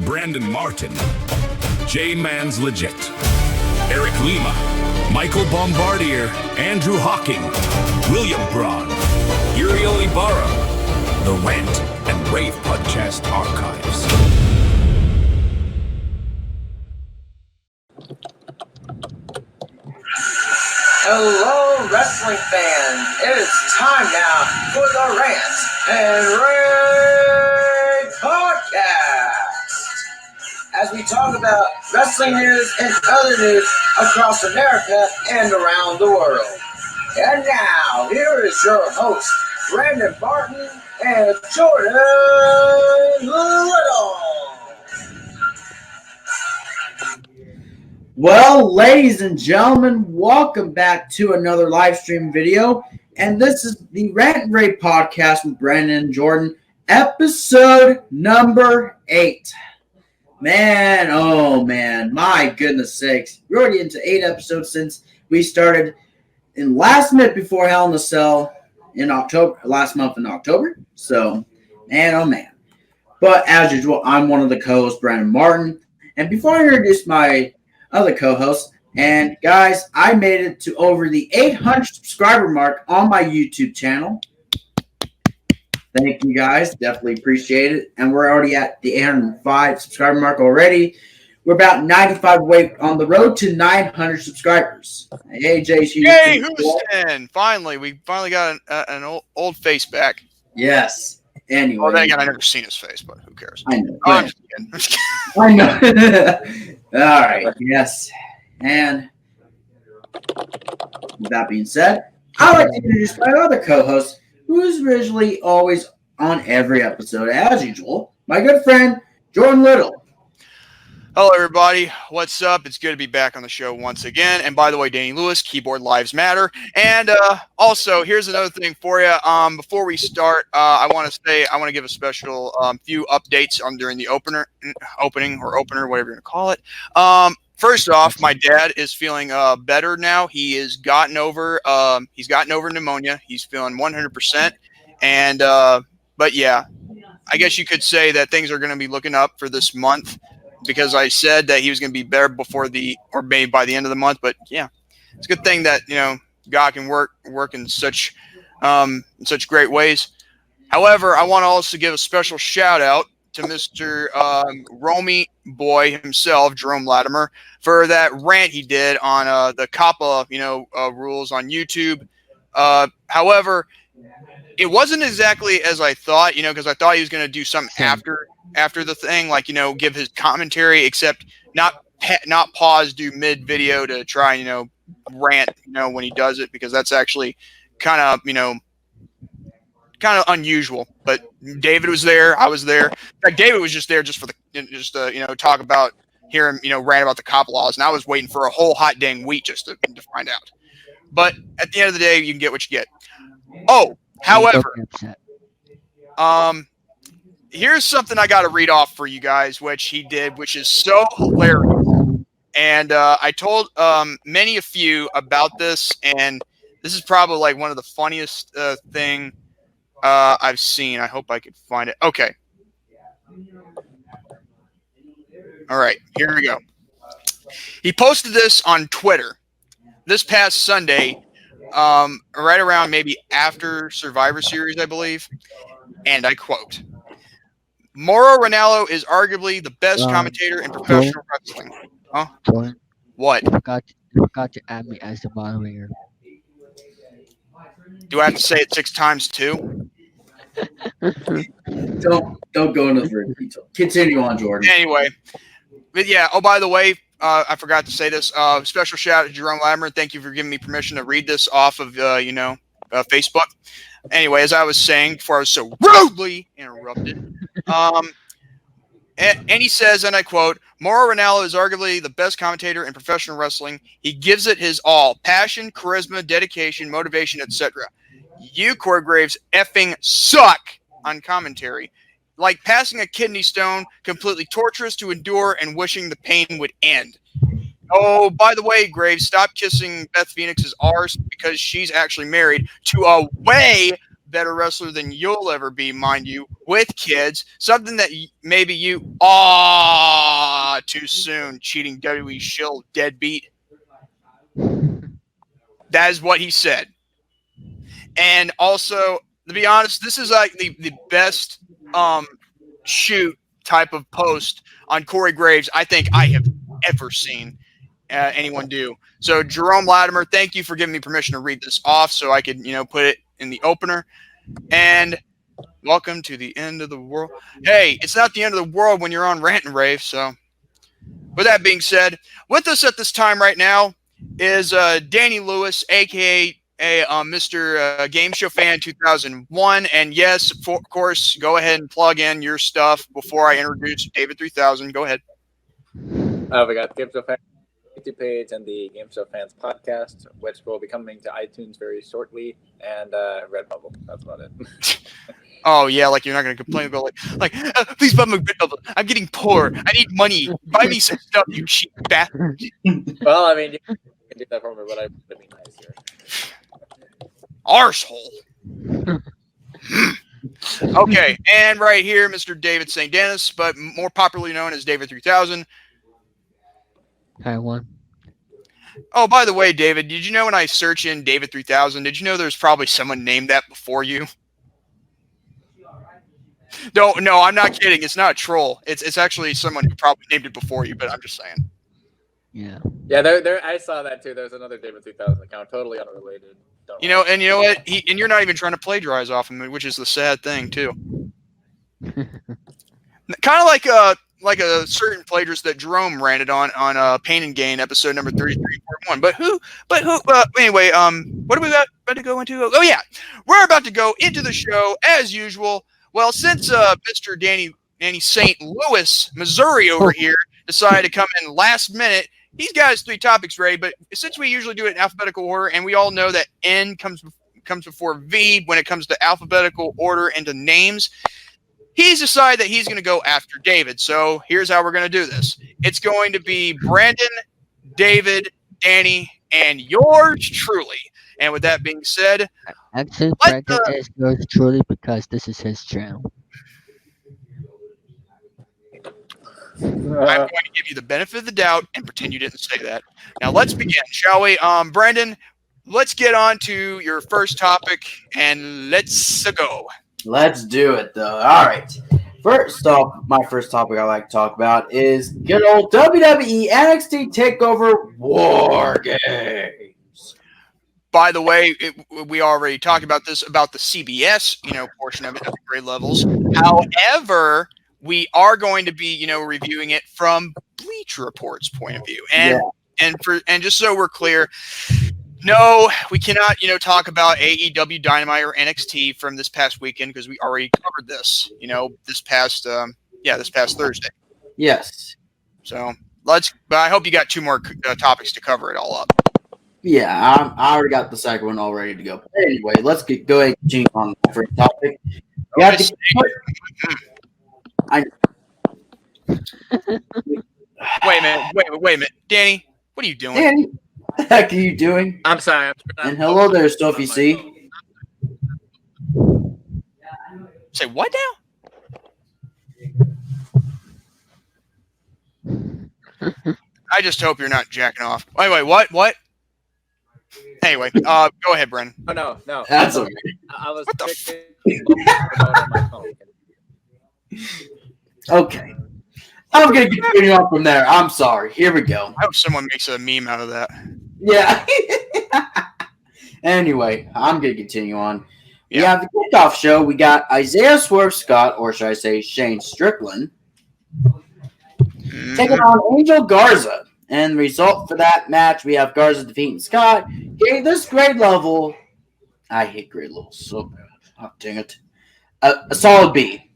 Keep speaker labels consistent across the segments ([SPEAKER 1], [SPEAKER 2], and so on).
[SPEAKER 1] Brandon Martin, J-Man's Legit, Eric Lima, Michael Bombardier, Andrew Hawking, William Braun, Uriel Ibarra, the Rant N Rave Podcast Archives.
[SPEAKER 2] Hello, wrestling fans. It is time now for the Rant N Rave Podcast. As we talk about wrestling news and other news across America and around the world. And now, here is your host, Brandon Martin and Jordan Little.
[SPEAKER 3] Well, ladies and gentlemen, welcome back to another live stream video. And this is the Rant N Rave Podcast with Brandon and Jordan, episode number 8. Man, oh man, my goodness sakes. We're already into 8 episodes since we started in last minute before Hell in a Cell in October, last month in October. So, man, oh man. But as usual, I'm one of the co-hosts, Brandon Martin. And before I introduce my other co-hosts, and guys, I made it to over the 800 subscriber mark on my YouTube channel. Thank you guys, definitely appreciate it. And we're already at the 805 subscriber mark already. We're about 95 away on the road to 900 subscribers. Hey, Jay,
[SPEAKER 4] hey, Houston! Finally, we got an old face back.
[SPEAKER 3] Yes. Anyway,
[SPEAKER 4] well, then again, I never seen his face, but who cares?
[SPEAKER 3] I know.
[SPEAKER 4] I'm just kidding.
[SPEAKER 3] I know. All right. Yes. And with that being said, I'd like to introduce my other co-host, who is originally always on every episode, as usual, my good friend, Jordan Little.
[SPEAKER 4] Hello, everybody. What's up? It's good to be back on the show once again. And by the way, Danny Lewis, Keyboard Lives Matter. And also, here's another thing for you. Before we start, I want to give a special few updates on during the opening, whatever you're going to call it. First off, my dad is feeling better now. He has gotten over pneumonia. He's feeling 100%. And but yeah, I guess you could say that things are going to be looking up for this month, because I said that he was going to be better maybe by the end of the month. But yeah, it's a good thing that, God can work in such great ways. However, I want to also give a special shout out to Mr. Romy Boy himself, Jerome Latimer, for that rant he did on the COPPA, rules on YouTube. However, it wasn't exactly as I thought, because I thought he was going to do something after the thing, like, give his commentary, except not pause, do mid video to try, rant, when he does it, because that's actually kind of unusual. But David was there. I was there. In fact, David was just there just to talk about, hear him, rant about the cop laws. And I was waiting for a whole hot dang week just to find out. But at the end of the day, you can get what you get. Oh, however, here's something I got to read off for you guys, which he did, which is so hilarious. And I told many of you about this, and this is probably like one of the funniest thing I've seen. I hope I could find it. Okay. All right, here we go. He posted this on Twitter this past Sunday, right around maybe after Survivor Series, I believe. And I quote, Mauro Ranallo is arguably the best commentator in professional wrestling. Huh?
[SPEAKER 5] Jordan,
[SPEAKER 4] What?
[SPEAKER 5] you forgot to add me as the moderator.
[SPEAKER 4] Do I have to say it 6 times too?
[SPEAKER 3] Don't go into further detail. Continue on, Jordan.
[SPEAKER 4] Anyway, but yeah. Oh, by the way, I forgot to say this. Special shout out to Jerome Latimer. Thank you for giving me permission to read this off of Facebook. Anyway, as I was saying before I was so rudely interrupted, and he says, and I quote, Mauro Ranallo is arguably the best commentator in professional wrestling. He gives it his all. Passion, charisma, dedication, motivation, etc. You, Corey Graves, effing suck on commentary. Like passing a kidney stone, completely torturous to endure and wishing the pain would end. Oh, by the way, Graves, stop kissing Beth Phoenix's arse because she's actually married to a way better wrestler than you'll ever be, mind you, with kids. Something that maybe you too soon, cheating WWE shill deadbeat. That is what he said. And also, to be honest, this is like the best shoot type of post on Corey Graves I think I have ever seen anyone do. So Jerome Latimer, thank you for giving me permission to read this off so I could, put it in the opener. And welcome to the end of the world. Hey, it's not the end of the world when you're on Rant N Rave. So with that being said, with us at this time right now is Danny Lewis, a.k.a. Mr. Game Show Fan 2001. And yes, of course, go ahead and plug in your stuff before I introduce David 3000. Go ahead.
[SPEAKER 6] We got Game Show Fans YouTube page and the Game Show Fans podcast, which will be coming to iTunes very shortly, and Redbubble. That's about it.
[SPEAKER 4] Oh yeah, like you're not gonna complain about please buy my Redbubble. I'm getting poor. I need money. Buy me some stuff, you cheap bastard.
[SPEAKER 6] Well, I mean, you can do that for me, but I'd be nice here.
[SPEAKER 4] Arsehole. Okay, and right here, Mr. David St. Denis, but more popularly known as David 3000.
[SPEAKER 5] Hi, one.
[SPEAKER 4] Oh, by the way, David, did you know when I search in David 3000, did you know there's probably someone named that before you? No, I'm not kidding. It's not a troll. It's actually someone who probably named it before you, but I'm just saying.
[SPEAKER 5] Yeah.
[SPEAKER 6] Yeah, there. I saw that too. There's another David 3000 account, totally unrelated.
[SPEAKER 4] And you know what? And you're not even trying to plagiarize off him, which is the sad thing too. Kind of like a certain plagiarist that Jerome ranted on Pain and Gain episode number 3341. But who? Anyway, what are we about to go into? Oh yeah, we're about to go into the show as usual. Well, since Mr. Danny St. Louis, Missouri over here decided to come in last minute, he's got his 3 topics ready. But since we usually do it in alphabetical order, and we all know that N comes before V when it comes to alphabetical order and to names, he's decided that he's going to go after David. So here's how we're going to do this. It's going to be Brandon, David, Danny, and yours truly. And with that being said,
[SPEAKER 5] Actually, Brandon is yours truly because this is his channel.
[SPEAKER 4] I'm going to give you the benefit of the doubt and pretend you didn't say that. Now let's begin, shall we? Brandon, let's get on to your first topic, and let's go.
[SPEAKER 3] Let's do it, though. All right. First off, my first topic I like to talk about is good old WWE NXT TakeOver War Games.
[SPEAKER 4] By the way, we already talked about this, about the CBS, portion of it at the grade levels. However, we are going to be, reviewing it from Bleacher Report's point of view. And just so we're clear, no, we cannot, talk about AEW Dynamite or NXT from this past weekend because we already covered this, this past Thursday.
[SPEAKER 3] Yes.
[SPEAKER 4] So but I hope you got 2 more topics to cover it all up.
[SPEAKER 3] Yeah, I already got the second one all ready to go. But anyway, let's go ahead and continue on the first topic.
[SPEAKER 4] Wait a minute. Danny, what are you doing?
[SPEAKER 3] Danny, what the heck are you doing?
[SPEAKER 6] I'm sorry.
[SPEAKER 3] And hello there, Sophie C.
[SPEAKER 4] Say what now? I just hope you're not jacking off. Anyway, what? Anyway, go ahead, Brennan.
[SPEAKER 6] Oh, no.
[SPEAKER 3] That's okay.
[SPEAKER 6] I was
[SPEAKER 4] What the
[SPEAKER 6] on my phone.
[SPEAKER 3] Okay. I'm going to continue on from there. I'm sorry. Here we go.
[SPEAKER 4] I hope someone makes a meme out of that.
[SPEAKER 3] Yeah. Anyway, I'm going to continue on. We
[SPEAKER 4] Yeah.
[SPEAKER 3] have the kickoff show. We got Isaiah Swerve Scott, or should I say Shane Strickland, taking on Angel Garza. And the result for that match, we have Garza defeating Scott. Okay, this grade level, I hate grade levels so bad. Oh, dang it. A solid B.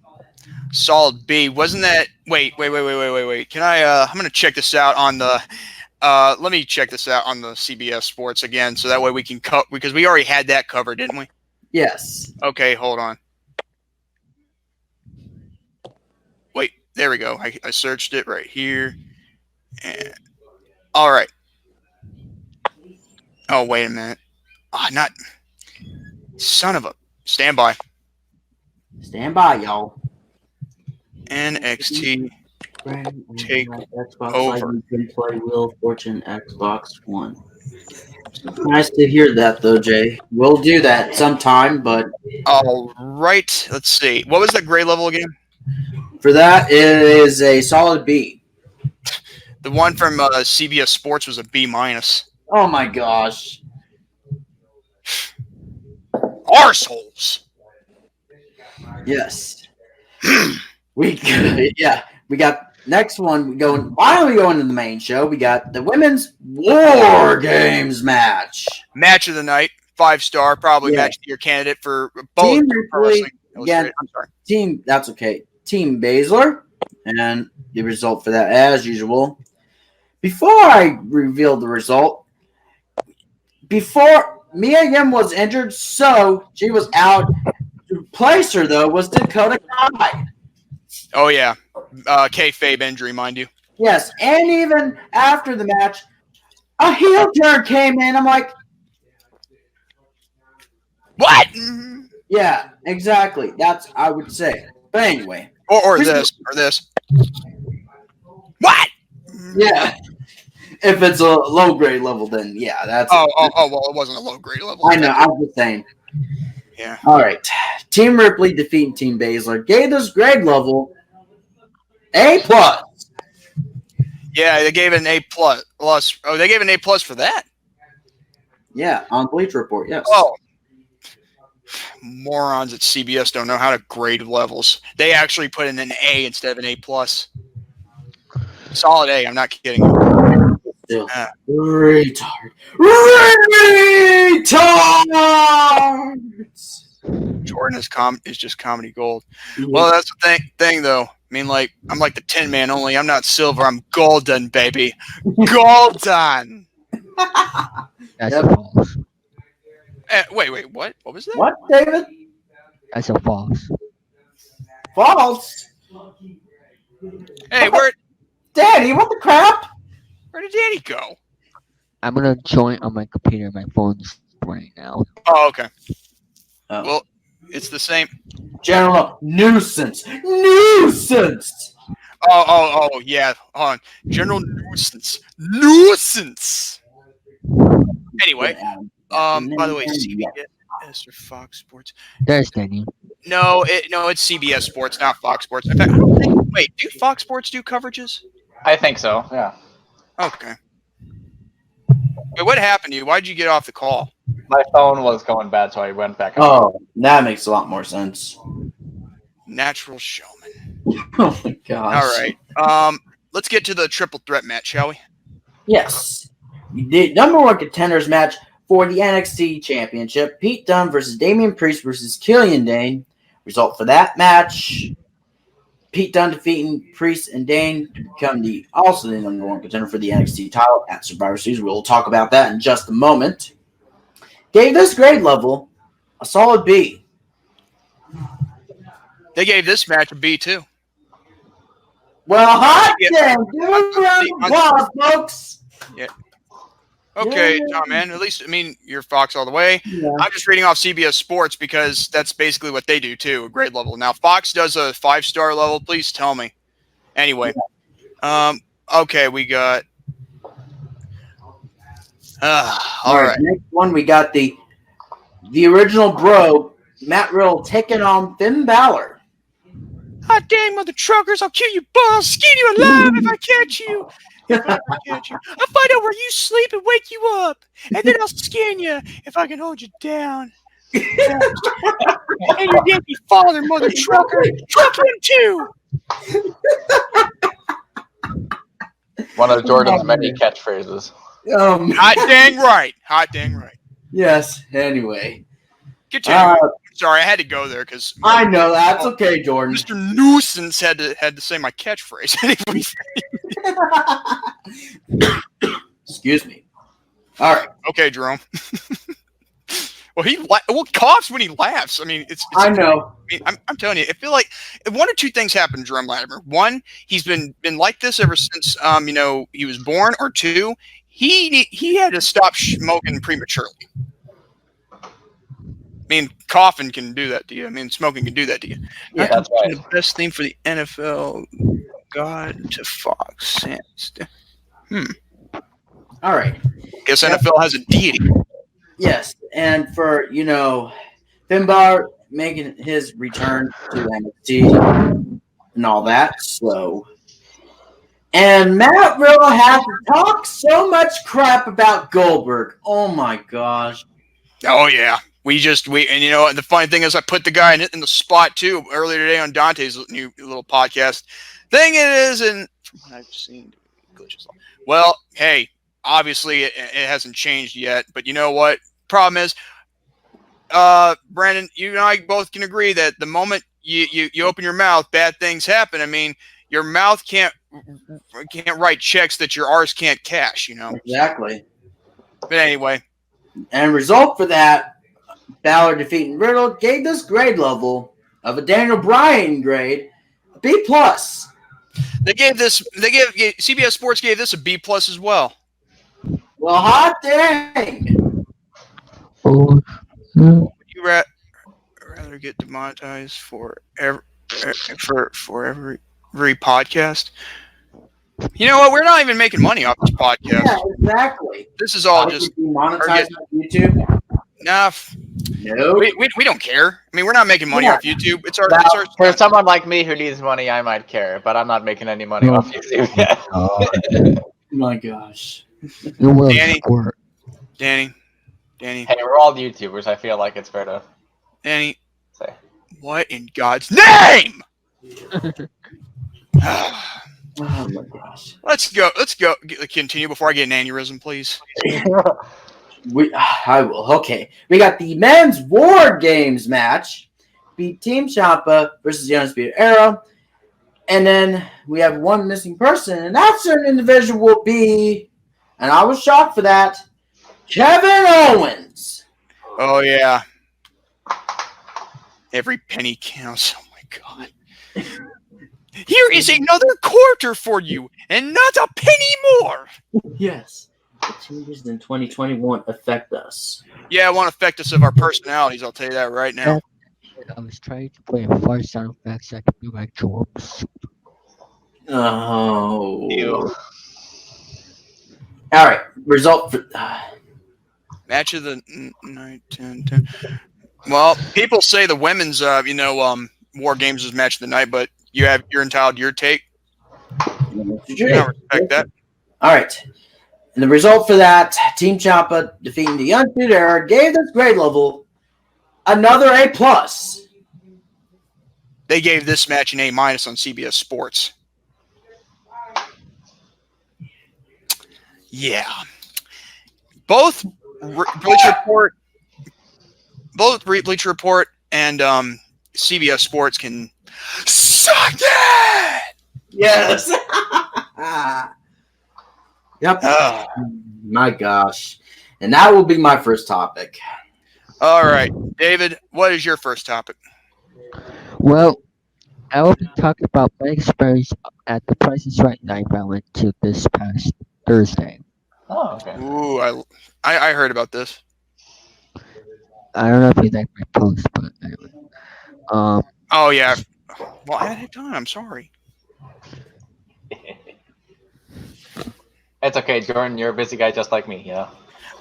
[SPEAKER 4] Solid B. Wasn't that? Wait. Can I? I'm gonna check this out on the. Let me check this out on the CBS Sports again, so that way we can cut because we already had that covered, didn't we?
[SPEAKER 3] Yes.
[SPEAKER 4] Okay, hold on. Wait, there we go. I searched it right here. And all right. Oh, wait a minute. Not son of a. Stand by.
[SPEAKER 3] Stand by, y'all.
[SPEAKER 4] NXT Take
[SPEAKER 3] Xbox
[SPEAKER 4] over.
[SPEAKER 3] Live, you can play Wheel of Fortune Xbox One. Nice to hear that, though, Jay. We'll do that sometime, but
[SPEAKER 4] All right. Let's see. What was that grade level again?
[SPEAKER 3] for that, it is a solid B.
[SPEAKER 4] The one from CBS Sports was a B minus.
[SPEAKER 3] Oh my gosh.
[SPEAKER 4] Arseholes.
[SPEAKER 3] Yes. we got next one. Finally going to the main show. We got the women's War Games match.
[SPEAKER 4] Match of the night. 5-star. Probably
[SPEAKER 3] Yeah.
[SPEAKER 4] match of your candidate for both.
[SPEAKER 3] Team
[SPEAKER 4] Pro
[SPEAKER 3] Ripley,
[SPEAKER 4] Wrestling Illustrated. I'm sorry.
[SPEAKER 3] That's okay. Team Baszler, and the result for that, as usual. Before I reveal the result, before Mia Yim was injured, so she was out. To replace her, though, was Dakota Kai.
[SPEAKER 4] Oh, yeah. Kayfabe injury, mind you.
[SPEAKER 3] Yes, and even after the match, a heel turn came in. I'm like,
[SPEAKER 4] What?
[SPEAKER 3] yeah, exactly. That's I would say. But anyway.
[SPEAKER 4] Or this. What?
[SPEAKER 3] Yeah. If it's a low grade level, then yeah, that's.
[SPEAKER 4] Oh, well, it wasn't a low grade level.
[SPEAKER 3] I know. I was just saying.
[SPEAKER 4] Yeah.
[SPEAKER 3] All right. Team Ripley defeating Team Baszler gave this grade level A+.
[SPEAKER 4] Yeah, they gave it an A+. Oh, they gave an A+ for that?
[SPEAKER 3] Yeah, on Bleacher Report, yes.
[SPEAKER 4] Oh. Morons at CBS don't know how to grade levels. They actually put in an A instead of an A+. Solid A, I'm not kidding.
[SPEAKER 3] Still,
[SPEAKER 4] Uh.
[SPEAKER 3] retard.
[SPEAKER 4] Jordan is just comedy gold. Well, that's the thing though. I mean, like, I'm like the Tin Man, only I'm not silver. I'm golden, baby. Golden.
[SPEAKER 5] That's
[SPEAKER 3] Yep.
[SPEAKER 5] a false.
[SPEAKER 4] Wait, what? What was that?
[SPEAKER 3] What, David?
[SPEAKER 5] That's a false.
[SPEAKER 3] False?
[SPEAKER 4] Hey,
[SPEAKER 3] Daddy, what the crap?
[SPEAKER 4] where did Danny go?
[SPEAKER 5] I'm gonna join on my computer. My phone's right now.
[SPEAKER 4] Oh, okay.
[SPEAKER 3] Oh.
[SPEAKER 4] Well, it's the same.
[SPEAKER 3] General nuisance. Nuisance!
[SPEAKER 4] Oh, yeah. Hold on. General nuisance. Anyway, by the way, CBS or Fox Sports?
[SPEAKER 5] There's Denny.
[SPEAKER 4] No, it's CBS Sports, not Fox Sports. In fact, wait, do Fox Sports do coverages?
[SPEAKER 6] I think so. Yeah.
[SPEAKER 4] Okay. Wait, what happened to you? Why did you get off the call?
[SPEAKER 6] My phone was going bad, so I went back.
[SPEAKER 3] Oh, that makes a lot more sense.
[SPEAKER 4] Natural showman.
[SPEAKER 3] Oh my gosh.
[SPEAKER 4] All right. Let's get to the triple threat match, shall we?
[SPEAKER 3] Yes. The number one contenders match for the NXT Championship. Pete Dunne versus Damian Priest versus Killian Dane. Result for that match. Pete Dunne defeating Priest and Dane to become also the number one contender for the NXT title at Survivor Series. We'll talk about that in just a moment. Gave this grade level a solid B.
[SPEAKER 4] They gave this match a B too.
[SPEAKER 3] Well, hot
[SPEAKER 4] Yeah.
[SPEAKER 3] damn. Give us a round of applause, folks.
[SPEAKER 4] Yeah. Okay,
[SPEAKER 3] Yeah.
[SPEAKER 4] Tom, man. At least, I mean, you're Fox all the way.
[SPEAKER 3] Yeah.
[SPEAKER 4] I'm just reading off CBS Sports because that's basically what they do too, a grade level. Now, Fox does a 5-star level. Please tell me. Anyway, okay, we got. All right.
[SPEAKER 3] Next one, we got the original bro, Matt Riddle, taking on Finn Balor.
[SPEAKER 4] Hot dang, mother truckers! I'll kill you, both. I'll skin you alive if I catch you. If I ever catch you, I'll find out where you sleep and wake you up, and then I'll skin you if I can hold you down. And your deadbeat father, mother trucker, truck him too.
[SPEAKER 6] One of Jordan's many catchphrases.
[SPEAKER 4] Hot dang right. Hot dang right.
[SPEAKER 3] Yes. Anyway,
[SPEAKER 4] Continue. Sorry, I had to go there because
[SPEAKER 3] I know that's okay, Jordan.
[SPEAKER 4] Mr. Nuisance had to say my catchphrase.
[SPEAKER 3] Excuse me. All right.
[SPEAKER 4] Okay, Jerome. Well, he coughs when he laughs. I mean, it's
[SPEAKER 3] I know.
[SPEAKER 4] I mean, I'm telling you, I feel like one or two things happened to Jerome Latimer. One, he's been like this ever since he was born. Or two, he had to stop smoking prematurely. mean, coughing can do that to you. I mean, smoking can do that to you.
[SPEAKER 6] Yeah, that's right.
[SPEAKER 4] The best thing for the NFL, God to Fox Sands.
[SPEAKER 3] All right.
[SPEAKER 4] Guess NFL has a deity.
[SPEAKER 3] Yes, and for Finn Balor making his return to NXT and all that. So, and Matt Riddle had to talk so much crap about Goldberg. Oh my gosh.
[SPEAKER 4] Oh yeah, and the funny thing is, I put the guy in the spot too earlier today on Dante's new little podcast. Thing it is, and from what I've seen, glitches. Well, hey, obviously it hasn't changed yet, but you know what? Problem is, Brandon, you and I both can agree that the moment you open your mouth, bad things happen. I mean, your mouth can't write checks that your arse can't cash.
[SPEAKER 3] Exactly.
[SPEAKER 4] But anyway.
[SPEAKER 3] And result for that, Balor defeating Riddle gave this grade level of a Daniel Bryan grade a B+.
[SPEAKER 4] CBS Sports gave this a B+ as well.
[SPEAKER 3] Well, hot dang.
[SPEAKER 5] Oh,
[SPEAKER 4] Would you rather get demonetized for every podcast? You know what? We're not even making money off this podcast.
[SPEAKER 3] Yeah, exactly.
[SPEAKER 4] This is all just
[SPEAKER 3] monetized on YouTube.
[SPEAKER 4] Nah.
[SPEAKER 3] No.
[SPEAKER 4] We don't care. I mean, we're not making money off YouTube. It's our
[SPEAKER 6] For someone like me who needs money, I might care, but I'm not making any money off YouTube yet.
[SPEAKER 5] oh,
[SPEAKER 3] My gosh.
[SPEAKER 5] you will
[SPEAKER 4] Danny.
[SPEAKER 5] support.
[SPEAKER 4] Danny.
[SPEAKER 6] Hey, we're all YouTubers. I feel like it's fair to
[SPEAKER 4] Danny.
[SPEAKER 6] say.
[SPEAKER 4] What in God's name?
[SPEAKER 3] Oh my gosh.
[SPEAKER 4] Let's go. Continue before I get an aneurysm, please.
[SPEAKER 3] I will. Okay. We got the men's War Games match. Beat Team Ciampa versus the Undisputed Era. And then we have one missing person, and that certain individual will be, and I was shocked for that, Kevin Owens.
[SPEAKER 4] Oh yeah. Every penny counts. Oh my God. Here is another quarter for you, and not a penny more.
[SPEAKER 3] Yes. The changes in 2020 won't affect us.
[SPEAKER 4] Yeah, it won't affect us of our personalities, I'll tell you that right now.
[SPEAKER 5] I was trying to play a far sound effects that could be like drums.
[SPEAKER 3] Oh.
[SPEAKER 6] Ew.
[SPEAKER 3] All right. Result for
[SPEAKER 4] Match of the night 10. Well, people say the women's War Games is match of the night, but you're entitled to your take. I respect that.
[SPEAKER 3] All right. And the result for that, Team Ciampa defeating the Undisputed Era gave this grade level another A+.
[SPEAKER 4] They gave this match an A- on CBS Sports. Yeah. Both Bleacher Report and CBS Sports can suck it.
[SPEAKER 3] Yes. Yep. My gosh. And that will be my first topic.
[SPEAKER 4] All right, David, what is your first topic?
[SPEAKER 5] Well, I will be talking about my experience at the Price is Right night I went to this past Thursday.
[SPEAKER 6] Oh, okay.
[SPEAKER 4] Ooh, I heard about this.
[SPEAKER 5] I don't know if you like my post, but anyway.
[SPEAKER 4] Oh yeah. Well, I had time. I'm sorry.
[SPEAKER 6] It's okay, Jordan. You're a busy guy just like me, yeah.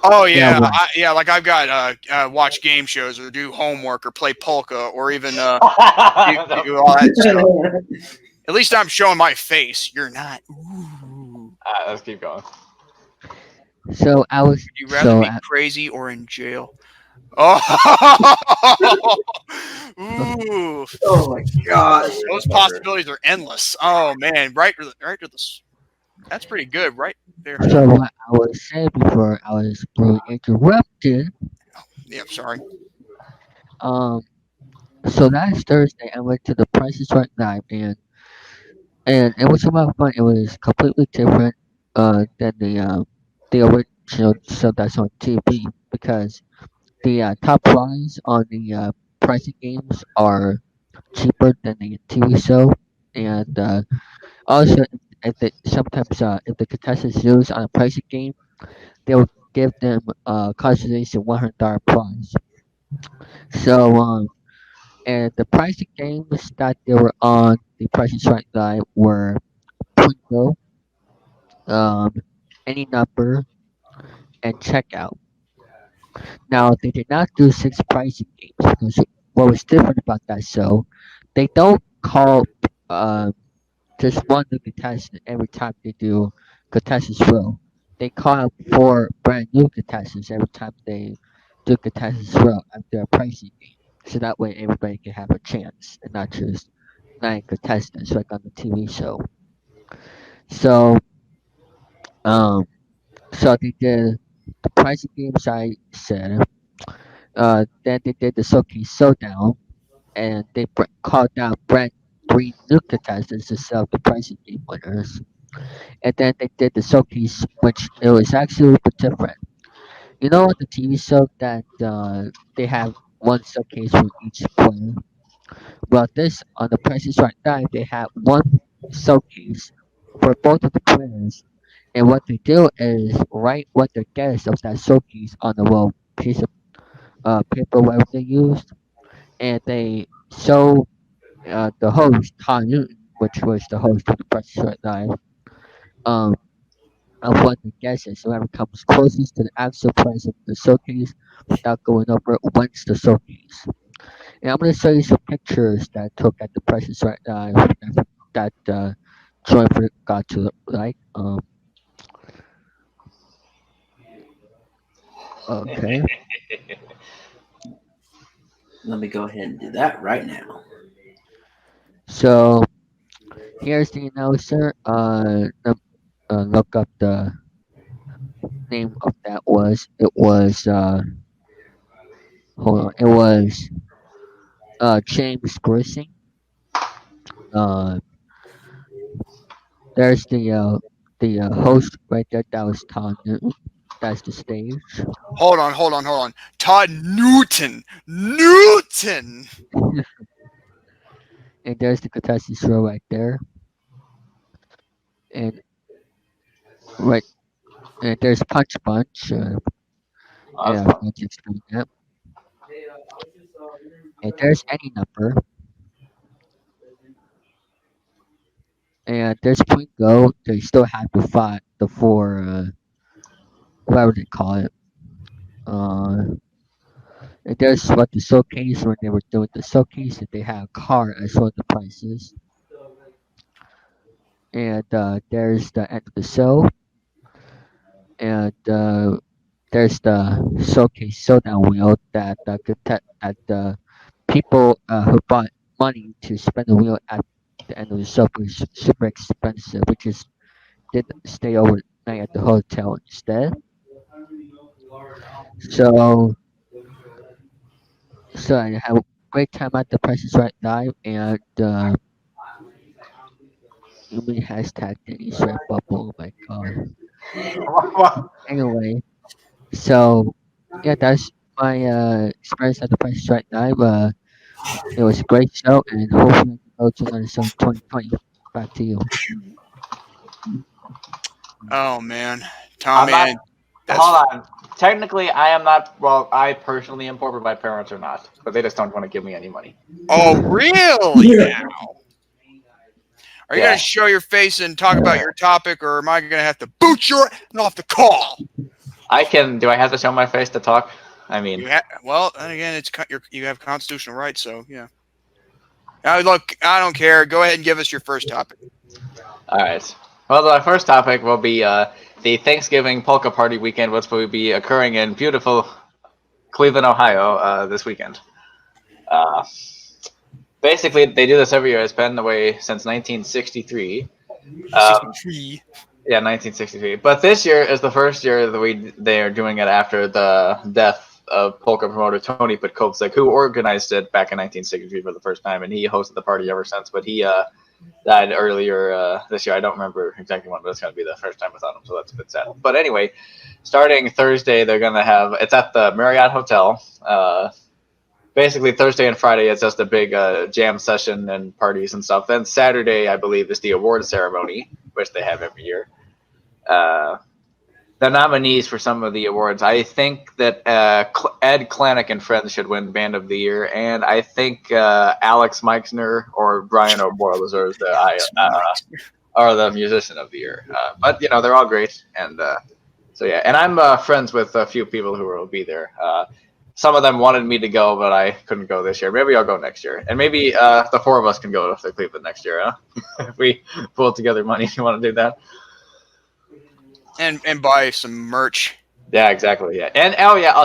[SPEAKER 4] Oh yeah,
[SPEAKER 5] Yeah,
[SPEAKER 4] like I've got watch game shows or do homework or play polka or even do all that stuff. At least I'm showing my face. You're not. Ooh.
[SPEAKER 6] Let's keep going.
[SPEAKER 5] So I was.
[SPEAKER 4] Would you rather be crazy or in jail? Oh, ooh.
[SPEAKER 3] Oh my gosh.
[SPEAKER 4] Those possibilities are endless. Oh man, right to the. That's pretty good, right there.
[SPEAKER 5] So what I was saying before I was really interrupted.
[SPEAKER 4] Yeah, I'm sorry.
[SPEAKER 5] So last Thursday I went to the Price is Right night and it was a lot of fun. It was completely different than the original stuff that's on TV because the top prize on the pricing games are cheaper than the TV show, and also sometimes if the contestants lose on a pricing game, they will give them consolation $100 prize. So and the pricing games that they were on the Price is Right Live were Bingo, um, Any Number, and Checkout. Now they did not do six pricing games because what was different about that show, they don't call just one new contestant every time they do contestants row. They call out four brand new contestants every time they do contestants row after a pricing game. So that way everybody can have a chance and not just nine contestants like on the TV show. So um so they did the pricing games I said. Then they did the Showcase Showdown and they called out brand three new contestants to sell the pricing game winners. And then they did the showcase, which it was actually a bit different. You know, on the TV show that they have one showcase for each player. Well, this on the Price is Right Live, they have one showcase for both of the players. And what they do is write what the guess of that showcase on the little piece of paper, whatever they used, and they show the host, Todd Newton, which was the host of the Price is Right Live, um, of what the guess is. Whoever comes closest to the actual price of the showcase without going over it wins the showcase. And I'm going to show you some pictures that I took at the prices right now that Troy forgot to like. Okay.
[SPEAKER 3] Let me go ahead and do that right now.
[SPEAKER 5] So here's the announcer. Look up the name of that was. It was hold on. It was James Grising. Uh, there's the host right there. That was Tom Newton. That's the stage.
[SPEAKER 4] Hold on. Todd Newton. Newton.
[SPEAKER 5] And there's the contestants row right there. And right, and there's Punch Bunch. Yeah, I forgot to explain that. And there's Any Number. And there's Point Go. They still have to fight the four, whatever they call it. And there's what the showcase when they were doing the showcase, that they had a car as one of the prices. And there's the end of the show. And there's the showcase showdown wheel that the people who bought money to spend the wheel at the end of the show was super expensive, which is did stay overnight at the hotel instead. So so I have a great time at the Price is Right Live, and you mean hashtag Denis Red Bubble. Oh my god. Anyway, so yeah, that's my experience at the Price is Right Live. It was a great show, and hopefully I can go to another show in 2020. Back to you.
[SPEAKER 4] Oh man,
[SPEAKER 6] I'm
[SPEAKER 4] Tommy.
[SPEAKER 6] not,
[SPEAKER 4] That's
[SPEAKER 6] hold on. Technically, I am not. Well, I personally am poor, but my parents are not. But they just don't want to give me any money.
[SPEAKER 4] oh really now? Are you
[SPEAKER 6] Yeah.
[SPEAKER 4] gonna show your face and talk about your topic, or am I gonna have to boot your off the call?
[SPEAKER 6] I can. Do I have to show my face to talk? I mean,
[SPEAKER 4] Well, and again, you have constitutional rights, so yeah. Now, look, I don't care. Go ahead and give us your first topic.
[SPEAKER 6] all right. Well, the first topic will be the Thanksgiving polka party weekend, which will be occurring in beautiful Cleveland, Ohio, this weekend. Basically, they do this every year. It's been the way since 1963.
[SPEAKER 4] 63.
[SPEAKER 6] Yeah, 1963. But this year is the first year that they are doing it after the death of polka promoter Tony Podkolzek, who organized it back in 1963 for the first time, and he hosted the party ever since. But he died earlier this year. I don't remember exactly when, but it's going to be the first time without him, so that's a bit sad. But anyway, starting Thursday, they're going to have it's at the Marriott Hotel. Basically, Thursday and Friday, it's just a big jam session and parties and stuff. Then Saturday, I believe, is the award ceremony, which they have every year. the nominees for some of the awards. I think that Ed Klanick and Friends should win Band of the Year, and I think Alex Meixner or Brian O'Boyle deserves the Musician of the Year. But they're all great, and so yeah. And I'm friends with a few people who will be there. Some of them wanted me to go, but I couldn't go this year. Maybe I'll go next year, and maybe the four of us can go to Cleveland next year. Huh? If we pull together money, you want to do that?
[SPEAKER 4] And buy some merch.
[SPEAKER 6] Yeah, exactly. Yeah, and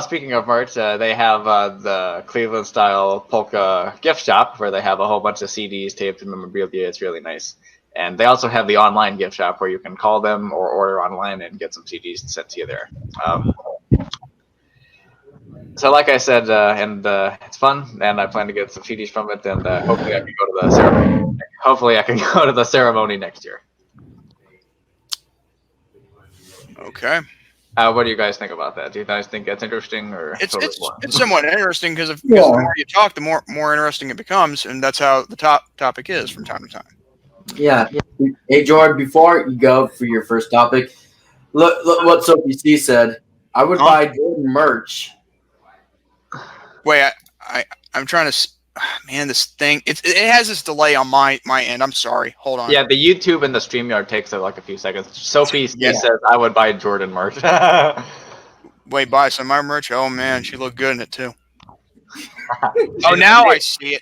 [SPEAKER 6] speaking of merch, they have the Cleveland style polka gift shop where they have a whole bunch of CDs, tapes, and memorabilia. It's really nice. And they also have the online gift shop where you can call them or order online and get some CDs sent to you there. So, like I said, it's fun, and I plan to get some CDs from it, and hopefully I can go to the ceremony. Hopefully, I can go to the ceremony next year.
[SPEAKER 4] Okay.
[SPEAKER 6] What do you guys think about that? Do you guys think that's interesting, or
[SPEAKER 4] it's somewhat interesting because the more you talk, the more interesting it becomes, and that's how the topic is from time to time.
[SPEAKER 3] Yeah. Hey, Jordan, before you go for your first topic, look what Sophie C said. I would buy Jordan merch.
[SPEAKER 4] Wait, I'm trying to. Man, this thing it has this delay on my end. I'm sorry. Hold on.
[SPEAKER 6] Yeah, the YouTube and the StreamYard takes like a few seconds. Sophie says I would buy Jordan merch.
[SPEAKER 4] Wait, buy some of my merch. Oh man, she looked good in it too. Oh, now I see it.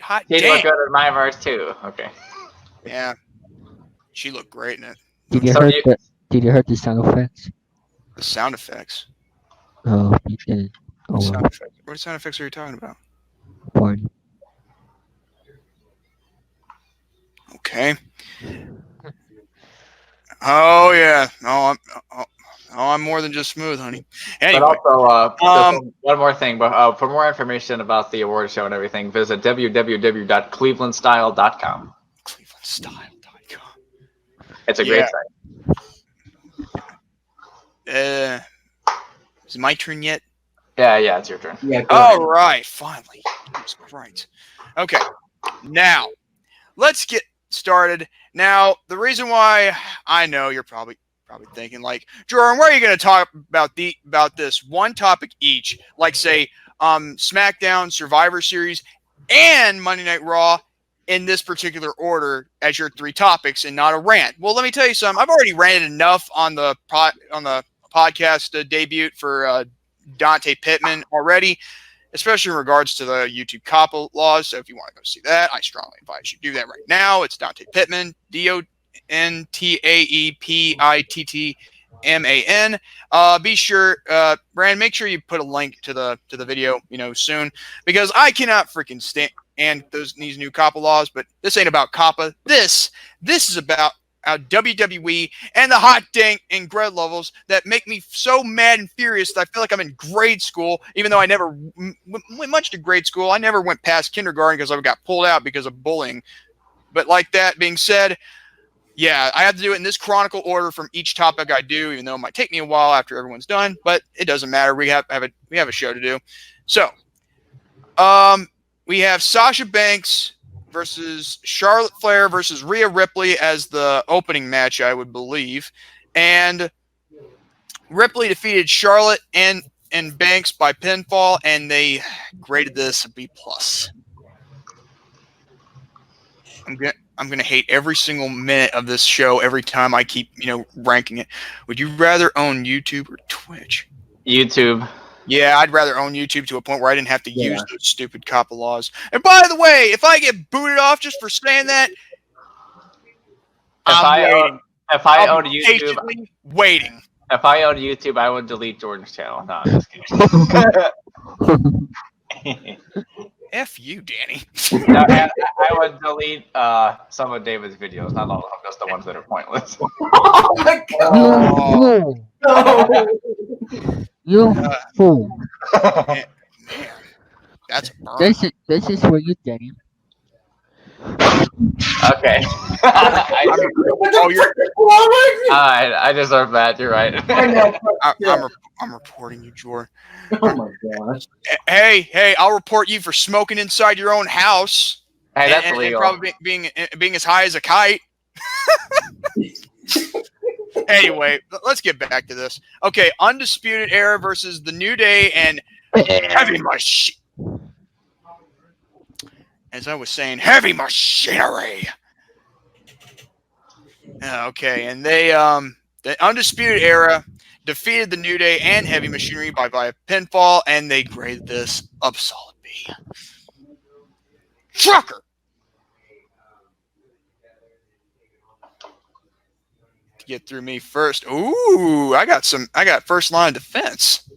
[SPEAKER 4] Hot
[SPEAKER 6] she
[SPEAKER 4] damn.
[SPEAKER 6] looked good in my merch too. Okay.
[SPEAKER 4] Yeah, she looked great in it.
[SPEAKER 5] Did you hear the sound effects?
[SPEAKER 4] The sound effects.
[SPEAKER 5] Oh, you didn't. Oh,
[SPEAKER 4] What sound effects are you talking about?
[SPEAKER 5] Party.
[SPEAKER 4] Okay. Oh yeah. I'm more than just smooth, honey. Anyway.
[SPEAKER 6] But also, one more thing. But for more information about the award show and everything, visit www.clevelandstyle.com.
[SPEAKER 4] Clevelandstyle.com.
[SPEAKER 6] It's a great
[SPEAKER 4] site. Is it my turn yet?
[SPEAKER 6] Yeah, it's your turn.
[SPEAKER 3] Yeah.
[SPEAKER 4] All right, finally. That's right. Okay, now let's get started. Now, the reason why I know you're probably thinking, like, Jordan, where are you going to talk about this one topic each, like say SmackDown, Survivor Series, and Monday Night Raw in this particular order as your three topics, and not a rant? Well, let me tell you something. I've already ranted enough on the podcast debut for Dante Pittman already, especially in regards to the YouTube COPPA laws. So if you want to go see that, I strongly advise you do that right now. It's Dante Pittman, DONTAEPITTMAN. Be sure, Brand, make sure you put a link to the video, soon, because I cannot freaking stand these new COPPA laws. But this ain't about COPPA. This is about WWE and the hot dang and grade levels that make me so mad and furious that I feel like I'm in grade school, even though I never went much to grade school. I never went past kindergarten because I got pulled out because of bullying. But like that being said, yeah, I have to do it in this chronicle order from each topic I do, even though it might take me a while after everyone's done, but it doesn't matter. We have a show to do. So, we have Sasha Banks versus Charlotte Flair versus Rhea Ripley as the opening match, I would believe. And Ripley defeated Charlotte and Banks by pinfall, and they graded this a B+. I'm gonna hate every single minute of this show every time I keep, ranking it. Would you rather own YouTube or Twitch?
[SPEAKER 6] YouTube.
[SPEAKER 4] Yeah, I'd rather own YouTube to a point where I didn't have to use those stupid COPPA laws. And by the way, if I get booted off just for saying that,
[SPEAKER 6] If I owned YouTube,
[SPEAKER 4] patiently waiting.
[SPEAKER 6] If I owned YouTube, I would delete Jordan's channel. No, I'm just kidding.
[SPEAKER 4] F you, Danny.
[SPEAKER 6] I would delete some of David's videos, not all of them, just the ones that are pointless.
[SPEAKER 3] Oh my God!
[SPEAKER 5] You fool!
[SPEAKER 4] Man, that's a burn.
[SPEAKER 5] This is for you, Danny.
[SPEAKER 6] Okay. I deserve that. You're right.
[SPEAKER 4] I'm reporting you, Jordan.
[SPEAKER 3] Oh my gosh!
[SPEAKER 4] Hey! I'll report you for smoking inside your own house.
[SPEAKER 6] Hey, that's illegal.
[SPEAKER 4] And probably being as high as a kite. Anyway, let's get back to this. Okay, Undisputed Era versus the New Day and Heavy Machine. As I was saying, Heavy Machinery. Okay, and they the Undisputed Era defeated the New Day and Heavy Machinery by via pinfall, and they graded this up solid B. Trucker. To get through me first. Ooh, I got first line of defense.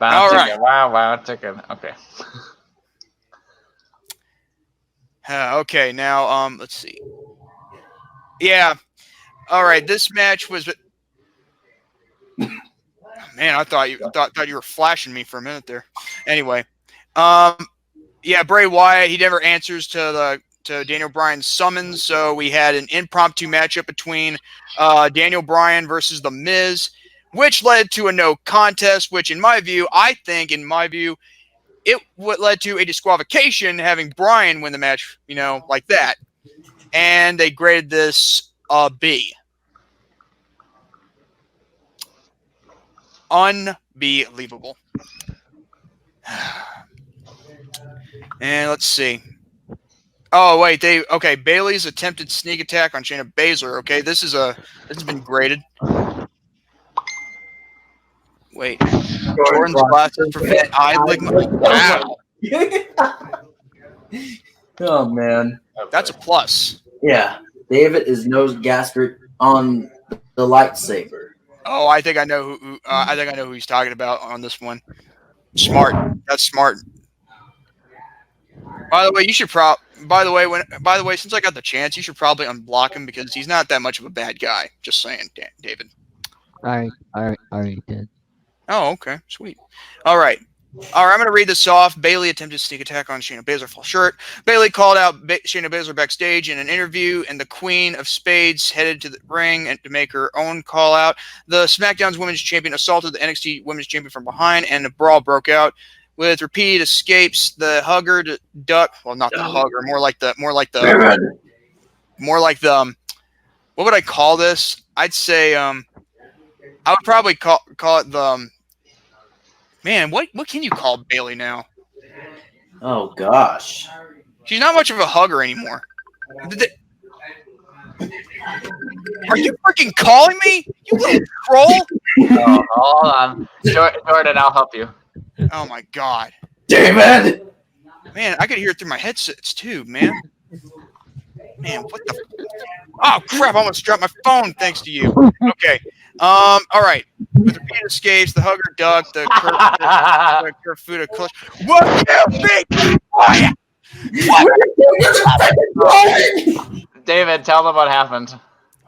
[SPEAKER 4] All right.
[SPEAKER 6] Wow, chicken. Okay.
[SPEAKER 4] Okay, now let's see. Yeah. All right, this match was. Man, I thought you were flashing me for a minute there. Anyway, yeah, Bray Wyatt, he never answers to Daniel Bryan's summons, so we had an impromptu matchup between Daniel Bryan versus The Miz, which led to a no contest, which in my view, it led to a disqualification, having Bryan win the match, like that. And they graded this a B. Unbelievable. And let's see. Oh, wait, Bailey's attempted sneak attack on Shayna Baszler. Okay, this has been graded. Wait. Jordan's glasses prevent eye ligament. Wow.
[SPEAKER 3] Oh, man.
[SPEAKER 4] That's a plus.
[SPEAKER 3] Yeah. David is nose gastric on the lightsaber.
[SPEAKER 4] Oh, I think I know who he's talking about on this one. Smart. That's smart. By the way, since I got the chance, you should probably unblock him because he's not that much of a bad guy. Just saying, David.
[SPEAKER 5] I already did.
[SPEAKER 4] Oh, okay. Sweet. All right. I'm going to read this off. Bayley attempted sneak attack on Shayna Baszler full shirt. Bayley called out Shayna Baszler backstage in an interview, and the Queen of Spades headed to the ring and to make her own call out. The SmackDown's Women's Champion assaulted the NXT Women's Champion from behind, and a brawl broke out. With repeated escapes, the hugger duck. Well, not the hugger. More like the. What would I call this? I'd say. I would probably call it the. Man, what can you call Bayley now?
[SPEAKER 3] Oh gosh,
[SPEAKER 4] she's not much of a hugger anymore. Are you freaking calling me? You little troll!
[SPEAKER 6] Oh, hold on, Jordan. I'll help you.
[SPEAKER 4] Oh my God,
[SPEAKER 3] David!
[SPEAKER 4] Man, I could hear it through my headsets too, man. Man, what the? Oh crap! I almost dropped my phone thanks to you. Okay. All right. With repeated escapes, the hugger duck, the Kerfuda clutch. What you big?
[SPEAKER 6] David, tell them what happened.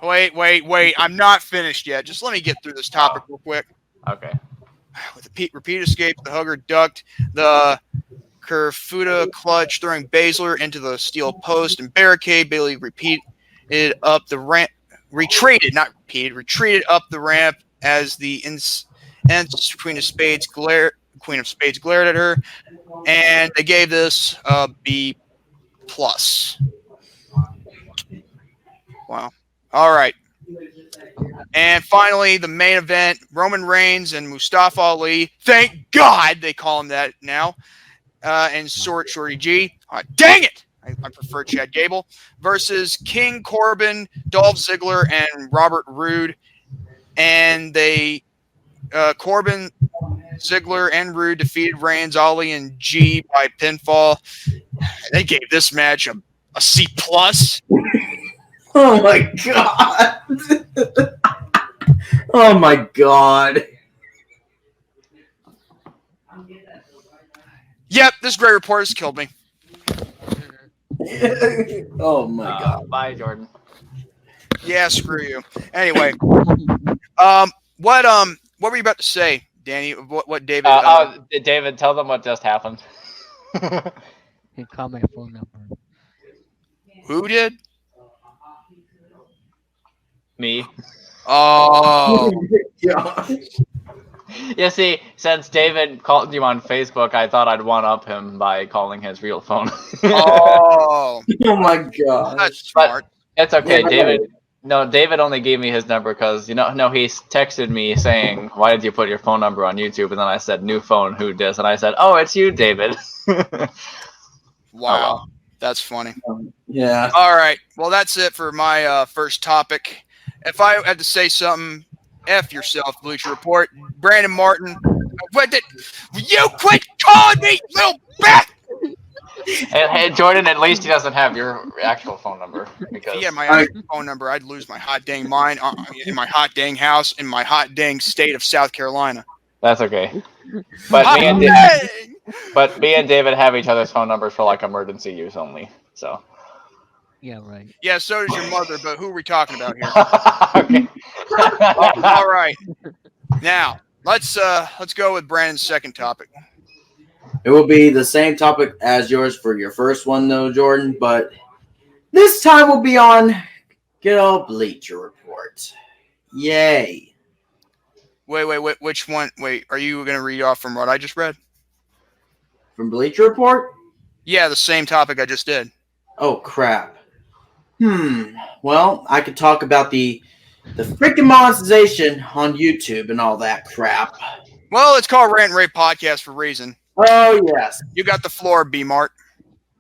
[SPEAKER 4] Wait. I'm not finished yet. Just let me get through this topic real quick.
[SPEAKER 6] Okay.
[SPEAKER 4] With repeated escapes, the hugger ducked the Kerfuda clutch, throwing Baszler into the steel post and barricade. Bayley retreated up the ramp the ramp as the Queen of Spades glared at her, and they gave this a B+. Wow. All right. And finally, the main event, Roman Reigns and Mustafa Ali. Thank God they call him that now. And Shorty G. Dang it! I prefer Chad Gable versus King Corbin, Dolph Ziggler, and Robert Roode. And they, Corbin, Ziggler, and Roode defeated Reigns, Ali, and G by pinfall. They gave this match a C+.
[SPEAKER 3] Oh my God! Oh my God!
[SPEAKER 4] Yep, this great report has killed me.
[SPEAKER 3] Oh my God!
[SPEAKER 6] Bye, Jordan.
[SPEAKER 4] Yeah, screw you. Anyway, what were you about to say, Danny? What David?
[SPEAKER 6] David, tell them what just happened.
[SPEAKER 5] He called my phone number.
[SPEAKER 4] Who did?
[SPEAKER 6] Me.
[SPEAKER 4] Oh.
[SPEAKER 6] Yeah, see, since David called you on Facebook, I thought I'd one-up him by calling his real phone.
[SPEAKER 4] Oh,
[SPEAKER 3] Oh my god.
[SPEAKER 4] that's smart.
[SPEAKER 6] It's okay,
[SPEAKER 3] Yeah.
[SPEAKER 6] David. No, David only gave me his number because he texted me saying, "Why did you put your phone number on YouTube?" And then I said, "New phone, who dis?" And I said, "Oh, it's you, David."
[SPEAKER 4] Wow,
[SPEAKER 6] well.
[SPEAKER 4] that's funny.
[SPEAKER 3] Yeah.
[SPEAKER 4] All right, well, that's it for my first topic. If I had to say something, F yourself, Bleacher Report. Brandon Martin, you quit calling me, little bat!
[SPEAKER 6] Hey, Jordan, at least he doesn't have your actual phone number. Because
[SPEAKER 4] If he had my actual phone number, I'd lose my hot dang mind in my hot dang house in my hot dang state of South Carolina.
[SPEAKER 6] that's okay. But
[SPEAKER 4] Hot
[SPEAKER 6] me, and
[SPEAKER 4] dang!
[SPEAKER 6] me and David have each other's phone numbers for like emergency use only. So.
[SPEAKER 5] Yeah, right.
[SPEAKER 4] Yeah, so does your mother, but who are we talking about here?
[SPEAKER 6] Okay.
[SPEAKER 4] All right. Now, let's go with Brandon's second topic.
[SPEAKER 3] It will be the same topic as yours for your first one, though, Jordan, but this time we'll be on good old Bleacher Report. Yay.
[SPEAKER 4] Wait, which one? Wait, are you going to read off from what I just read?
[SPEAKER 3] From Bleacher Report?
[SPEAKER 4] Yeah, the same topic I just did.
[SPEAKER 3] Oh, crap. Well, I could talk about the freaking monetization on YouTube and all that crap.
[SPEAKER 4] Well, it's called Rant N Rave Podcast for a reason.
[SPEAKER 3] Oh, yes.
[SPEAKER 4] You got the floor, B-Mart.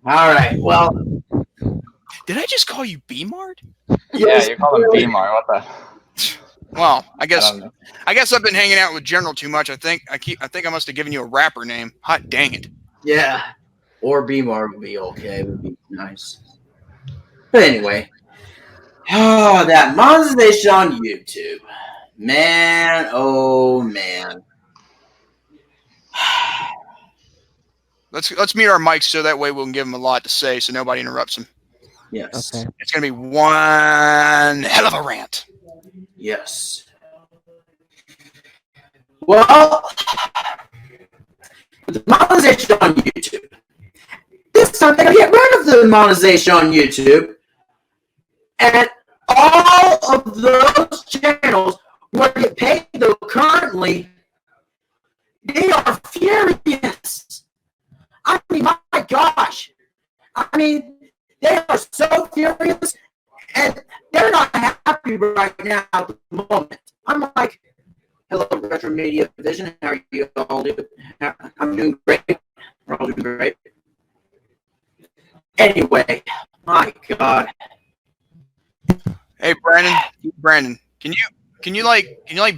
[SPEAKER 3] All right. Well,
[SPEAKER 4] Did I just call you B-Mart?
[SPEAKER 6] Yeah, you call him B-Mar. What the?
[SPEAKER 4] Well, I guess
[SPEAKER 6] don't know.
[SPEAKER 4] I've been hanging out with General too much. I think I must have given you a rapper name. Hot dang it.
[SPEAKER 3] yeah. Or BMAR would be okay. It would be nice. But anyway. Oh, that monetization on YouTube. Man, oh, man.
[SPEAKER 4] Let's mute our mics so that way we can give him a lot to say so nobody interrupts him.
[SPEAKER 3] Yes.
[SPEAKER 5] Okay.
[SPEAKER 4] It's going to be one hell of a rant.
[SPEAKER 3] Yes. Well, with the monetization on YouTube, this time they're going to get rid of the monetization on YouTube, and all of those channels where get paid though currently, they are furious. I mean, my gosh. I mean, they are so furious, and they're not happy right now at the moment. I'm like, hello, Retro Media Vision. How are you all doing? I'm doing great. We're all doing great. Anyway, my God.
[SPEAKER 4] Hey, Brandon, can you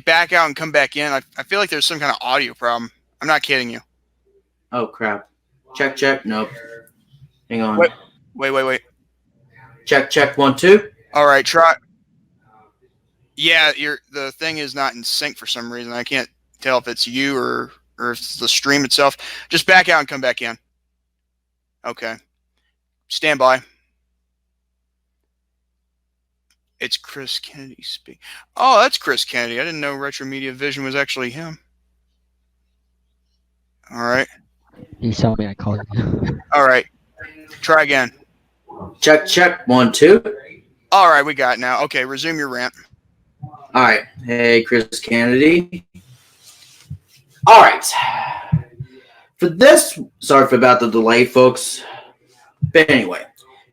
[SPEAKER 4] back out and come back in? I feel like there's some kind of audio problem. I'm not kidding you.
[SPEAKER 3] Oh, crap. Check. Nope. Hang on.
[SPEAKER 4] Wait.
[SPEAKER 3] Check. 1, 2.
[SPEAKER 4] All right, try. Yeah, the thing is not in sync for some reason. I can't tell if it's you or if it's the stream itself. Just back out and come back in. Okay. Stand by. It's Chris Kennedy speaking. Oh, that's Chris Kennedy. I didn't know Retro Media Vision was actually him. All right.
[SPEAKER 5] You saw me, I called you.
[SPEAKER 4] All right. Try again.
[SPEAKER 3] Check. 1, 2.
[SPEAKER 4] All right, we got it now. Okay, resume your rant.
[SPEAKER 3] All right. Hey, Chris Kennedy. All right. For this, sorry about the delay, folks. But anyway,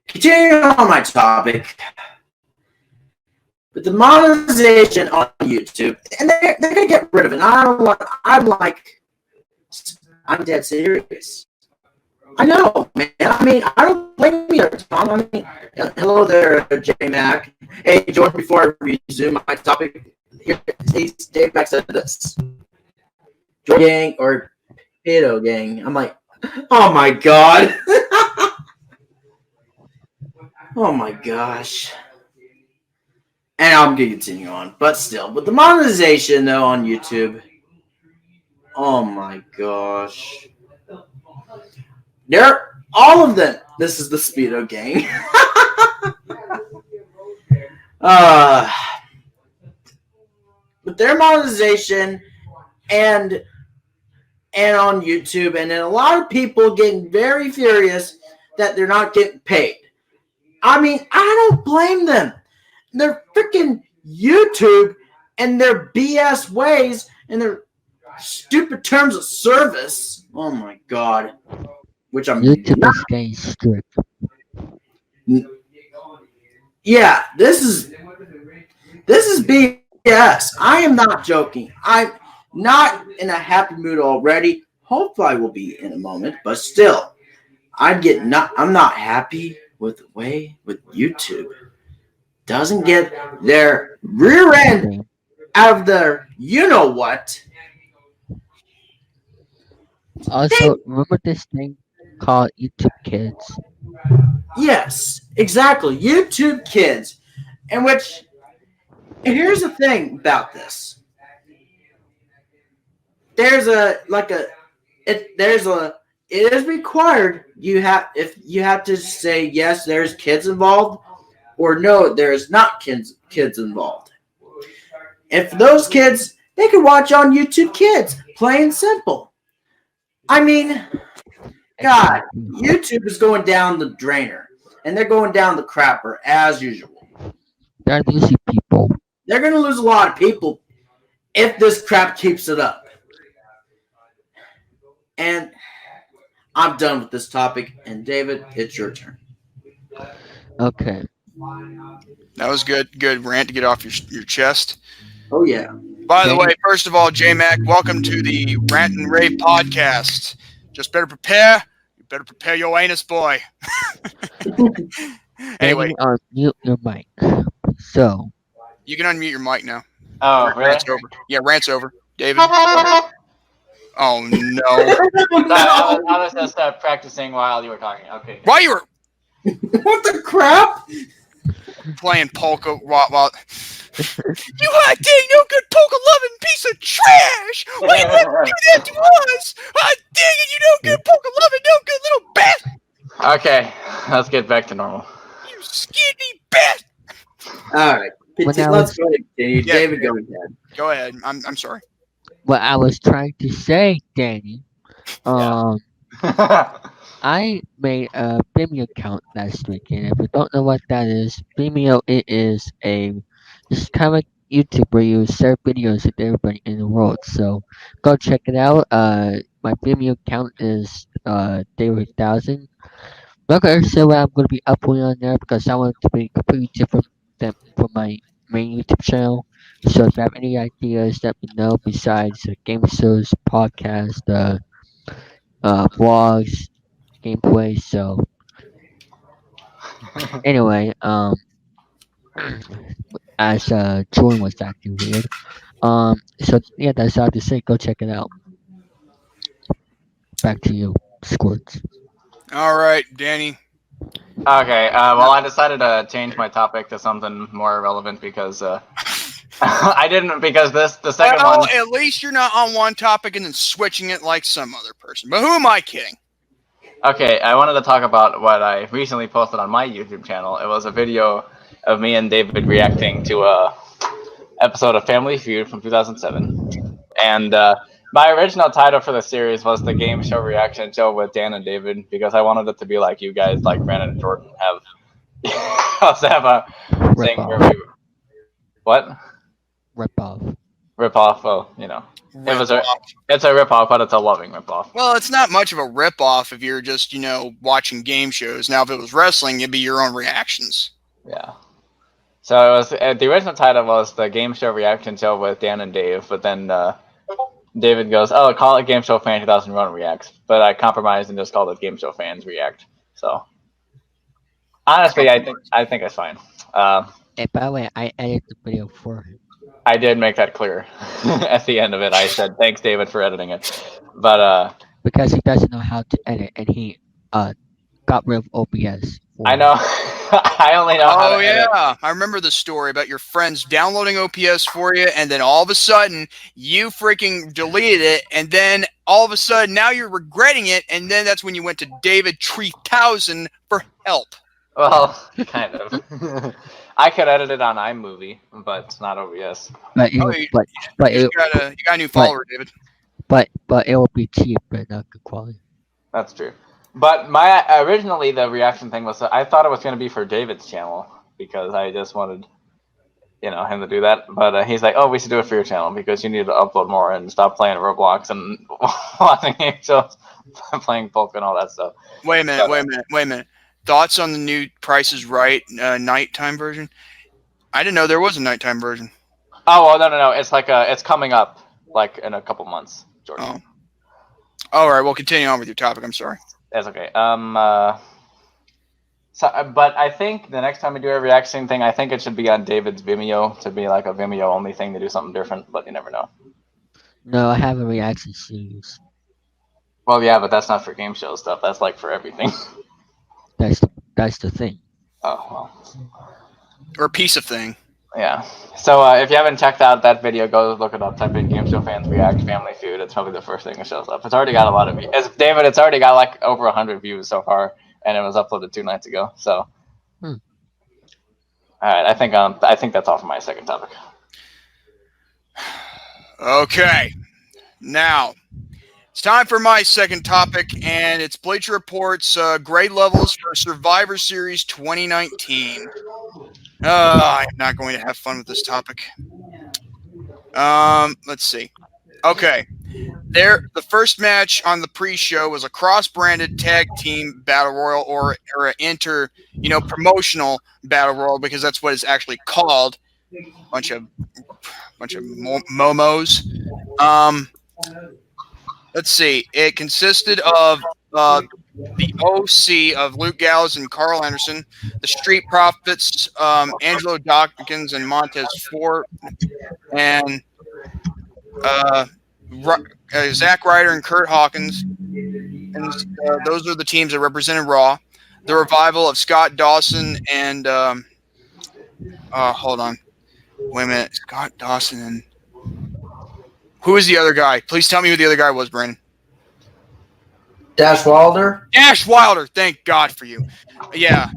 [SPEAKER 3] continuing on my topic. With the monetization on YouTube, and they're going to get rid of it. I'm dead serious. I know, man. I mean, I don't blame you, Tom. I mean, hello there, J Mac. Hey, Jordan, before I resume my topic, here, Dave Mac said this. Jordan gang or Pedo gang. I'm like, oh my God. Oh my gosh. And I'm going to continue on. But still, with the monetization, though, on YouTube, oh my gosh. All of them. This is the Speedo gang. With their monetization and on YouTube, and then a lot of people getting very furious that they're not getting paid. I mean, I don't blame them. Their freaking YouTube and their BS ways and their stupid terms of service. Oh my god. Which I'm
[SPEAKER 5] YouTube
[SPEAKER 3] not.
[SPEAKER 5] is getting strict.
[SPEAKER 3] Yeah, this is BS. I am not joking. I'm not in a happy mood already. Hopefully I will be in a moment, but still, I'm not happy with the way with YouTube doesn't get their rear end out of their you know what.
[SPEAKER 5] Also, remember this thing called YouTube Kids?
[SPEAKER 3] Yes, exactly. YouTube Kids. And here's the thing about this. It is required if you have to say yes, there's kids involved, or no, there's not kids involved. If those kids, they can watch on YouTube Kids, plain and simple. I mean, God, YouTube is going down the drainer, and they're going down the crapper as usual.
[SPEAKER 5] They're losing people.
[SPEAKER 3] They're going to lose a lot of people if this crap keeps it up. And I'm done with this topic. And David, it's your turn.
[SPEAKER 5] Okay.
[SPEAKER 4] That was good. Good rant to get off your chest.
[SPEAKER 3] Oh, yeah.
[SPEAKER 4] By the way, first of all, J-Mac, welcome to the Rant N Rave Podcast. Just better prepare. You better prepare your anus, boy. Anyway.
[SPEAKER 5] Mute your mic. So.
[SPEAKER 4] You can unmute your mic now.
[SPEAKER 6] Oh, really?
[SPEAKER 4] Rant's over. Yeah, rant's over. David. Oh, no.
[SPEAKER 6] I was just practicing while you were talking. Okay.
[SPEAKER 4] While you were
[SPEAKER 3] What the crap?
[SPEAKER 4] playing polka while you hot dang no good polka loving piece of trash! Why you never do that to us? Hot dang it, you no good polka loving no good little bat!
[SPEAKER 6] Okay, let's get back to normal.
[SPEAKER 4] You skinny bat!
[SPEAKER 3] All right. Let's go ahead and continue.
[SPEAKER 4] Yeah,
[SPEAKER 3] David, go ahead.
[SPEAKER 4] Go ahead. I'm sorry.
[SPEAKER 5] What I was trying to say, Danny, I made a Vimeo account last week, and if you don't know what that is, Vimeo it's kind of like YouTube where you share videos with everybody in the world. So go check it out. My Vimeo account is David1000. Not gonna say what I'm gonna be uploading on there because I want it to be completely different than for my main YouTube channel. So if you have any ideas, let me know. Besides game shows, podcasts, vlogs, gameplay. So anyway, as Jordan was acting weird. So yeah, that's all I have to say. Go check it out. Back to you, Squirts.
[SPEAKER 4] All right, Danny.
[SPEAKER 6] Okay, well, I decided to change my topic to something more relevant because I didn't, because the second one.
[SPEAKER 4] At least you're not on one topic and then switching it like some other person. But who am I kidding?
[SPEAKER 6] Okay, I wanted to talk about what I recently posted on my YouTube channel. It was a video of me and David reacting to a episode of Family Feud from 2007. And my original title for the series was the game show reaction show with Dan and David, because I wanted it to be like you guys, like Brandon and Jordan, have a thing where we. What?
[SPEAKER 5] Rip off.
[SPEAKER 6] Rip off. Well, you know, it's a rip off, but it's a loving rip off.
[SPEAKER 4] Well, it's not much of a rip off if you're just watching game shows. Now, if it was wrestling, it'd be your own reactions.
[SPEAKER 6] Yeah. So it was the original title was the game show reaction show with Dan and Dave, but then David goes, "Oh, call it Game Show Fan 2001 Reacts," but I compromised and just called it Game Show Fans React. So honestly, I think it's fine.
[SPEAKER 5] Hey, by the way, I edited the video for him.
[SPEAKER 6] I did make that clear at the end of it. I said thanks, David, for editing it, but
[SPEAKER 5] because he doesn't know how to edit, and he got rid of OBS.
[SPEAKER 6] I know. I only know how to edit.
[SPEAKER 4] I remember the story about your friends downloading OPS for you, and then all of a sudden you freaking deleted it, and then all of a sudden now you're regretting it, and then that's when you went to David 3000 for help.
[SPEAKER 6] Well, kind of. I could edit it on iMovie, but it's not OBS.
[SPEAKER 5] But you
[SPEAKER 4] got a new follower, David.
[SPEAKER 5] But it will be cheap, but not good quality.
[SPEAKER 6] That's true. But originally the reaction thing was I thought it was going to be for David's channel, because I just wanted him to do that. But he's like, oh, we should do it for your channel because you need to upload more and stop playing Roblox and watching game shows, playing Polka and all that stuff.
[SPEAKER 4] Wait a minute. Thoughts on the new Price is Right nighttime version? I didn't know there was a nighttime version.
[SPEAKER 6] Oh, well, no. It's like it's coming up like in a couple months, Jordan.
[SPEAKER 4] Oh. All right, we'll continue on with your topic. I'm sorry.
[SPEAKER 6] That's okay. But I think the next time we do a reaction thing, I think it should be on David's Vimeo to be like a Vimeo only thing to do something different. But you never know.
[SPEAKER 5] No, I have a reaction series.
[SPEAKER 6] Well, yeah, but that's not for game show stuff. That's like for everything.
[SPEAKER 5] That's the thing.
[SPEAKER 6] Oh well.
[SPEAKER 4] Or a piece of thing.
[SPEAKER 6] Yeah. So if you haven't checked out that video, go look it up. Type in Game Show Fans React Family Feud. It's probably the first thing that shows up. It's already got a lot of views. David, it's already got like over 100 views so far, and it was uploaded 2 nights ago. So, All right. I think that's all for my second topic.
[SPEAKER 4] Okay. Now, it's time for my second topic, and it's Bleacher Report's grade levels for Survivor Series 2019. I'm not going to have fun with this topic. Let's see. Okay. The first match on the pre-show was a cross-branded tag team battle royal or an promotional battle royal because that's what it's actually called. Bunch of momos. Let's see. It consisted of the OC of Luke Gallows and Carl Anderson, the Street Profits, Angelo Dawkins and Montez Ford, and Zack Ryder and Kurt Hawkins. And those are the teams that represented Raw. The Revival of Scott Dawson and hold on. Wait a minute. Scott Dawson and who is the other guy? Please tell me who the other guy was, Brandon.
[SPEAKER 2] Dash Wilder.
[SPEAKER 4] Dash Wilder. Thank God for you. Yeah.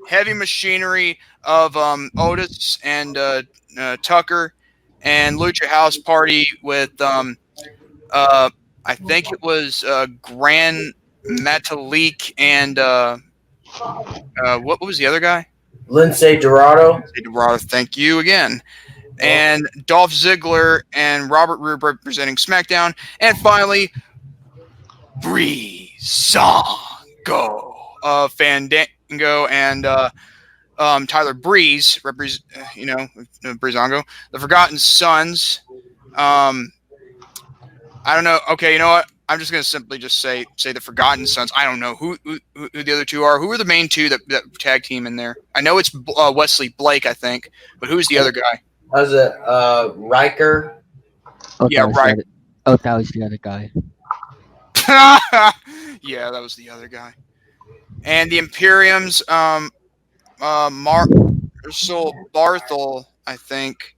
[SPEAKER 4] Heavy Machinery of Otis and Tucker and Lucha House Party with I think it was Gran Metalik and what was the other guy?
[SPEAKER 2] Lindsay Dorado.
[SPEAKER 4] Thank you again. And Dolph Ziggler and Robert Roode representing SmackDown. And finally, Breezango of Fandango and Tyler Breeze, Breezango. The Forgotten Sons. I don't know. Okay, you know what? I'm just going to simply just say the Forgotten Sons. I don't know who the other two are. Who are the main two that tag team in there? I know it's Wesley Blake, I think. But who's the other guy?
[SPEAKER 2] Was it Riker?
[SPEAKER 4] Yeah, right.
[SPEAKER 5] That was the other guy.
[SPEAKER 4] Yeah, that was the other guy. And the Imperium's Marcel Barthel, I think,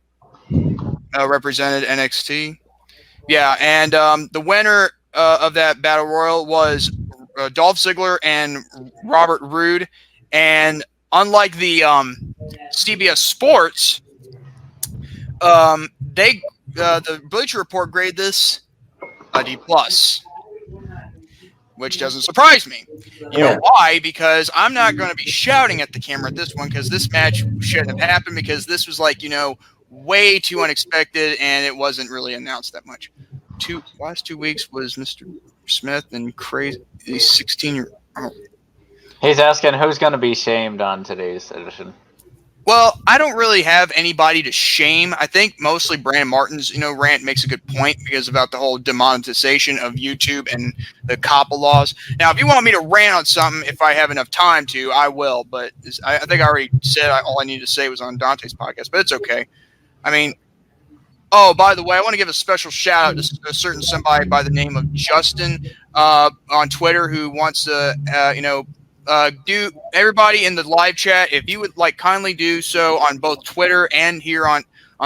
[SPEAKER 4] represented NXT. Yeah, and the winner of that battle royal was Dolph Ziggler and Robert Roode. And unlike the CBS Sports, the Bleacher Report graded this a D+, which doesn't surprise me. You know why? Because I'm not going to be shouting at the camera at this one because this match shouldn't have happened because this was way too unexpected and it wasn't really announced that much. Last 2 weeks was Mr. Smith and crazy 16-year-old.
[SPEAKER 6] He's asking who's going to be shamed on today's edition.
[SPEAKER 4] Well, I don't really have anybody to shame. I think mostly Brandon Martin's, rant makes a good point because about the whole demonetization of YouTube and the COPPA laws. Now, if you want me to rant on something, if I have enough time to, I will. But I think I already said all I needed to say was on Dante's podcast, but it's okay. I mean, oh, by the way, I want to give a special shout out to a certain somebody by the name of Justin on Twitter who wants to, do everybody in the live chat, if you would kindly do so on both Twitter and here on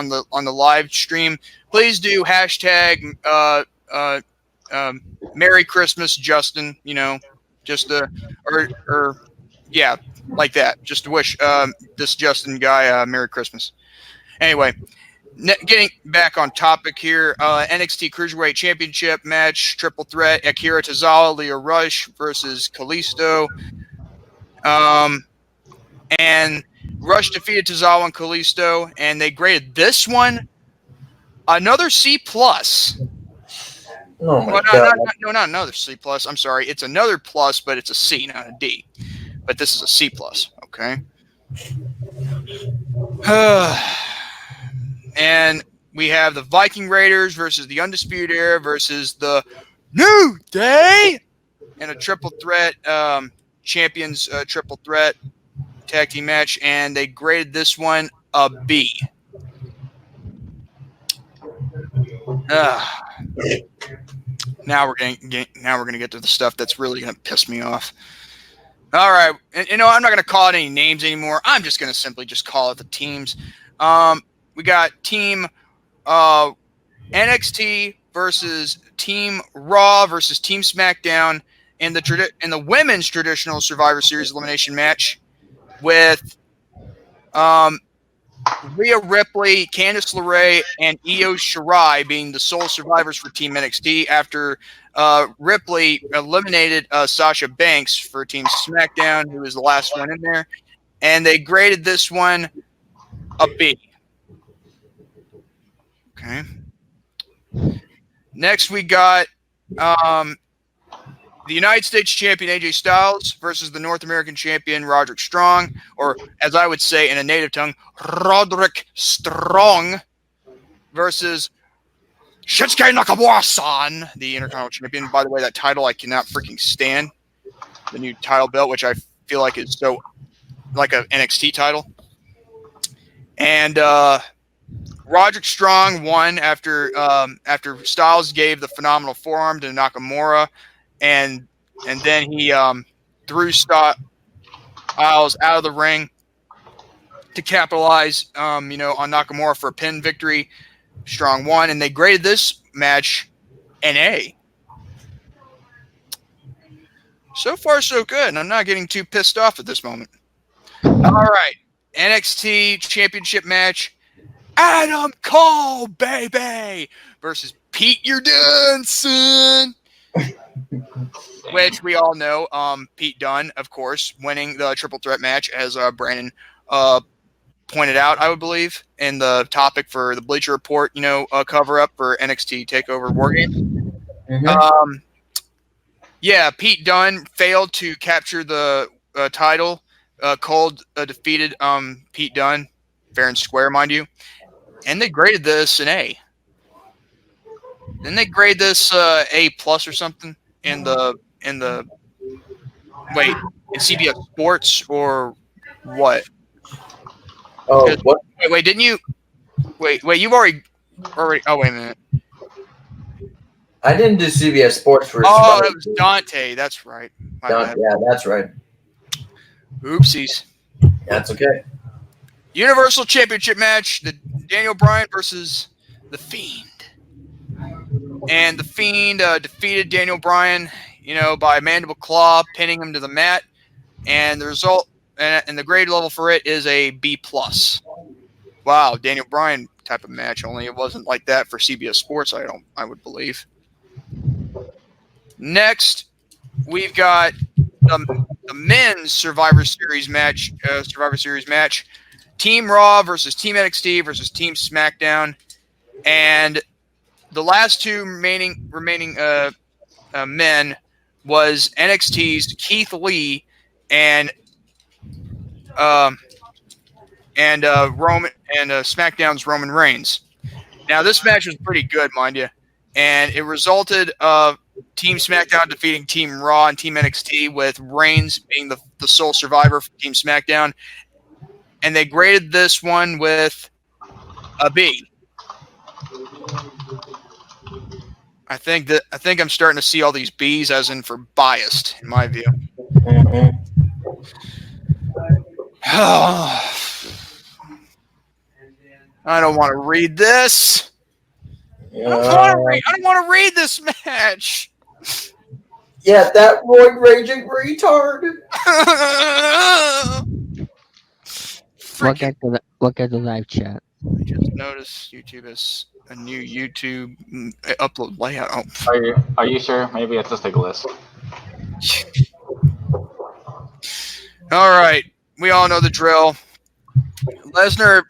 [SPEAKER 4] the live stream, please do hashtag Merry Christmas, Justin. Just yeah, like that. Just to wish this Justin guy Merry Christmas. Anyway, getting back on topic here, NXT Cruiserweight Championship match, triple threat: Akira Tozawa, Leo Rush versus Kalisto. And Rush defeated Tozawa and Kalisto, and they graded this one another C+.
[SPEAKER 2] Oh my
[SPEAKER 4] Well,
[SPEAKER 2] god.
[SPEAKER 4] not another C+. I'm sorry. It's another plus, but it's a C, not a D. But this is a C+. Okay. And we have the Viking Raiders versus the Undisputed Era versus the New Day in a triple threat champions triple threat tag team match, and they graded this one a B. Now we're gonna get to the stuff that's really gonna piss me off. All right, and I'm not gonna call it any names anymore. I'm just gonna simply just call it the teams. We got Team NXT versus Team Raw versus Team SmackDown in the women's traditional Survivor Series elimination match with Rhea Ripley, Candice LeRae, and Io Shirai being the sole survivors for Team NXT after Ripley eliminated Sasha Banks for Team SmackDown, who was the last one in there. And they graded this one a B. Okay. Next, we got the United States champion AJ Styles versus the North American champion Roderick Strong, or as I would say in a native tongue, Roderick Strong versus Shinsuke Nakamura-san, the Intercontinental champion. By the way, that title I cannot freaking stand. The new title belt, which I feel like is so like an NXT title. And Roderick Strong won after Styles gave the phenomenal forearm to Nakamura. And then he threw Styles out of the ring to capitalize, on Nakamura for a pin victory. Strong won, and they graded this match an A. So far, so good, and I'm not getting too pissed off at this moment. All right, NXT Championship match. Adam Cole, baby, versus Pete. You're done, son. Which we all know, Pete Dunne, of course, winning the triple threat match, as Brandon pointed out, I would believe, in the topic for the Bleacher Report, cover up for NXT TakeOver War Games.
[SPEAKER 2] Mhm.
[SPEAKER 4] Pete Dunne failed to capture the title. Cole defeated Pete Dunne, fair and square, mind you, and they graded this an A. Didn't they grade this A+ or something in CBS Sports or what?
[SPEAKER 2] Oh, what?
[SPEAKER 4] Wait, didn't you? Wait, you've already. Oh, wait a minute.
[SPEAKER 2] I didn't do CBS Sports for.
[SPEAKER 4] Oh, that was Dante. That's right. My bad.
[SPEAKER 2] Yeah, that's right.
[SPEAKER 4] Oopsies.
[SPEAKER 2] That's okay.
[SPEAKER 4] Universal Championship match: the Daniel Bryan versus the Fiend. And the Fiend defeated Daniel Bryan, by mandible claw, pinning him to the mat. And the result and the grade level for it is a B+. Wow, Daniel Bryan type of match. Only it wasn't like that for CBS Sports. I would believe. Next, we've got the men's Survivor Series match. Team Raw versus Team NXT versus Team SmackDown, and the last two remaining men was NXT's Keith Lee and SmackDown's Roman Reigns. Now this match was pretty good, mind you, and it resulted of Team SmackDown defeating Team Raw and Team NXT, with Reigns being the sole survivor for Team SmackDown, and they graded this one with a B. I think I'm starting to see all these B's as in for biased, in my view.
[SPEAKER 2] Mm-hmm.
[SPEAKER 4] I don't want to read this.
[SPEAKER 2] Yeah.
[SPEAKER 4] I don't want to read this match.
[SPEAKER 2] Yeah, that roid raging retard.
[SPEAKER 5] Look at the live chat.
[SPEAKER 4] I just noticed YouTube has a new YouTube upload layout. Oh.
[SPEAKER 6] Are you sure? Maybe it's just a glitch.
[SPEAKER 4] All right, we all know the drill. Lesnar.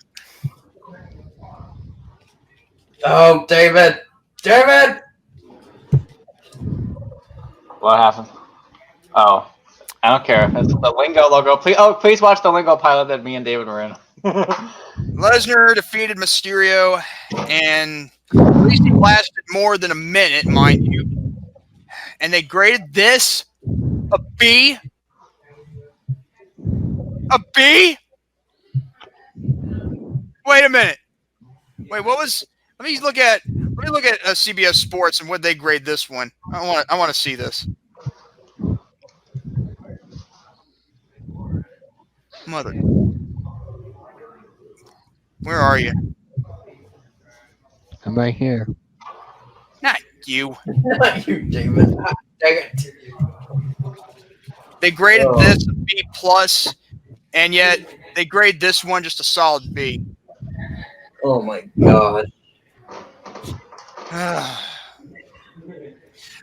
[SPEAKER 3] Oh, David! David!
[SPEAKER 6] What happened? Oh, I don't care. It's the Lingo logo. Please watch the Lingo pilot that me and David were in.
[SPEAKER 4] Lesnar defeated Mysterio, and at least he lasted more than a minute, mind you. And they graded this a B. A B? Wait a minute. Wait, what was? Let me look at CBS Sports and what they grade this one. I want to see this. Mother. Where are you?
[SPEAKER 5] I'm right here.
[SPEAKER 4] Not you.
[SPEAKER 3] You, David. Dang it.
[SPEAKER 4] They graded this a B plus, and yet they grade this one just a solid B.
[SPEAKER 3] Oh my god.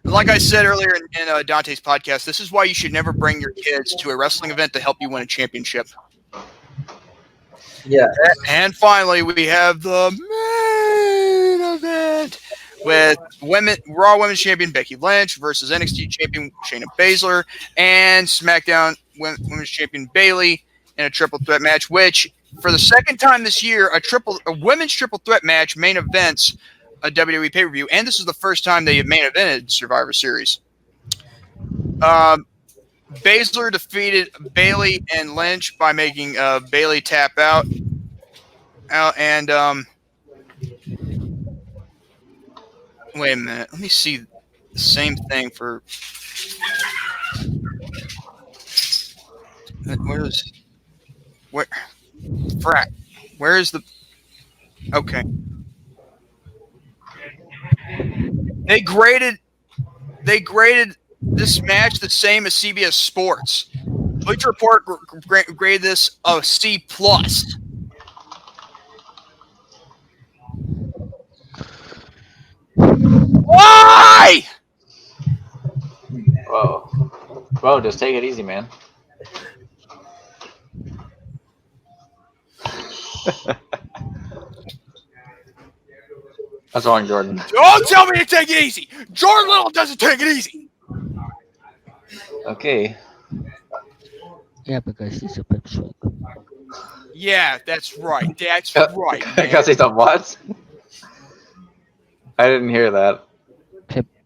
[SPEAKER 4] Like I said earlier in Dante's podcast, this is why you should never bring your kids to a wrestling event to help you win a championship.
[SPEAKER 3] Yeah.
[SPEAKER 4] And finally, we have the main event with Raw Women's Champion Becky Lynch versus NXT Champion Shayna Baszler and SmackDown Women's Champion Bayley in a triple threat match, which for the second time this year, a women's triple threat match main events a WWE pay-per-view, and this is the first time they have main evented Survivor Series. Baszler defeated Bayley and Lynch by making Bayley tap out. And wait a minute, let me see the same thing for. Where is the? Okay. They graded this match the same as CBS Sports. Bleacher Report graded this a C plus. Why?
[SPEAKER 6] Whoa, just take it easy, man. What's wrong, Jordan?
[SPEAKER 4] Don't tell me to take it easy. Jordan Little doesn't take it easy.
[SPEAKER 6] Okay.
[SPEAKER 5] Yeah, because he's a pipsqueak.
[SPEAKER 4] Yeah, that's right. That's right.
[SPEAKER 6] Because he's a what? I didn't hear that.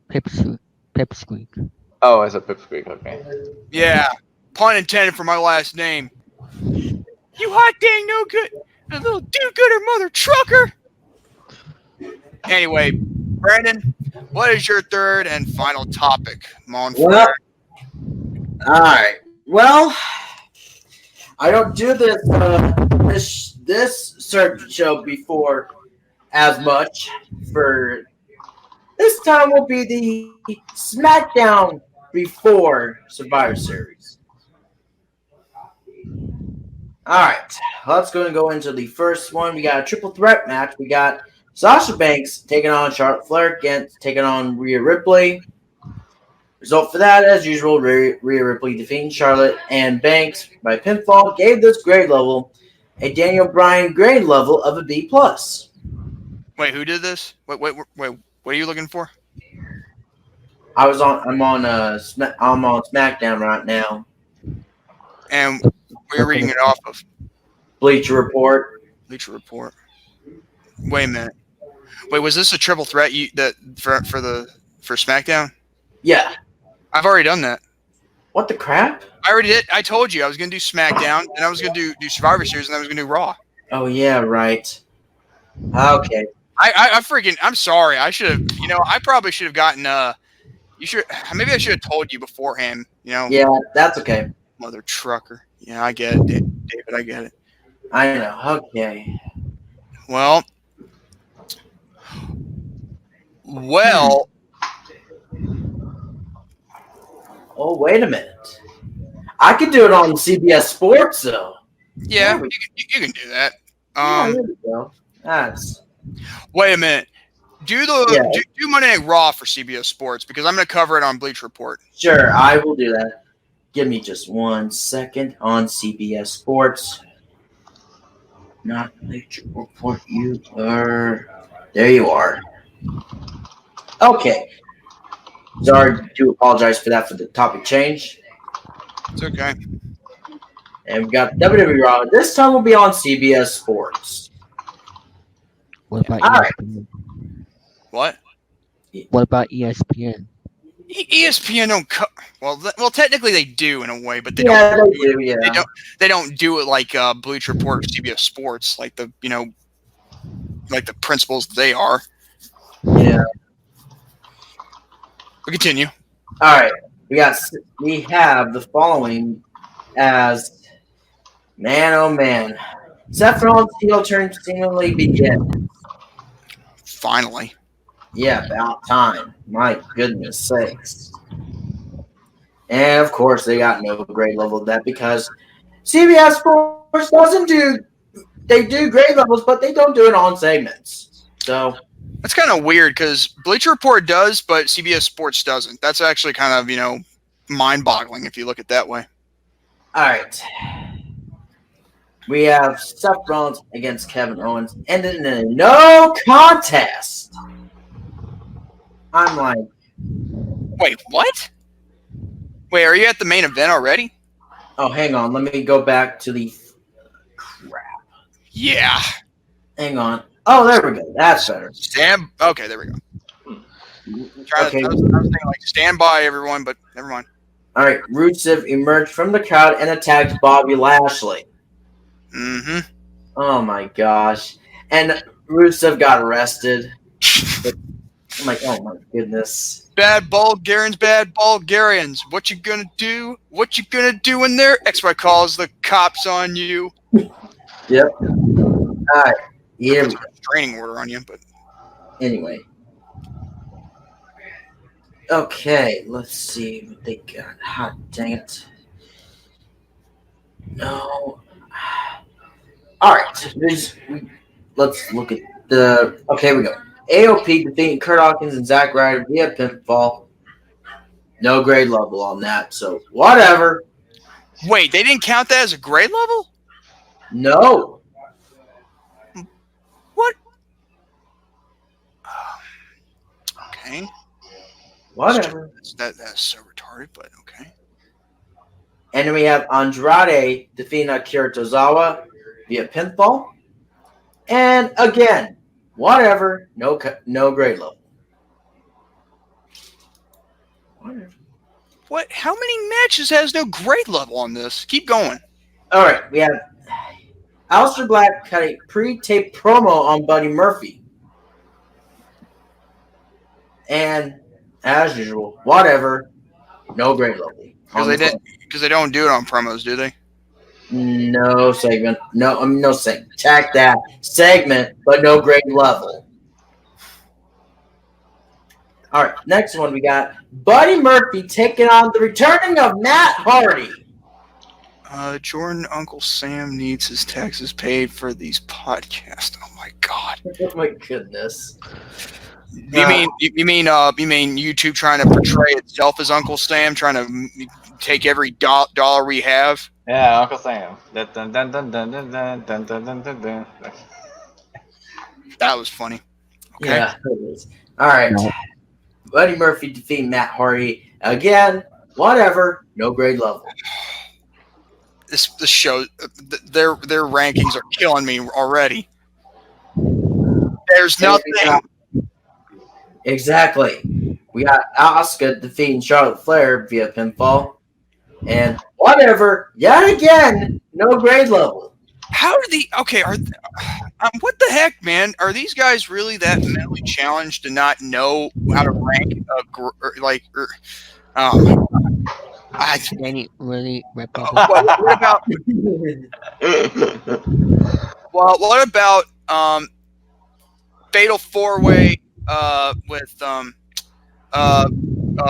[SPEAKER 5] Pipsqueak.
[SPEAKER 6] Oh, it's a pipsqueak. Okay.
[SPEAKER 4] Yeah, pun intended for my last name. You hot dang no good, a little do-gooder mother trucker. Anyway, Brandon, what is your third and final topic? All
[SPEAKER 3] right. Well, I don't do this certain show before as much. For this time will be the SmackDown before Survivor Series. All right, let's go into the first one. We got a triple threat match. We got Sasha Banks taking on Charlotte Flair, taking on Rhea Ripley. Result for that, as usual, Rhea Ripley defeating Charlotte, and Banks by pinfall gave this grade level a Daniel Bryan grade level of a B+.
[SPEAKER 4] Wait, who did this? Wait, what are you looking for?
[SPEAKER 3] I'm on SmackDown right now.
[SPEAKER 4] And where are you reading it off of?
[SPEAKER 3] Bleacher Report.
[SPEAKER 4] Bleacher Report. Wait a minute. Wait, was this a triple threat for SmackDown?
[SPEAKER 3] Yeah.
[SPEAKER 4] I've already done that.
[SPEAKER 3] What the crap?
[SPEAKER 4] I already did. I told you I was going to do SmackDown, and I was going to do Survivor Series, and I was going to do Raw.
[SPEAKER 3] Oh yeah, right. Okay.
[SPEAKER 4] I'm sorry. I should have. I probably should have gotten. Maybe I should have told you beforehand.
[SPEAKER 3] Yeah, that's okay.
[SPEAKER 4] Mother trucker. Yeah, I get it, David. I get it.
[SPEAKER 3] I know. Okay.
[SPEAKER 4] Well.
[SPEAKER 3] Oh, wait a minute. I could do it on CBS Sports, though.
[SPEAKER 4] Yeah, you can do that.
[SPEAKER 3] There we go.
[SPEAKER 4] Wait a minute. Do Monday Night Raw for CBS Sports, because I'm going to cover it on Bleacher Report.
[SPEAKER 3] Sure, I will do that. Give me just 1 second on CBS Sports. not Bleacher Report. You are. There you are. Okay. Sorry, do apologize for that for the topic change.
[SPEAKER 4] It's okay.
[SPEAKER 3] And we got WWE Raw. This time we'll be on CBS Sports.
[SPEAKER 5] What about
[SPEAKER 3] All right.
[SPEAKER 5] ESPN?
[SPEAKER 4] What?
[SPEAKER 5] What about ESPN?
[SPEAKER 4] ESPN don't well technically they do in a way, but they
[SPEAKER 3] Yeah,
[SPEAKER 4] don't
[SPEAKER 3] they do. Yeah.
[SPEAKER 4] they don't do it like Bleacher Report or CBS Sports, like the like the principles they are.
[SPEAKER 3] Yeah.
[SPEAKER 4] But continue.
[SPEAKER 3] All right. We have the following as man, oh man. Seth Rollins' heel turn seemingly begins.
[SPEAKER 4] Finally.
[SPEAKER 3] Yeah, about time. My goodness sakes. And of course, they got no grade level of that because CBS Sports doesn't do. They do grade levels, but they don't do it on segments. So
[SPEAKER 4] That's kind of weird because Bleacher Report does, but CBS Sports doesn't. That's actually kind of, mind-boggling if you look at it that way.
[SPEAKER 3] all right. We have Seth Rollins against Kevin Owens, ended in a no contest. I'm like,
[SPEAKER 4] Wait, what? Wait, are you at the main event already?
[SPEAKER 3] oh, hang on. Let me go back to the crap.
[SPEAKER 4] Yeah.
[SPEAKER 3] Hang on. Oh, there we go. That's better.
[SPEAKER 4] Okay, there we go.
[SPEAKER 3] Okay.
[SPEAKER 4] I was thinking like stand by everyone, but never mind.
[SPEAKER 3] All right. Rusev emerged from the crowd and attacked Bobby Lashley.
[SPEAKER 4] Mm-hmm.
[SPEAKER 3] Oh my gosh. And Rusev got arrested. I'm like, oh my goodness.
[SPEAKER 4] Bad Bulgarians. What you gonna do? What you gonna do when their ex-wife calls the cops on you?
[SPEAKER 3] Yep. All right. Yeah.
[SPEAKER 4] That's a restraining order on you, but
[SPEAKER 3] Anyway. Okay, let's see what they got. Hot dang it. No. All right. Let's look at the. Okay, here we go. AOP defeating Kurt Hawkins and Zack Ryder via pinfall. No grade level on that, so whatever.
[SPEAKER 4] wait, they didn't count that as a grade level?
[SPEAKER 3] No.
[SPEAKER 4] What? Okay.
[SPEAKER 3] Whatever.
[SPEAKER 4] That's so retarded, but okay.
[SPEAKER 3] And then we have Andrade defeating Akira Tozawa via pinfall. And again, whatever. No grade level. Whatever.
[SPEAKER 4] What? How many matches has no grade level on this? Keep going.
[SPEAKER 3] All right, we have Aleister Black cut a pre-taped promo on Buddy Murphy. And as usual, whatever. No grade level.
[SPEAKER 4] Because they don't do it on promos, do they?
[SPEAKER 3] No segment. No segment. Tack that segment, but no grade level. All right, next one we got Buddy Murphy taking on the returning of Matt Hardy.
[SPEAKER 4] Jordan, Uncle Sam needs his taxes paid for these podcasts. Oh my god.
[SPEAKER 3] Oh my goodness.
[SPEAKER 4] You mean YouTube trying to portray itself as Uncle Sam, trying to take every dollar we have?
[SPEAKER 6] Yeah, Uncle Sam. Dun, dun, dun, dun, dun, dun, dun, dun, dun, dun, dun, dun.
[SPEAKER 4] That was funny. Okay.
[SPEAKER 3] Yeah, it is. All right. Buddy Murphy defeating Matt Hardy. Again, whatever. No grade level.
[SPEAKER 4] This show, their rankings are killing me already. There's nothing.
[SPEAKER 3] Exactly. We got Asuka defeating Charlotte Flair via pinfall. And whatever, yet again, no grade level.
[SPEAKER 4] How do what the heck, man? Are these guys really that mentally challenged to not know how to rank
[SPEAKER 5] Any really rip off?
[SPEAKER 4] what about Fatal 4-Way with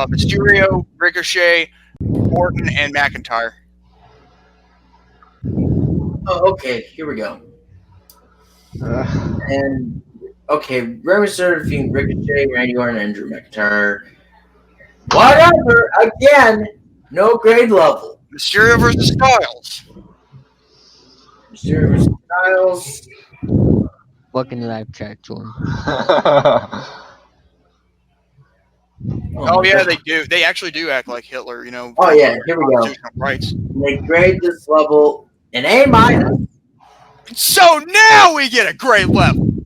[SPEAKER 4] Mysterio, Ricochet, Orton, and McIntyre?
[SPEAKER 3] Oh, okay, here we go. And okay, Rey Mysterio defeating Ricochet, Randy Orton, and Drew McIntyre. Whatever, again, no grade level.
[SPEAKER 4] Mysterio versus Styles.
[SPEAKER 3] Mysterio Styles.
[SPEAKER 5] Look in the live chat, Jordan.
[SPEAKER 4] Oh yeah, they do. They actually do act like Hitler. You know.
[SPEAKER 3] Oh yeah, here we go.
[SPEAKER 4] Constitutional rights.
[SPEAKER 3] They grade this level an A minus.
[SPEAKER 4] So now we get a great level.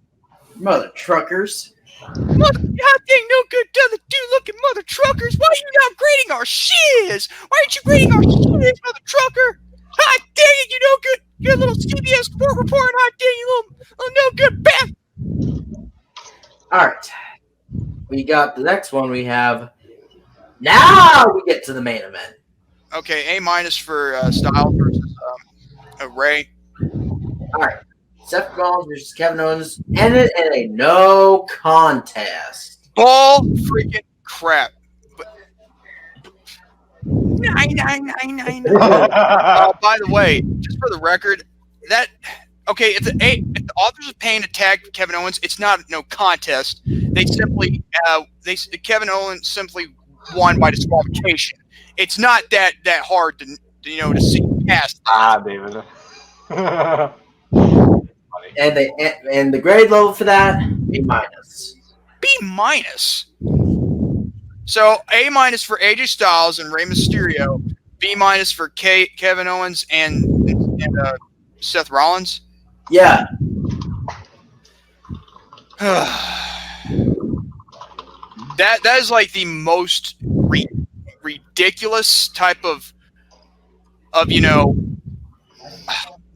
[SPEAKER 3] Mother truckers.
[SPEAKER 4] Mother goddamn no good doesn't do looking mother truckers. Why are you not grading our shiz? Why aren't you grading our shiz, mother trucker? Hot dang it, you no good little CBS sport report. Hot dang you little no good bat.
[SPEAKER 3] All right. We got the next one we have. Now we get to the main event.
[SPEAKER 4] Okay, A minus for Styles versus Ray.
[SPEAKER 3] All right. Seth Rollins versus Kevin Owens ended in a no contest.
[SPEAKER 4] Bull freaking crap. But 9. By the way, just for the record, if the authors of Pain attacked Kevin Owens, it's not no contest. They simply Kevin Owens simply won by disqualification. It's not that hard to see past.
[SPEAKER 6] David.
[SPEAKER 3] And the grade level for that, B minus.
[SPEAKER 4] B minus. So A minus for AJ Styles and Rey Mysterio. B minus for Kevin Owens and Seth Rollins.
[SPEAKER 3] Yeah.
[SPEAKER 4] That is like the most ridiculous type of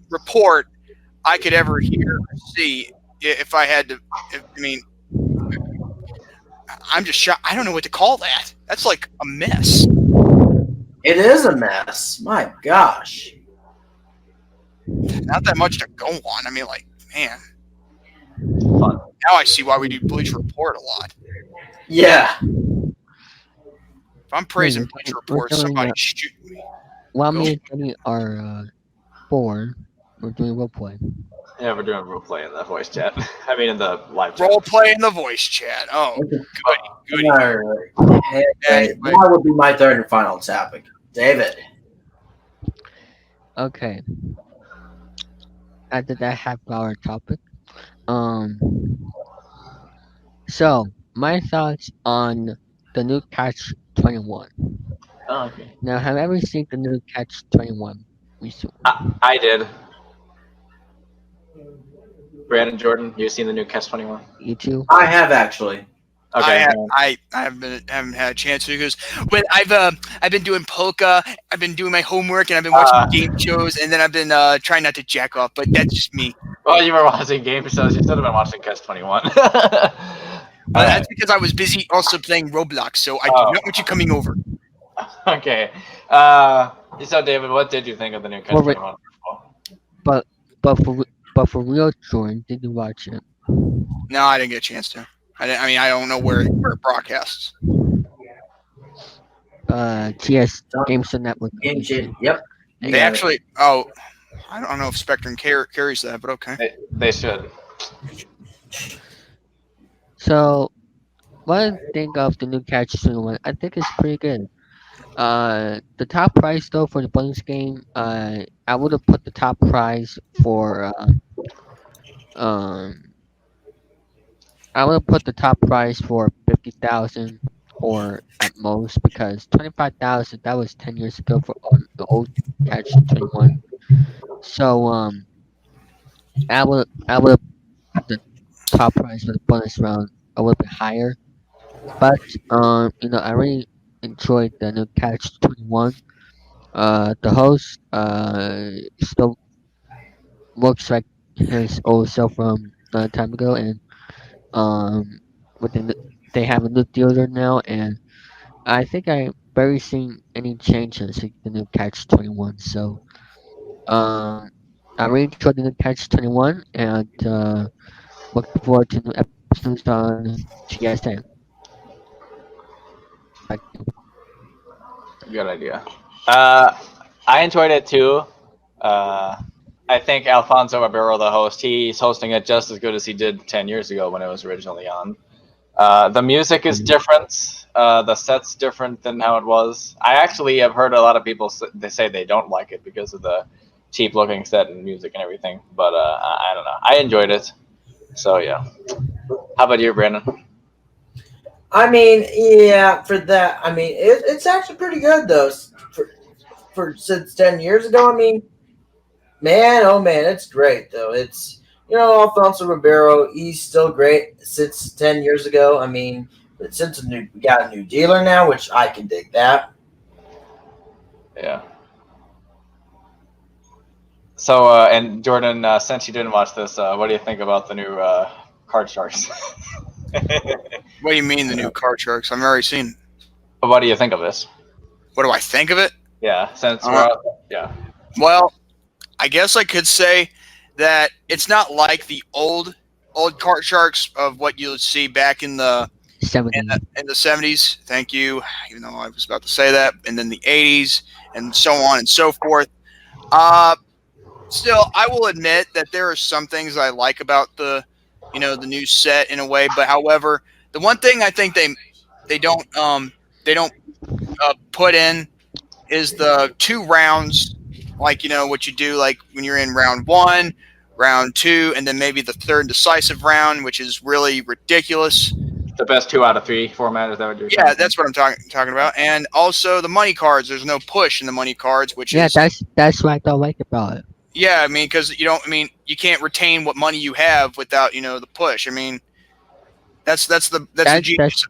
[SPEAKER 4] report I could ever hear or see if I had to. I'm just shocked. I don't know what to call that. That's like a mess.
[SPEAKER 3] It is a mess. My gosh.
[SPEAKER 4] Not that much to go on. Man. Now I see why we do Bleacher Report a lot.
[SPEAKER 3] Yeah.
[SPEAKER 4] If I'm praising Bleacher Report, somebody's shooting me.
[SPEAKER 5] While me and Denny are bored, we're doing roleplay.
[SPEAKER 6] Yeah, we're doing roleplay in the voice chat. In the live chat.
[SPEAKER 4] Roleplay in the voice chat. Oh, goody.
[SPEAKER 3] All right. Anyway, that would be my third and final topic. David.
[SPEAKER 5] Okay. After that half-hour topic, so my thoughts on the new Catch 21.
[SPEAKER 6] Oh, okay.
[SPEAKER 5] Now, have you ever seen the new Catch 21 recently?
[SPEAKER 6] I did. Brandon, Jordan, you seen the new Catch 21?
[SPEAKER 5] You too?
[SPEAKER 3] I have actually.
[SPEAKER 6] Okay.
[SPEAKER 4] I haven't had a chance to because when I've been doing polka, I've been doing my homework, and I've been watching game shows, and then I've been trying not to jack off. But that's just me.
[SPEAKER 6] Well, you were watching game shows. You should have been watching Catch 21.
[SPEAKER 4] That's because I was busy also playing Roblox, so I do not want you coming over.
[SPEAKER 6] Okay. So, David, what did you think of the new Catch 21?
[SPEAKER 5] But for real, Jordan, did you watch it?
[SPEAKER 4] No, I didn't get a chance to. I don't know where it broadcasts.
[SPEAKER 5] TS Games Network.
[SPEAKER 3] Yep.
[SPEAKER 4] They actually. Oh, I don't know if Spectrum carries that, but okay.
[SPEAKER 6] They should.
[SPEAKER 5] So, what I think of the new Catch 21, I think it's pretty good. The top price though for the bonus game, I would have put the top prize for I would have put the top prize for 50,000 or at most, because 25,000 that was 10 years ago for the old Catch 21. So I would put the top prize for the bonus round a little bit higher. But I really enjoyed the new Catch 21. The host still looks like his old self from a time ago, and they have a new dealer now, and I think I barely seen any changes in the new Catch 21. So I really enjoyed the new Catch 21, and looking forward to new episodes on TSN.
[SPEAKER 6] Good idea. I enjoyed it too. I think Alfonso Ribeiro, the host, he's hosting it just as good as he did 10 years ago when it was originally on. The music is different. The set's different than how it was. I actually have heard a lot of people they say they don't like it because of the cheap looking set and music and everything. But I don't know. I enjoyed it. So yeah. How about you, Brandon?
[SPEAKER 2] I mean, yeah, for that, I mean, it's actually pretty good though. For since 10 years ago, I mean, man, oh man, it's great though. It's Alfonso Ribeiro, he's still great since 10 years ago. I mean, but since we got a new dealer now, which I can dig that.
[SPEAKER 6] Yeah. So, and Jordan, since you didn't watch this, what do you think about the new Card Sharks?
[SPEAKER 4] What do you mean the new Card Sharks? I've already seen.
[SPEAKER 6] What do you think of this?
[SPEAKER 4] What do I think of it?
[SPEAKER 6] Yeah, since yeah.
[SPEAKER 4] Well, I guess I could say that it's not like the old Card Sharks of what you would see back in the
[SPEAKER 5] 70s.
[SPEAKER 4] In the 70s. Thank you. Even though I was about to say that, and then the 80s, and so on and so forth. Still, I will admit that there are some things I like about the new set in a way. But however, the one thing I think they don't put in is the 2 rounds, like what you do like when you're in round 1, round 2, and then maybe the third decisive round, which is really ridiculous.
[SPEAKER 6] The best 2 out of 3 format, is that what you're saying?
[SPEAKER 4] Yeah, that's what I'm talking about. And also the money cards. There's no push in the money cards, which is
[SPEAKER 5] that's what I don't like about it.
[SPEAKER 4] Yeah, I mean, because you can't retain what money you have without the push. I mean, that's the genius.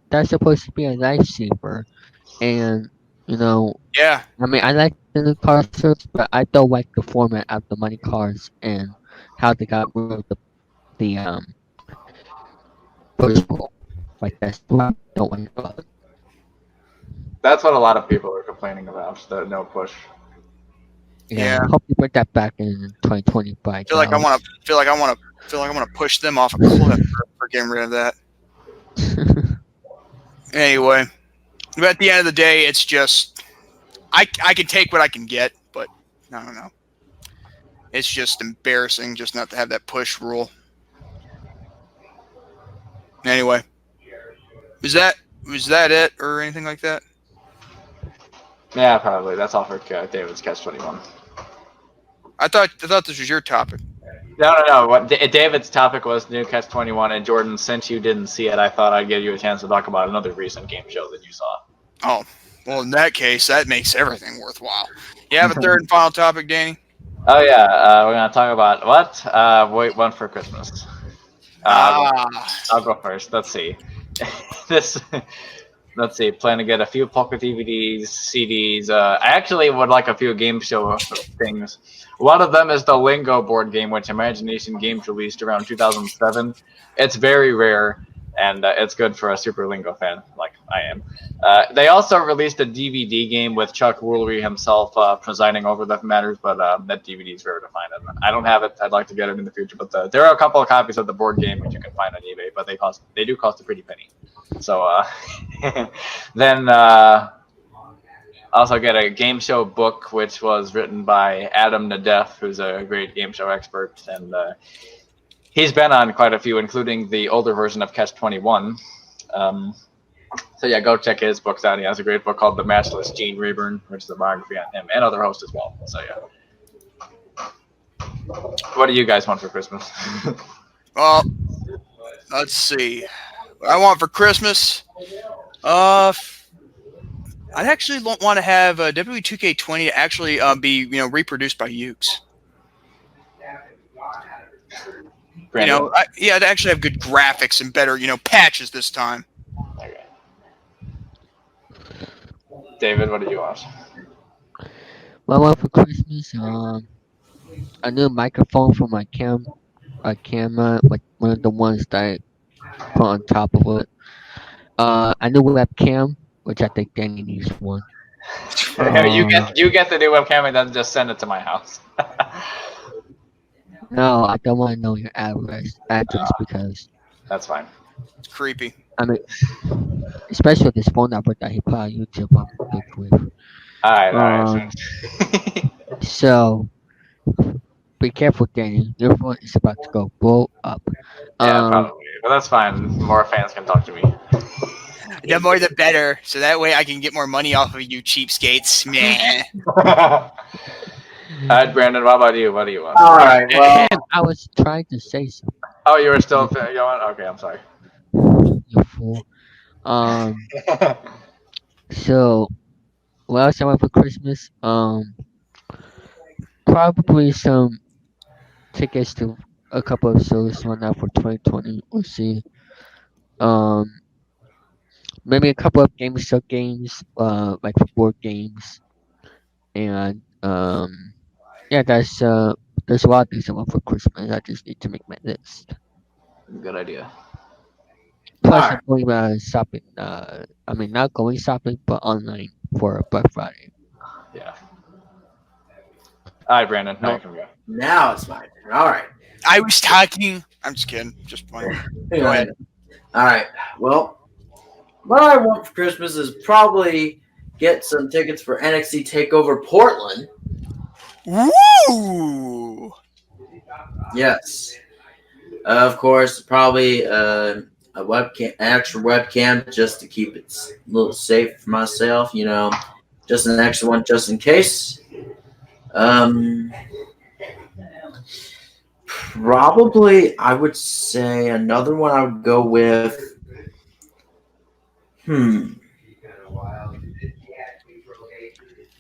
[SPEAKER 5] That's supposed to be a lifesaver, and
[SPEAKER 4] Yeah,
[SPEAKER 5] I mean, I like the new card sets, but I don't like the format of the money cards and how they got rid of the push roll. Like that's what I don't like about it.
[SPEAKER 6] That's what a lot of people are complaining about, the no push.
[SPEAKER 4] Yeah.
[SPEAKER 5] Hope you bring that back in 2025.
[SPEAKER 4] I feel like I want to push them off a cliff for getting rid of that. Anyway, but at the end of the day, it's just I can take what I can get, but I don't know. It's just embarrassing just not to have that push rule. Anyway, was that it or anything like that?
[SPEAKER 6] Yeah, probably. That's all for David's Catch 21.
[SPEAKER 4] I thought this was your topic.
[SPEAKER 6] No. What David's topic was new Catch 21, and Jordan, since you didn't see it, I thought I'd give you a chance to talk about another recent game show that you saw.
[SPEAKER 4] Oh, well, in that case, that makes everything worthwhile. You have a third and final topic, Danny?
[SPEAKER 6] Oh yeah, we're gonna talk about what? Wait, one for Christmas. I'll go first. Let's see. Let's see. Plan to get a few Pocket DVDs, CDs. I actually would like a few game show things. One of them is the Lingo board game, which Imagination Games released around 2007. It's very rare, and it's good for a Super Lingo fan like I am. They also released a DVD game with Chuck Woolery himself presiding over the matters, but that DVD is rare to find. And I don't have it. I'd like to get it in the future, but there are a couple of copies of the board game which you can find on eBay, but they do cost a pretty penny. So then also get a game show book, which was written by Adam Nadef, who's a great game show expert, and he's been on quite a few, including the older version of Catch 21. So yeah, go check his books out. He has a great book called The Matchless Gene Rayburn, which is a biography on him and other hosts as well. So yeah. What do you guys want for Christmas?
[SPEAKER 4] Well, let's see. What I want for Christmas, I'd actually want to have WWE2K20 actually be reproduced by Ukes.
[SPEAKER 6] Brandon?
[SPEAKER 4] To actually have good graphics and better patches this time.
[SPEAKER 6] Okay. David, what did you want?
[SPEAKER 5] Well, I want for Christmas, a new microphone for my camera, like one of the ones that I put on top of it. A new webcam, which I think Danny needs one.
[SPEAKER 6] You get the new webcam and then just send it to my house.
[SPEAKER 5] No, I don't want to know your address because
[SPEAKER 6] That's fine.
[SPEAKER 4] It's creepy.
[SPEAKER 5] I mean, especially with this phone number that he put on YouTube, I'm good with.
[SPEAKER 6] All right.
[SPEAKER 5] So, be careful, Danny. Your phone is about to go blow up.
[SPEAKER 6] Yeah, probably. But that's fine. More fans can talk to me.
[SPEAKER 4] The more the better, so that way I can get more money off of you cheapskates. Meh.
[SPEAKER 6] All right, Brandon, what about you? What do you want?
[SPEAKER 3] All right. Well,
[SPEAKER 5] I was trying to say something.
[SPEAKER 6] Oh, you were still going? Okay, I'm sorry.
[SPEAKER 5] You fool. So what else I want for Christmas? Probably some tickets to a couple of shows one out for 2020. We'll see. Um, maybe a couple of GameStop games, like for board games, and yeah, there's a lot of things I want for Christmas. I just need to make my list.
[SPEAKER 6] Good idea.
[SPEAKER 5] Plus,
[SPEAKER 3] Alright.
[SPEAKER 5] I'm going shopping. I mean, not going shopping, but online for Black Friday.
[SPEAKER 6] Yeah. All right, Brandon. Now you can go.
[SPEAKER 3] now it's my turn. All right.
[SPEAKER 4] I was talking. I'm just kidding. Just playing. Go ahead.
[SPEAKER 3] All right. Well, what I want for Christmas is probably get some tickets for NXT Takeover Portland.
[SPEAKER 4] Woo!
[SPEAKER 3] Yes. Of course, probably a webcam, an extra webcam, just to keep it a little safe for myself. You know, just an extra one, just in case. Probably, I would say another one I would go with.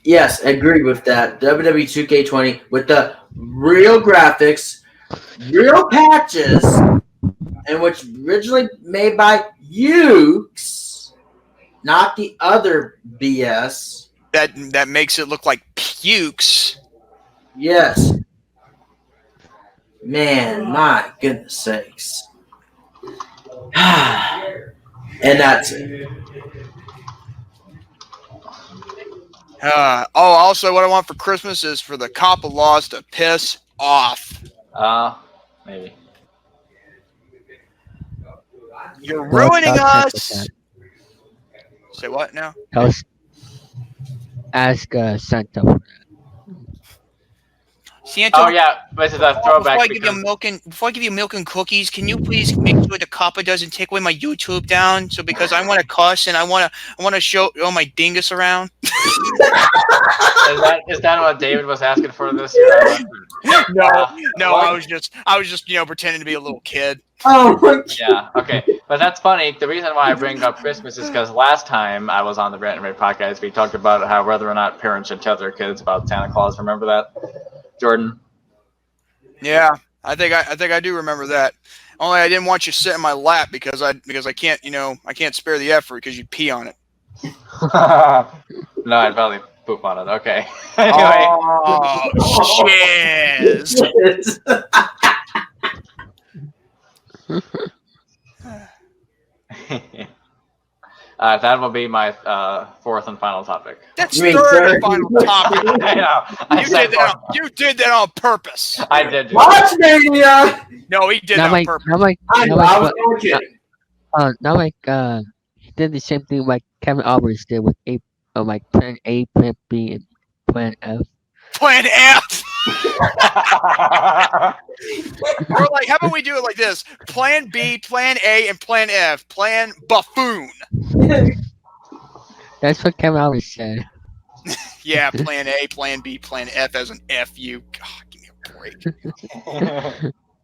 [SPEAKER 3] Yes, I agree with that. WWE 2K20 with the real graphics, real patches, and which originally made by Ukes, not the other BS.
[SPEAKER 4] That makes it look like pukes.
[SPEAKER 3] Yes. Man, my goodness sakes. And that's it.
[SPEAKER 4] Also, what I want for Christmas is for the Coppa Laws to piss off.
[SPEAKER 6] Maybe.
[SPEAKER 4] You're
[SPEAKER 5] Well,
[SPEAKER 4] ruining
[SPEAKER 5] I'll check with
[SPEAKER 4] us.
[SPEAKER 5] that.
[SPEAKER 4] Say what now?
[SPEAKER 5] Ask Santa for that.
[SPEAKER 4] Santa.
[SPEAKER 6] Oh yeah, this is a
[SPEAKER 4] Before
[SPEAKER 6] throwback.
[SPEAKER 4] I give you milk and cookies, can you please make sure the copper doesn't take away my YouTube down? So because I want to cuss and I want to show my dingus around.
[SPEAKER 6] Is that what David was asking for this year?
[SPEAKER 4] No, I was just pretending to be a little kid.
[SPEAKER 3] Oh my God.
[SPEAKER 6] Yeah, okay. But that's funny. The reason why I bring up Christmas is because last time I was on the Rant N Rave Podcast, we talked about how whether or not parents should tell their kids about Santa Claus. Remember that, Jordan?
[SPEAKER 4] Yeah, I think I do remember that. Only I didn't want you to sit in my lap because I can't spare the effort because you'd pee on it.
[SPEAKER 6] No, I'd probably poop on it. Okay. Anyway.
[SPEAKER 4] Oh, shiz.
[SPEAKER 6] That will be my fourth and final topic.
[SPEAKER 4] That's
[SPEAKER 3] You mean
[SPEAKER 4] third and
[SPEAKER 3] third?
[SPEAKER 4] final topic.
[SPEAKER 6] I know.
[SPEAKER 4] You did that on purpose.
[SPEAKER 6] I did. Do
[SPEAKER 3] Watch Mania!
[SPEAKER 4] No, he did that on purpose.
[SPEAKER 3] I know, I was only kidding.
[SPEAKER 5] He did the same thing like Kevin Alvarez did with Plan A, Plan B, and Plan F.
[SPEAKER 4] Plan F. Or like, how about we do it like this? Plan B, Plan A, and Plan F. Plan buffoon.
[SPEAKER 5] That's what Kevin Alvarez said.
[SPEAKER 4] Yeah, Plan A, Plan B, Plan F as an FU. God, give me a break.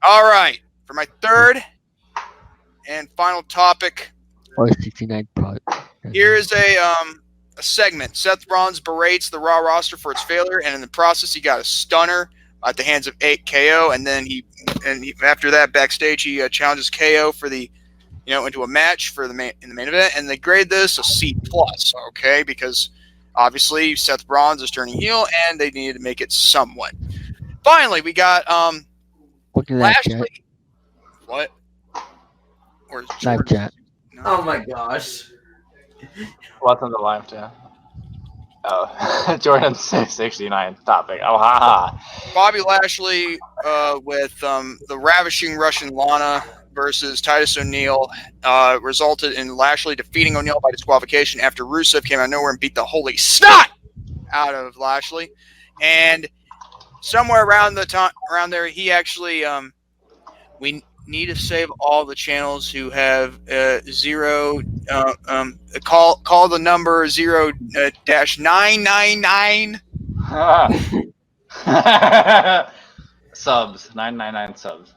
[SPEAKER 4] All right, for my third and final topic.
[SPEAKER 5] Or 69 part.
[SPEAKER 4] Here is a segment. Seth Rollins berates the Raw roster for its failure, and in the process, he got a stunner at the hands of KO. And then after that, backstage, he challenges KO for into a match for in the main event, and they grade this a C+. Okay, because obviously Seth Rollins is turning heel, and they needed to make it somewhat. Finally, we got
[SPEAKER 5] Look at that chat.
[SPEAKER 4] Lashley. What? Or is
[SPEAKER 5] Live
[SPEAKER 4] Jordan?
[SPEAKER 5] chat.
[SPEAKER 4] No.
[SPEAKER 3] Oh my gosh.
[SPEAKER 6] What's on the live chat? Oh, Jordan's 69 topic. Oh, haha.
[SPEAKER 4] Bobby Lashley with the ravishing Russian Lana versus Titus O'Neil resulted in Lashley defeating O'Neil by disqualification after Rusev came out of nowhere and beat the holy snot out of Lashley. And somewhere around there, he actually we need to save all the channels who have zero. Call the number 0-999.
[SPEAKER 6] Subs, 999 subs.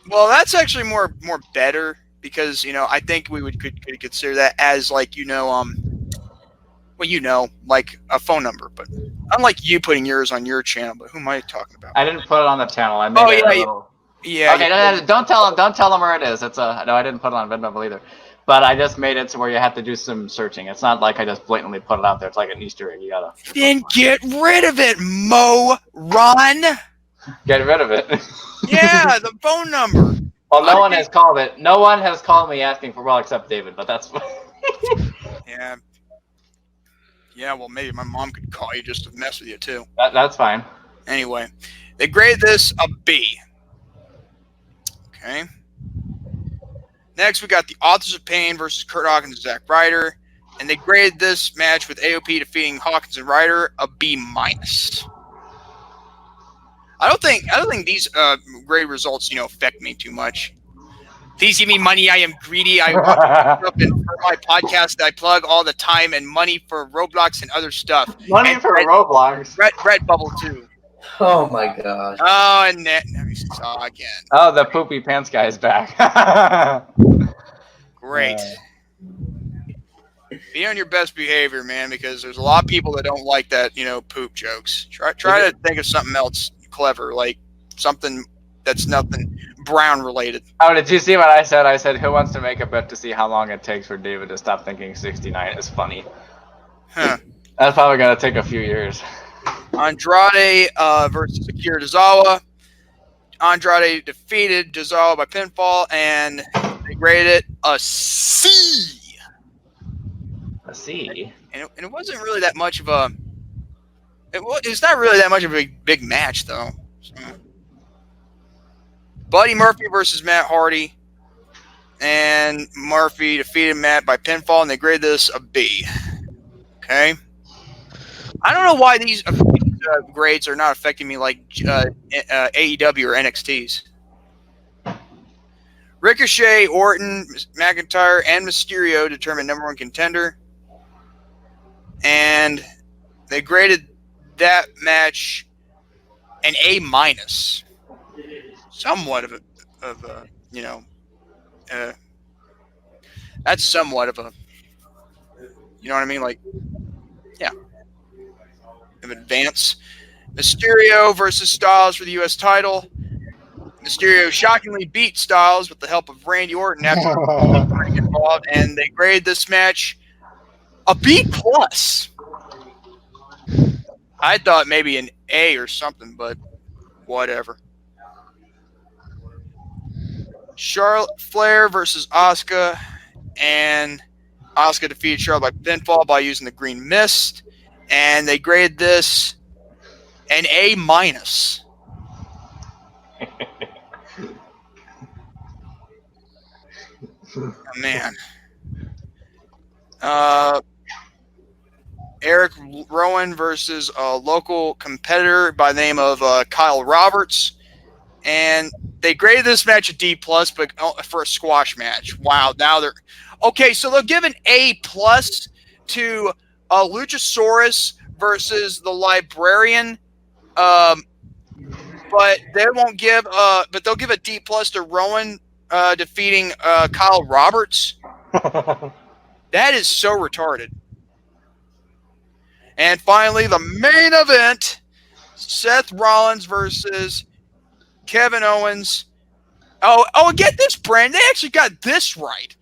[SPEAKER 4] Well, that's actually more better because I think we could consider that as like like a phone number, but unlike you putting yours on your channel. But who am I talking about?
[SPEAKER 6] I didn't put it on the channel. I made it a little.
[SPEAKER 4] Yeah.
[SPEAKER 6] Okay, no, don't tell them where it is. No, I didn't put it on Venmo either. But I just made it to where you have to do some searching. It's not like I just blatantly put it out there. It's like an Easter egg. You gotta.
[SPEAKER 4] Then get rid of it, Ron.
[SPEAKER 6] Get rid of it.
[SPEAKER 4] Yeah, the phone number.
[SPEAKER 6] Well, no one has called it. No one has called me asking for, well, except David, but that's
[SPEAKER 4] Yeah. Yeah, well, maybe my mom could call you just to mess with you, too.
[SPEAKER 6] That's fine.
[SPEAKER 4] Anyway, they graded this a B. Okay. Next, we got the Authors of Pain versus Kurt Hawkins and Zack Ryder. And they graded this match with AOP defeating Hawkins and Ryder a B-. I don't think these grade results, affect me too much. Please give me money. I am greedy. I want up in my podcast that I plug all the time, and money for Roblox and other stuff.
[SPEAKER 6] Money
[SPEAKER 4] and
[SPEAKER 6] for Roblox.
[SPEAKER 4] Redbubble too.
[SPEAKER 2] Oh my gosh.
[SPEAKER 4] Oh, and let me saw again.
[SPEAKER 6] Oh, the poopy pants guy is back.
[SPEAKER 4] Great. Be on your best behavior, man, because there's a lot of people that don't like that, poop jokes. Try to think of something else clever, like something that's nothing brown related.
[SPEAKER 6] Oh, did you see what I said? I said, who wants to make a bet to see how long it takes for David to stop thinking 69 is funny?
[SPEAKER 4] Huh.
[SPEAKER 6] That's probably going to take a few years.
[SPEAKER 4] Andrade versus Akira Tozawa. Andrade defeated Tozawa by pinfall, and they graded it a C.
[SPEAKER 6] A C?
[SPEAKER 4] And it wasn't really that much of a... It's not really that much of a big match, though. So. Buddy Murphy versus Matt Hardy. And Murphy defeated Matt by pinfall, and they graded this a B. Okay? I don't know why these grades are not affecting me like AEW or NXT's. Ricochet, Orton, McIntyre, and Mysterio determined number one contender. And they graded that match an A-. Somewhat of a that's somewhat of a, you know what I mean? Like, yeah. Of advance. Mysterio versus Styles for the U.S. title. Mysterio shockingly beat Styles with the help of Randy Orton after getting involved, and they graded this match a B+. I thought maybe an A or something, but whatever. Charlotte Flair versus Asuka, and Asuka defeated Charlotte by pinfall by using the green mist, and they graded this an A-. Oh, man. Eric Rowan versus a local competitor by the name of Kyle Roberts. And they graded this match a D+, but for a squash match. Wow. Now they're... Okay, so they'll give an A+ to Luchasaurus versus the Librarian. But they won't give... but they'll give a D+ to Rowan defeating Kyle Roberts. That is so retarded. And finally, the main event, Seth Rollins versus Kevin Owens. Oh, get this, Brand. They actually got this right.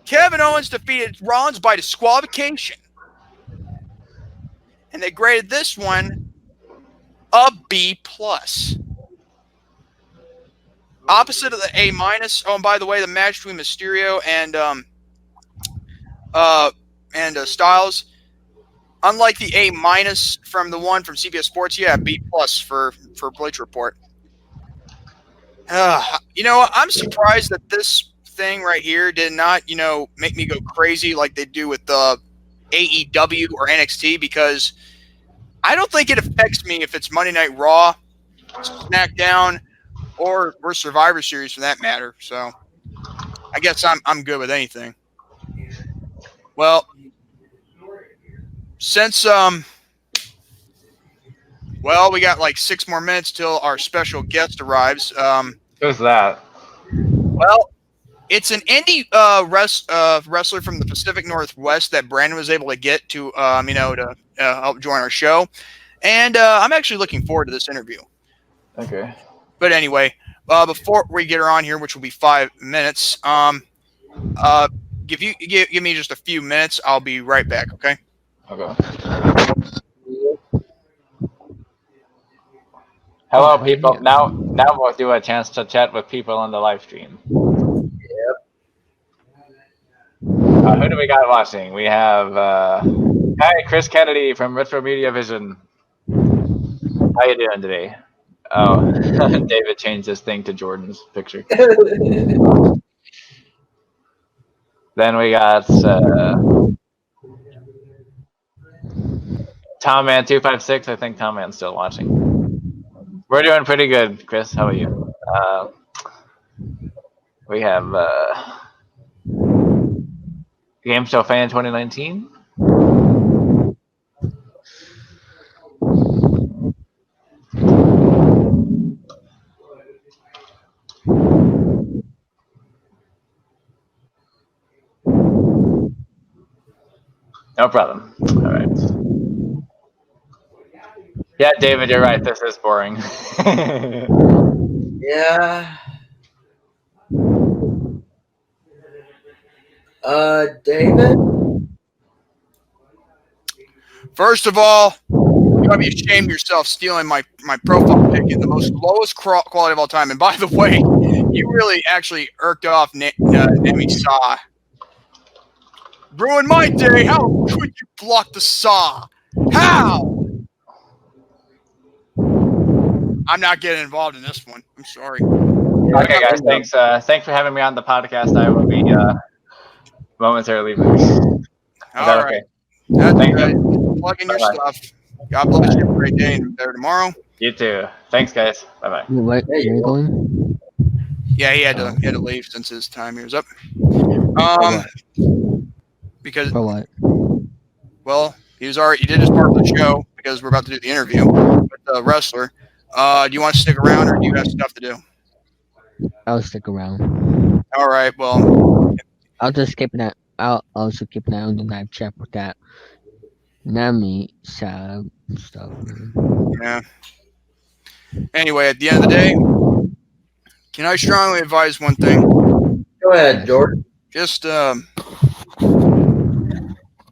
[SPEAKER 4] Kevin Owens defeated Rollins by disqualification. And they graded this one a B+. Opposite of the A-. Oh, and by the way, the match between Mysterio and Styles, unlike the A- from the one from CBS Sports, yeah, B+ for Bleacher Report. I'm surprised that this thing right here did not, make me go crazy like they do with the AEW or NXT, because I don't think it affects me if it's Monday Night Raw, SmackDown, or Survivor Series for that matter. So I guess I'm good with anything. Well, since Well, we got like 6 more minutes till our special guest arrives.
[SPEAKER 6] Who's that?
[SPEAKER 4] Well, it's an indie wrestler from the Pacific Northwest that Brandon was able to get to, to help join our show. And I'm actually looking forward to this interview.
[SPEAKER 6] Okay.
[SPEAKER 4] But anyway, before we get her on here, which will be 5 minutes, give me just a few minutes. I'll be right back, okay?
[SPEAKER 6] Okay. Hello, people. Now we'll do a chance to chat with people on the live stream.
[SPEAKER 2] Yep.
[SPEAKER 6] Who do we got watching? We have hi, Chris Kennedy from Retro Media Vision. How you doing today? Oh, David changed his thing to Jordan's picture. Then we got Tom Man 256. I think Tom Man's still watching. We're doing pretty good, Chris. How are you? We have Game Show Fan 2019. No problem. All right. Yeah, David, you're right. This is boring.
[SPEAKER 2] Yeah. David?
[SPEAKER 4] First of all, you gotta be ashamed of yourself stealing my profile pic in the most lowest quality of all time. And by the way, you really actually irked off Nemi Saw. Ruined my day. How could you block the Saw? How? I'm not getting involved in this one. I'm sorry.
[SPEAKER 6] Okay, guys. Thanks for having me on the podcast. I will be momentarily leaving.
[SPEAKER 4] All right.
[SPEAKER 6] Okay?
[SPEAKER 4] That's
[SPEAKER 6] Thank
[SPEAKER 4] good.
[SPEAKER 6] you.
[SPEAKER 4] Plug in your
[SPEAKER 6] Bye-bye.
[SPEAKER 4] stuff. God bless you. Have a great day and better tomorrow.
[SPEAKER 6] You too. Thanks, guys. Bye bye.
[SPEAKER 5] Where you going?
[SPEAKER 4] Yeah, he had to leave since his time here was up. Because
[SPEAKER 5] For what?
[SPEAKER 4] well, he did his part of the show because we're about to do the interview with the wrestler. Do you want to stick around or do you have stuff to do?
[SPEAKER 5] I'll stick around.
[SPEAKER 4] All right. Well,
[SPEAKER 5] I'll just keep that. I'll also keep an eye on the live chat with that. Nami sad stuff.
[SPEAKER 4] yeah. Anyway, at the end of the day, can I strongly advise one thing?
[SPEAKER 2] Go ahead, Jordan.
[SPEAKER 4] Just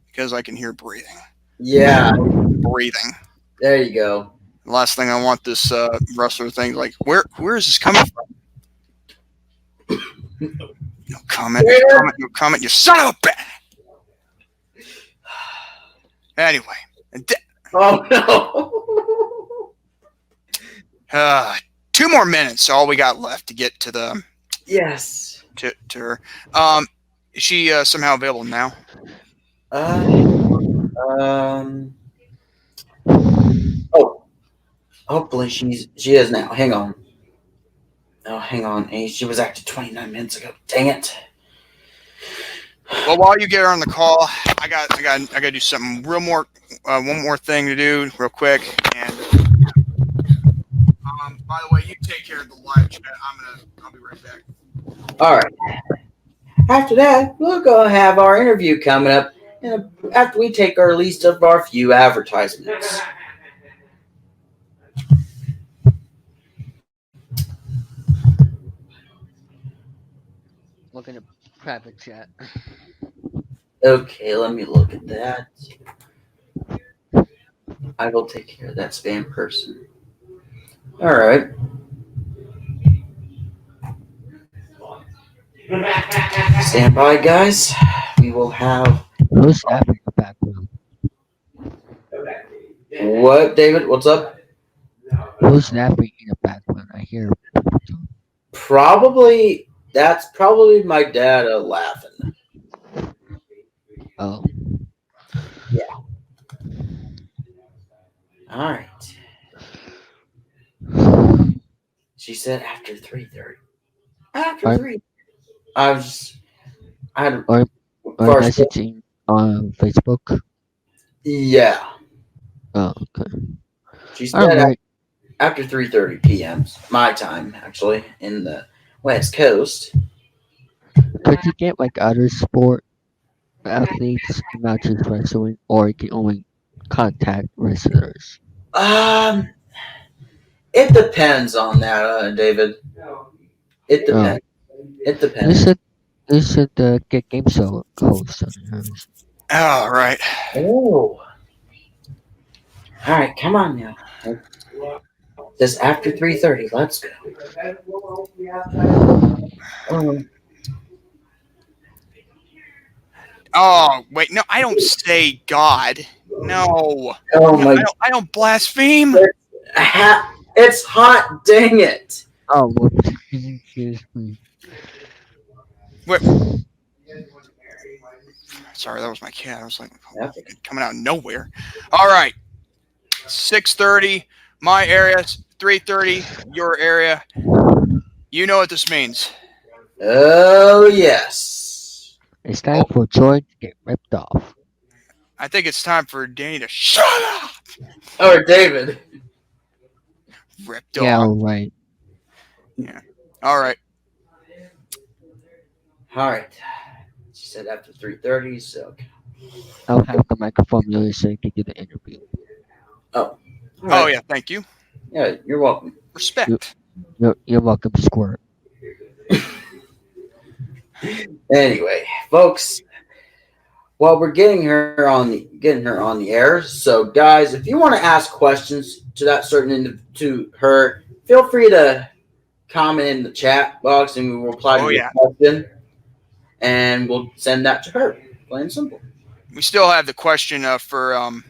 [SPEAKER 4] because I can hear breathing.
[SPEAKER 2] Yeah.
[SPEAKER 4] Breathing.
[SPEAKER 2] There you go.
[SPEAKER 4] The last thing I want this wrestler thing like where is this coming from? No comment. No comment. You son of a bitch. Anyway.
[SPEAKER 2] Oh
[SPEAKER 4] no. 2 more minutes. All we got left to get to the
[SPEAKER 2] yes.
[SPEAKER 4] to her. Is she somehow available now?
[SPEAKER 2] Oh. Hopefully she is now. Hang on. Oh, hang on. Hey, she was active 29 minutes ago. Dang it.
[SPEAKER 4] Well, while you get her on the call, I got to do something one more thing to do real quick. And by the way, you take care of the live chat. I'll be right back.
[SPEAKER 2] All right. After that, we'll go have our interview coming up after we take our least of our few advertisements.
[SPEAKER 5] Look in the private chat.
[SPEAKER 2] Okay, let me look at that. I will take care of that spam person. All right. Stand by, guys. We will have.
[SPEAKER 5] Who's that in the background?
[SPEAKER 2] What, David? What's up?
[SPEAKER 5] Who's laughing in the background? I hear.
[SPEAKER 2] Probably. That's probably my dad laughing.
[SPEAKER 5] Oh.
[SPEAKER 2] Yeah. All right. She said after 3:30. After 3. I had
[SPEAKER 5] Or
[SPEAKER 2] first.
[SPEAKER 5] messaging on Facebook.
[SPEAKER 2] Yeah.
[SPEAKER 5] Oh, okay.
[SPEAKER 3] She
[SPEAKER 5] All
[SPEAKER 3] said
[SPEAKER 5] right.
[SPEAKER 3] after 3:30 p.m. my time, actually, in the West Coast.
[SPEAKER 5] Could you get like other sport athletes, not just wrestling, or you can only contact wrestlers?
[SPEAKER 3] Um, it depends on that, David. It
[SPEAKER 5] Oh,
[SPEAKER 3] depends. It
[SPEAKER 5] you
[SPEAKER 3] depends.
[SPEAKER 5] should you should get game show host on yours.
[SPEAKER 4] All right.
[SPEAKER 3] Oh. All right, come on now. Just after 3:30, let's go. Um,
[SPEAKER 4] Oh, wait. No, I don't say God. No.
[SPEAKER 3] oh
[SPEAKER 4] No,
[SPEAKER 3] my!
[SPEAKER 4] I don't blaspheme.
[SPEAKER 3] It's hot. Dang it!
[SPEAKER 5] Oh, well, excuse me.
[SPEAKER 4] Wait. Sorry, that was my cat. I was like, coming out of nowhere. All right. 6:30, my area. 3:30, your area. You know what this means.
[SPEAKER 3] Oh yes.
[SPEAKER 5] It's time for Jordan to get ripped off.
[SPEAKER 4] I think it's time for Danny to shut up.
[SPEAKER 3] Or David.
[SPEAKER 4] Ripped
[SPEAKER 5] Yeah,
[SPEAKER 4] off.
[SPEAKER 5] right.
[SPEAKER 4] Yeah. All right.
[SPEAKER 3] All right. She said after 3:30, so.
[SPEAKER 5] I'll have the microphone muted so you can do the interview.
[SPEAKER 3] All
[SPEAKER 4] Oh,
[SPEAKER 3] right.
[SPEAKER 4] yeah. Thank you.
[SPEAKER 3] Yeah, you're welcome.
[SPEAKER 4] Respect.
[SPEAKER 5] You're welcome, Squirt.
[SPEAKER 3] Anyway, folks, well, we're getting her on the air. So, guys, if you want to ask questions to that to her, feel free to comment in the chat box, and we will reply to your question, and we'll send that to her. Plain and simple.
[SPEAKER 4] We still have the question for
[SPEAKER 3] Our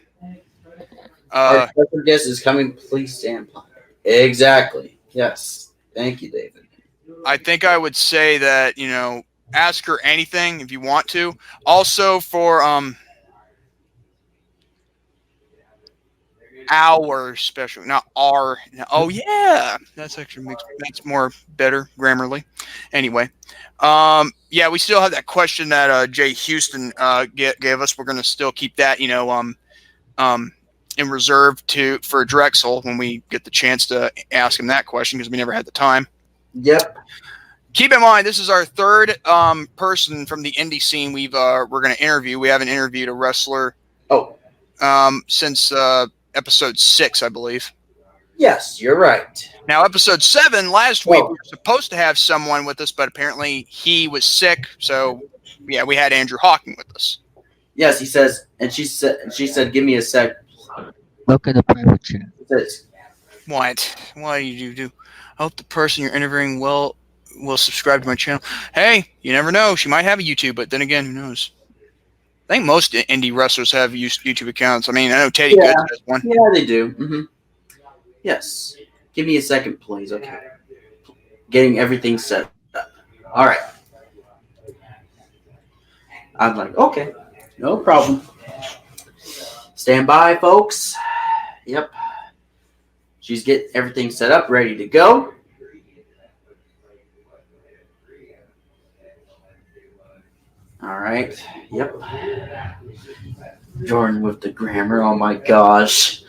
[SPEAKER 3] special guest is coming. Please stand by. Exactly. Yes. Thank you, David.
[SPEAKER 4] I think I would say that, ask her anything if you want to. Also for our special, not our. Oh yeah, that's actually that's more better grammarly. Anyway, yeah, we still have that question that Jay Houston gave us. We're gonna still keep that, in reserve for Drexel when we get the chance to ask him that question because we never had the time.
[SPEAKER 3] Yep.
[SPEAKER 4] Keep in mind, this is our third person from the indie scene we're going to interview. We haven't interviewed a wrestler since episode 6, I believe.
[SPEAKER 3] Yes, you're right.
[SPEAKER 4] Now, episode 7, last week, we were supposed to have someone with us, but apparently he was sick. So, yeah, we had Andrew Hawking with us.
[SPEAKER 3] Yes, he says, and she said, give me a sec.
[SPEAKER 5] Look at the private chat.
[SPEAKER 4] What? What do you do? I hope the person you're interviewing will subscribe to my channel. Hey, you never know. She might have a YouTube, but then again, who knows? I think most indie wrestlers have YouTube accounts. I mean, I know Teddy Goods has one.
[SPEAKER 3] Yeah, they do. Mm-hmm. Yes. Give me a second, please. Okay. Getting everything set up. All right. I'm like, okay. No problem. Stand by, folks. Yep. She's getting everything set up, ready to go. All right. Yep. Jordan with the grammar. Oh my gosh.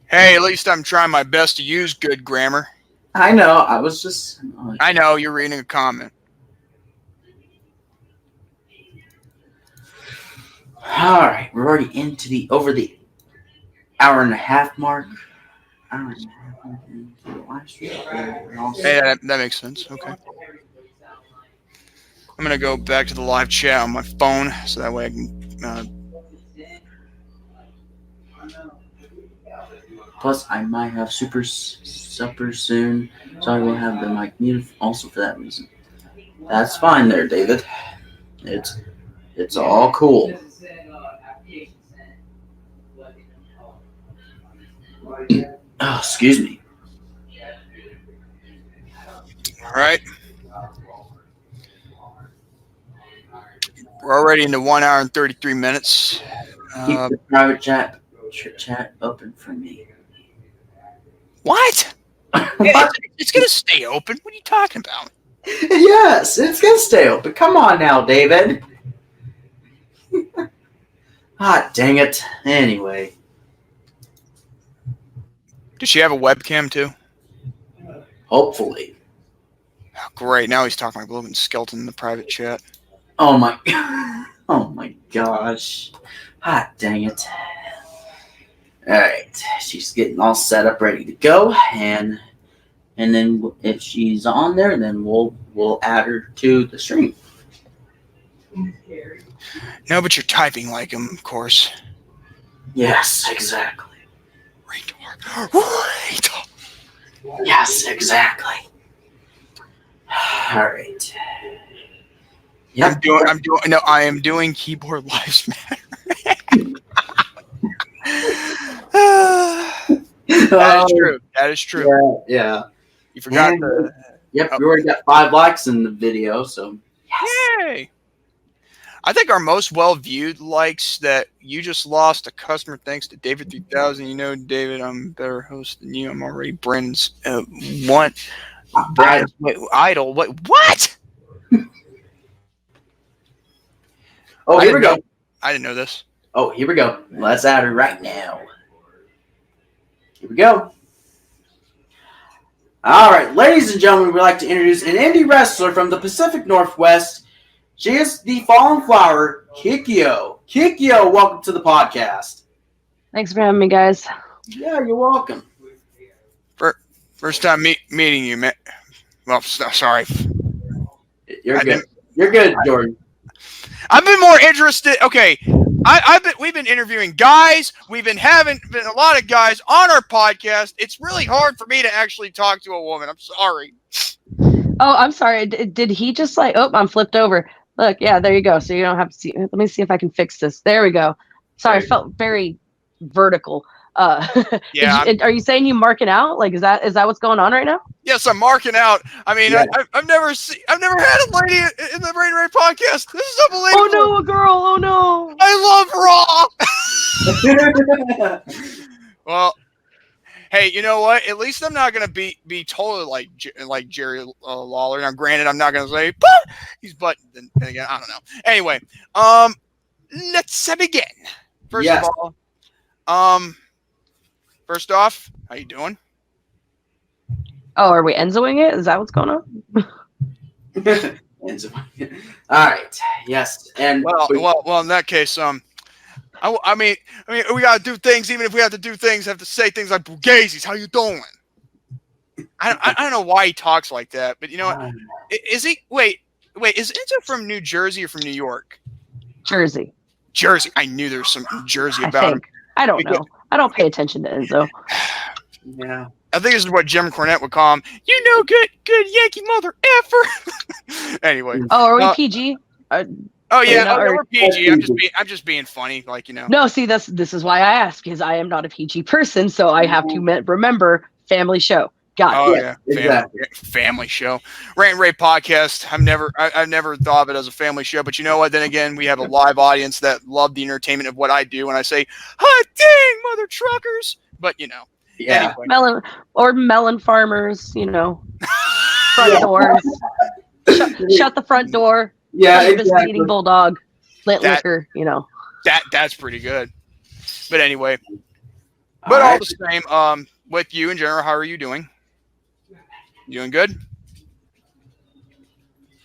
[SPEAKER 4] Hey, at least I'm trying my best to use good grammar.
[SPEAKER 3] I know. I was just.
[SPEAKER 4] I know you're reading a comment.
[SPEAKER 3] All right. We're already over the hour and a half mark. Hour and a half.
[SPEAKER 4] Hey, that makes sense. Okay. I'm going to go back to the live chat on my phone so that way I can...
[SPEAKER 3] Plus, I might have supper soon, so I will have the mic muted also for that reason. That's fine there, David. It's all cool. Oh, excuse me.
[SPEAKER 4] All right. We're already into 1 hour and 33 minutes.
[SPEAKER 3] Keep the private chat open for me.
[SPEAKER 4] What?
[SPEAKER 3] What?
[SPEAKER 4] It's going to stay open. What are you talking about?
[SPEAKER 3] Yes, it's going to stay open. Come on now, David. Dang it. Anyway.
[SPEAKER 4] Does she have a webcam too?
[SPEAKER 3] Hopefully.
[SPEAKER 4] Oh, great. Now he's talking like Logan Skeleton in the private chat.
[SPEAKER 3] Oh my gosh. Hot dang it. Alright. She's getting all set up, ready to go. And then if she's on there, then we'll add her to the stream.
[SPEAKER 4] No, but you're typing like him, of course.
[SPEAKER 3] Yes, exactly.
[SPEAKER 4] Retard.
[SPEAKER 3] Yes, exactly. Alright. Yep.
[SPEAKER 4] I am doing Keyboard Lives Matter. That is true.
[SPEAKER 3] Yeah.
[SPEAKER 4] You forgot
[SPEAKER 3] Yep, we already got 5 likes in the video, so
[SPEAKER 4] Yay! I think our most well-viewed likes that you just lost a customer thanks to David 3000. You know, David, I'm a better host than you. I'm already Brandon's one. Idol. What?
[SPEAKER 3] Oh, here we go.
[SPEAKER 4] I didn't know this.
[SPEAKER 3] Oh, here we go. Let's add her right now. Here we go. All right, ladies and gentlemen, we'd like to introduce an indie wrestler from the Pacific Northwest. She is the Fallen Flower, Kikyo. Kikyo, welcome to the podcast.
[SPEAKER 7] Thanks for having me, guys.
[SPEAKER 3] Yeah, you're welcome.
[SPEAKER 4] First time meeting you, man. Well, sorry.
[SPEAKER 3] You're good. You're good, Jordan.
[SPEAKER 4] I've been more interested. Okay, we've been interviewing guys. We've been having a lot of guys on our podcast. It's really hard for me to actually talk to a woman. I'm sorry.
[SPEAKER 7] Oh, I'm sorry. Did he just like? Oh, I'm flipped over. Look, yeah, there you go. So you don't have to see. Let me see if I can fix this. There we go. Sorry, I felt very vertical.
[SPEAKER 4] Yeah.
[SPEAKER 7] Are you saying you marking out? Like, is that what's going on right now?
[SPEAKER 4] Yes, I'm marking out. I mean,
[SPEAKER 3] Yeah.
[SPEAKER 4] I've never had a lady in the Rant N Rave podcast. This is unbelievable.
[SPEAKER 7] Oh no, a girl. Oh no.
[SPEAKER 4] I love Raw. Well, hey, you know what? At least I'm not gonna be totally like Jerry Lawler. Now, granted, I'm not gonna say he's but then again, I don't know. Anyway, let's begin. First of all, first off, how you doing?
[SPEAKER 7] Oh, are we Enzoing it? Is that what's going on?
[SPEAKER 3] All right. Yes. And
[SPEAKER 4] well, in that case, I mean, we gotta do things. Even if we have to do things, have to say things like "Bugazis, how you doing?" I don't know why he talks like that, but you know what? Is he? Wait. Is Enzo from New Jersey or from New York?
[SPEAKER 7] Jersey.
[SPEAKER 4] Jersey. I knew there was some Jersey about him.
[SPEAKER 7] I don't know. I don't pay attention to Enzo.
[SPEAKER 3] yeah.
[SPEAKER 4] I think this is what Jim Cornette would call him. You know, good Yankee mother effer. Anyway.
[SPEAKER 7] Oh, are we PG?
[SPEAKER 4] Oh yeah, we're PG. I'm just being funny, like, you know.
[SPEAKER 7] No, see, this is why I ask, because I am not a PG person, so I have to remember family show. Got it.
[SPEAKER 4] Yeah,
[SPEAKER 3] exactly.
[SPEAKER 4] Family show. Rant N Rave Podcast. I've never thought of it as a family show, but you know what? Then again, we have a live audience that love the entertainment of what I do, and I say, "Hot dang, mother truckers!" But you know,
[SPEAKER 3] Yeah.
[SPEAKER 4] anyway.
[SPEAKER 7] Melon farmers, you know, front doors. Shut the front door.
[SPEAKER 3] Yeah,
[SPEAKER 7] Exactly. Eating bulldog, liquor, you know.
[SPEAKER 4] That's pretty good. But anyway, all the same, with you in general, how are you doing? You doing good?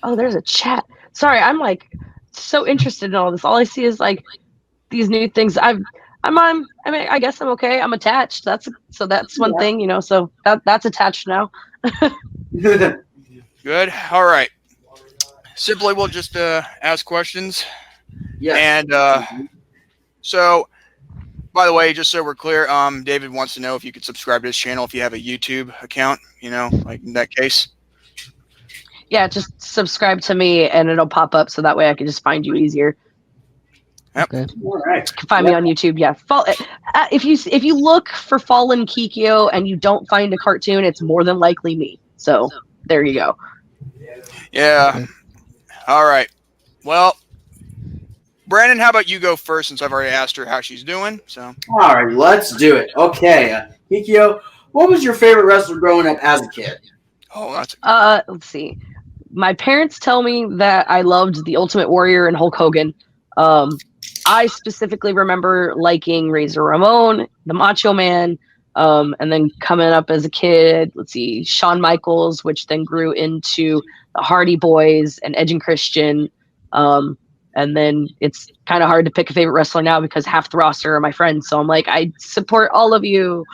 [SPEAKER 7] Oh, there's a chat. Sorry, I'm like so interested in all this. All I see is like these new things. I'm on. I mean, I guess I'm okay. I'm attached. That's one thing, you know. So that's attached now.
[SPEAKER 4] Good. All right. Simply, we'll just ask questions.
[SPEAKER 3] Yeah.
[SPEAKER 4] And so, by the way, just so we're clear, David wants to know if you could subscribe to his channel if you have a YouTube account. You know, like in that case.
[SPEAKER 7] Yeah, just subscribe to me and it'll pop up so that way I can just find you easier.
[SPEAKER 4] Yep.
[SPEAKER 5] Okay.
[SPEAKER 3] All right.
[SPEAKER 7] You can find me on YouTube. Yeah. If you look for Fallen Kikyo and you don't find a cartoon, it's more than likely me. So there you go.
[SPEAKER 4] Yeah. All right. Well, Brandon, how about you go first since I've already asked her how she's doing? So.
[SPEAKER 3] All right, let's do it. Okay, Kikyo, what was your favorite wrestler growing up as a kid?
[SPEAKER 4] Oh, that's.
[SPEAKER 7] Let's see. My parents tell me that I loved the Ultimate Warrior and Hulk Hogan. I specifically remember liking Razor Ramon, the Macho Man, And then coming up as a kid, let's see, Shawn Michaels, which then grew into the Hardy Boyz and Edge and Christian. And then it's kind of hard to pick a favorite wrestler now because half the roster are my friends. So I'm like, I support all of you.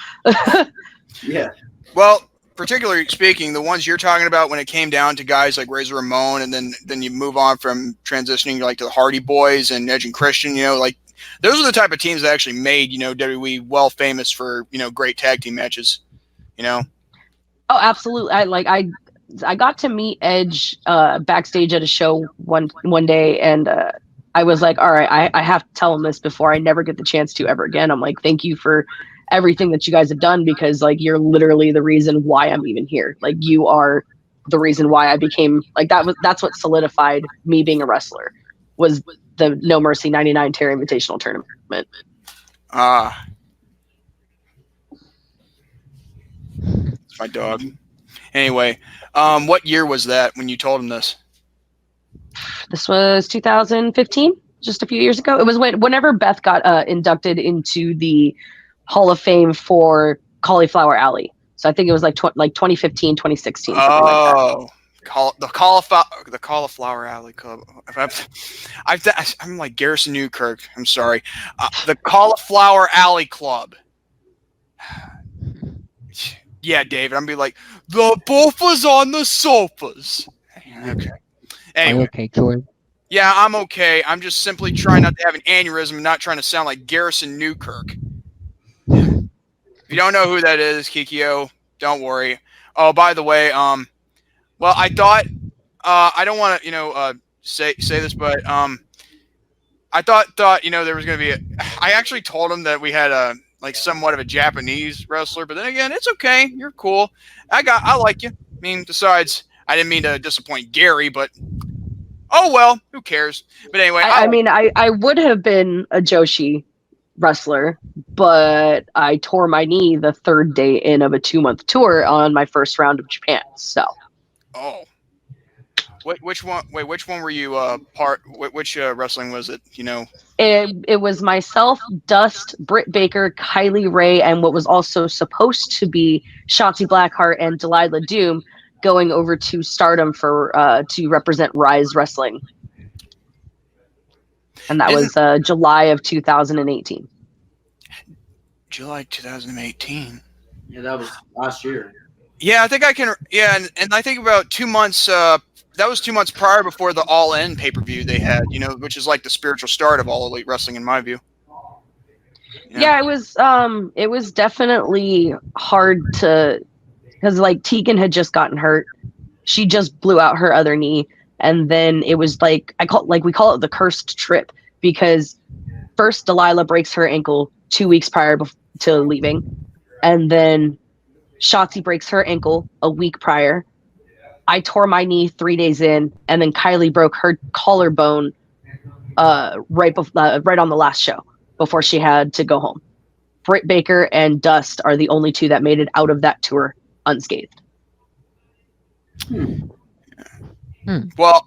[SPEAKER 3] Yeah.
[SPEAKER 4] Well, particularly speaking, the ones you're talking about when it came down to guys like Razor Ramon, and then you move on from transitioning like to the Hardy Boyz and Edge and Christian, like those are the type of teams that actually made, WWE well famous for, great tag team matches,
[SPEAKER 7] Oh, absolutely. I got to meet Edge backstage at a show one day, and I was like, all right, I have to tell him this before I never get the chance to ever again. I'm like, thank you for everything that you guys have done, because like you're literally the reason why I'm even here. Like you are the reason why I became like that's what solidified me being a wrestler, was the No Mercy 99 Terry Invitational Tournament.
[SPEAKER 4] It's my dog. Anyway, what year was that when you told him this?
[SPEAKER 7] This was 2015, just a few years ago. It was whenever Beth got inducted into the Hall of Fame for Cauliflower Alley. So I think it was like 2015, 2016.
[SPEAKER 4] Oh, like the Cauliflower Alley Club. I'm like Garrison Newkirk. I'm sorry. The Cauliflower Alley Club. Yeah, David. I'm be like, the bofas on the sofas. Okay. Anyway.
[SPEAKER 5] Okay, Jordan.
[SPEAKER 4] Yeah, I'm okay. I'm just simply trying not to have an aneurysm and not trying to sound like Garrison Newkirk. If you don't know who that is, Kikyo, don't worry. Oh, by the way, well, I thought I don't want to, say this, but I thought there was going to be I actually told him that we had like somewhat of a Japanese wrestler, but then again, it's okay. You're cool. I like you. I mean, besides, I didn't mean to disappoint Gary, but oh well, who cares? But anyway,
[SPEAKER 7] I would have been a Joshi wrestler, but I tore my knee the third day in of a 2-month tour on my first round of Japan. So,
[SPEAKER 4] which one? Wait, which one were you part? Which wrestling was it?
[SPEAKER 7] It was myself, Dust, Britt Baker, Kylie Ray, and what was also supposed to be Shotzi Blackheart and Delilah Doom going over to Stardom for to represent Rise Wrestling. And that was July of 2018.
[SPEAKER 4] July 2018.
[SPEAKER 3] Yeah, that was last year.
[SPEAKER 4] Yeah, I think I can. Yeah, and I think about 2 months. That was 2 months prior before the All In pay-per-view they had. Which is like the spiritual start of All Elite Wrestling, in my view.
[SPEAKER 7] Yeah, it was definitely hard to, because like Tegan had just gotten hurt. She just blew out her other knee. And then it was like, we call it the cursed trip, because first Delilah breaks her ankle 2 weeks prior to leaving. And then Shotzi breaks her ankle a week prior. I tore my knee 3 days in, and then Kylie broke her collarbone right on the last show before she had to go home. Britt Baker and Dust are the only two that made it out of that tour unscathed.
[SPEAKER 4] Well,